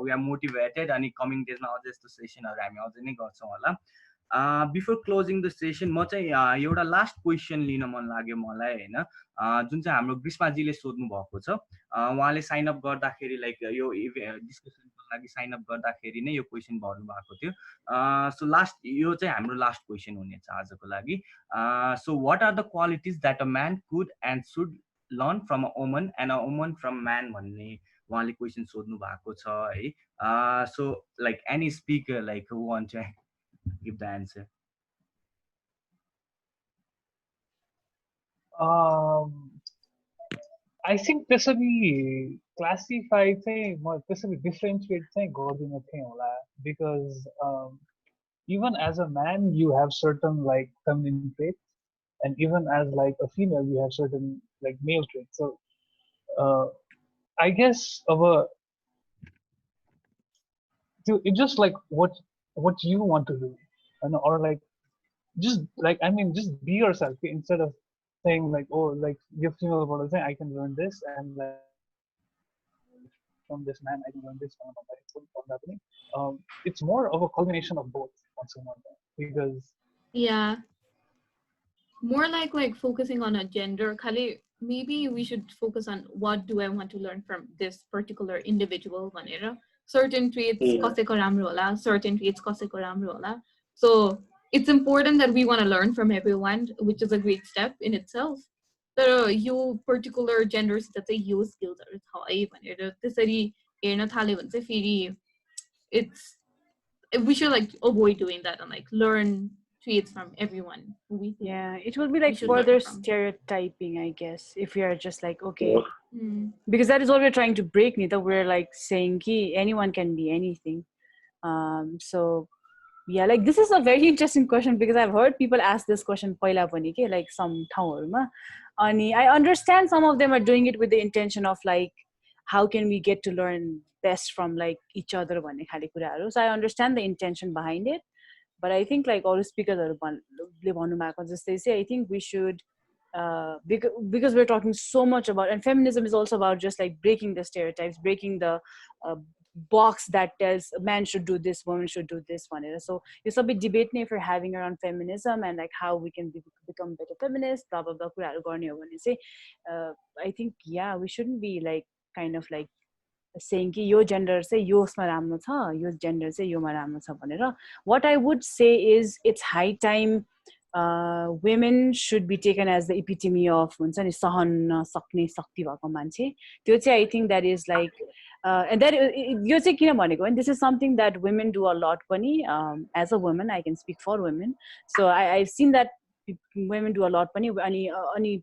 वी आर मोटिभेटेड अनि कमिङ डेजमा अझ यस्तो सेसनहरु हामी अझै नै गर्छौँ होला. बिफोर क्लोजिङ द सेसन म चाहिँ एउटा लास्ट क्वेसन लिन मन लाग्यो मलाई हैन जुन चाहिँ हाम्रो ग्रीष्माजीले सोध्नु भएको छ. उहाँले साइन अप गर्दाखेरि लाइक यो डिस्कसनको लागि साइन अप गर्दाखेरि नै यो क्वेसन भर्नु भएको थियो. सो लास्ट यो चाहिँ हाम्रो लास्ट क्वेसन हुनेछ आजको लागि. So what are the qualities that a man could and should learn from a woman and a woman from man भन्ने उहाँले क्वेसन सोध्नु भएको छ है. So like any speaker like who want to give the answer. I think त्यसरी classify चाहिँ म त्यसरी डिफरेन्शिएट चाहिँ गर्दिन थिएँ होला because even as a man you have certain like feminine traits and even as like a female you have certain like male traits. So I guess it's just like what you want to do, or like just like just be yourself instead of saying like, oh, like you're female about saying I can learn this and like from this man I can learn this from that. It's more of a culmination of both once in a while because more like focusing on a gender. Khali, maybe we should focus on what do I want to learn from this particular individual. Certain traits कसैको राम्रो होला, certain traits कसैको राम्रो होला. So it's important that we want to learn from everyone, which is a great step in itself. तर यो particular जेन्डरसित चाहिँ यो स्किल्सहरू छ है भनेर त्यसरी हेर्न थाल्यो भने चाहिँ फेरि it's we should like avoid doing that and like learn traits from everyone who we think Yeah, it will be like should learn further from. stereotyping, I guess, if we are just like, okay, because that is what we're trying to break, Nita. We're like saying ki anyone can be anything. So yeah, like this is a very interesting question because I've heard people ask this question पहिला पनि के like some ठाउँहरुमा अनि I understand some of them are doing it with the intention of like how can we get to learn best from like each other भन्ने खाले कुराहरु. So I understand the intention behind it, but I think like all speakers ले भन्नु भएको जस्तै चाहिँ I think we should because we're talking so much about, and feminism is also about just like breaking the stereotypes, breaking the box that tells man should do this, woman should do this one. So it's a bit debate if we're having around feminism and like how we can become better feminists, blah blah blah. I think yeah, we shouldn't be like kind of like saying कि यो gender चाहिँ योमा राम्रो छ, यो gender चाहिँ योमा राम्रो छ भनेर. What I would say is it's high time women should be taken as the epitome of हुन्छ नि सहन सक्ने शक्ति भएको मान्छे. त्यो चाहिँ I think that is like and that यो चाहिँ किन भनेको भने this is something that women do a lot पनि as a woman I can speak for women, so I've seen that women do a lot पनि अनि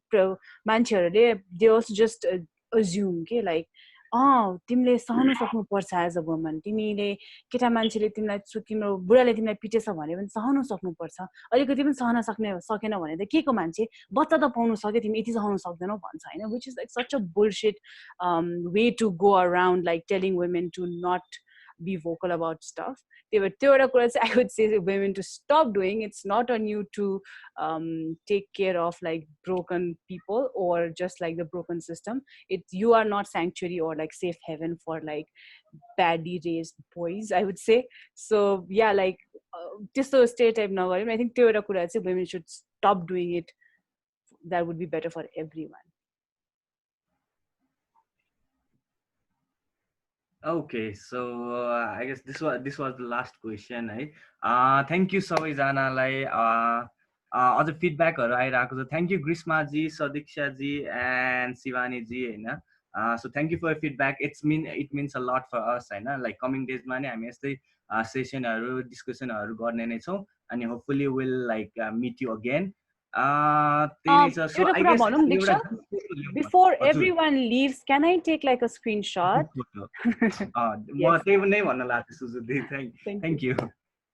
मान्छेहरुले they also just assume के like तिमीले सहन सक्नुपर्छ एज अ वुमन, तिमीले केटा मान्छेले तिमीलाई तिम्रो बुढाले तिमीलाई पिटेछ भने पनि सहन सक्नुपर्छ, अलिकति पनि सहन सकेन भने त के को मान्छे, बच्चा त पाउनु सक्यो तिमी यति सहन सक्दैनौ भन्छ हैन, which is like such a bullshit way to go around like telling women to not be vocal about stuff. I would say women to stop doing. It's not on you to take care of like broken people or just like the broken system. You are not sanctuary or like safe haven for like badly raised boys, I would say. So yeah, like just so stereotype now, I think women should stop doing it. That would be better for everyone. Okay, so I guess this was the last question, है. Thank you सबैजनालाई अझ फिडब्याकहरु आइराको छ. Thank you Grishma G, Sadiksha G and Shivani जी हैन. So thank you for your feedback. It means a lot for us हैन. Like coming days मा नि हामी यस्तै सेसनहरु डिस्कसनहरु गर्ने नै छौं अनि hopefully we'll like meet you again. So I guess before everyone leaves, can I take like a screenshot? Yes. Thank you.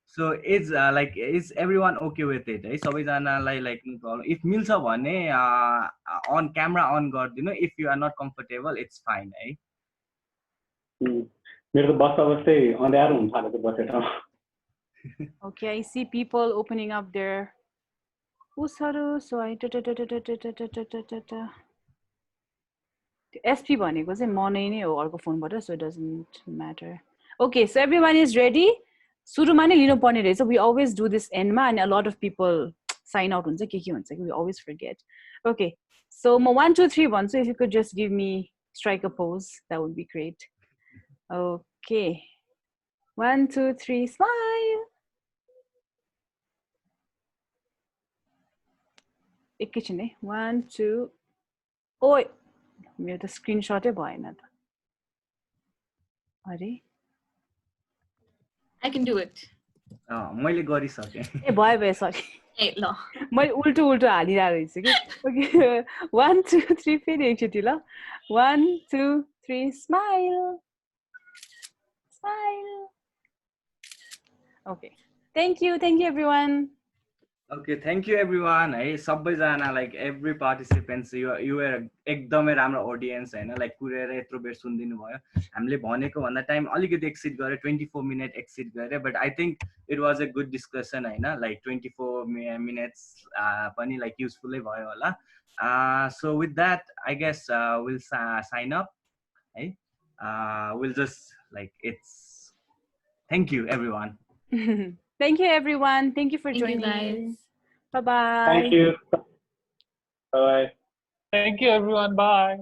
So is everyone okay with it? Like if milcha bhane on camera on gardinu, if you are not comfortable, it's fine, Okay, I see people opening up their so I SP भनेको चाहिँ म नै हो अर्को फोनबाट, so it doesn't matter. Okay, so everyone is ready. सुरुमा नै लिनु पर्ने रहेछ. We always do this end ma and a lot of people sign out हुन्छ के हुन्छ, we always forget. Okay, so म 1 2 3 भन्छु, if you could just give me strike a pose, that would be great. Okay, 1 2 3 smile. एकैछिन है 1 2 ओइ मेरो त स्क्रिनशटै भएन त. अरे I can do it. मैले गरिसके. ए भयो सरी. ए ल मैले उल्टो हालिरहेको रहेछु के. ओके 1 2 3 फेरि एकचोटि ल. 1 2 3 smile. Okay, thank you everyone. Okay, thank you everyone. Hey, सबैजना like every participants, you were एकदमै राम्रो audience हैन, like कुरेर यत्रो बेर सुनिदिनु भयो. हामीले भनेको भन्दा टाइम अलिकति एक्सिड गरे, 24 मिनेट एक्सिड गरे, but I think it was a good discussion हैन, like 24 minutes पनि like useful भयो होला. So with that I guess we'll sign up. Hey, we'll just like it's thank you everyone. Thank you everyone. Thank you for joining. guys. Bye-bye. Thank you. Bye. Thank you, everyone. Bye.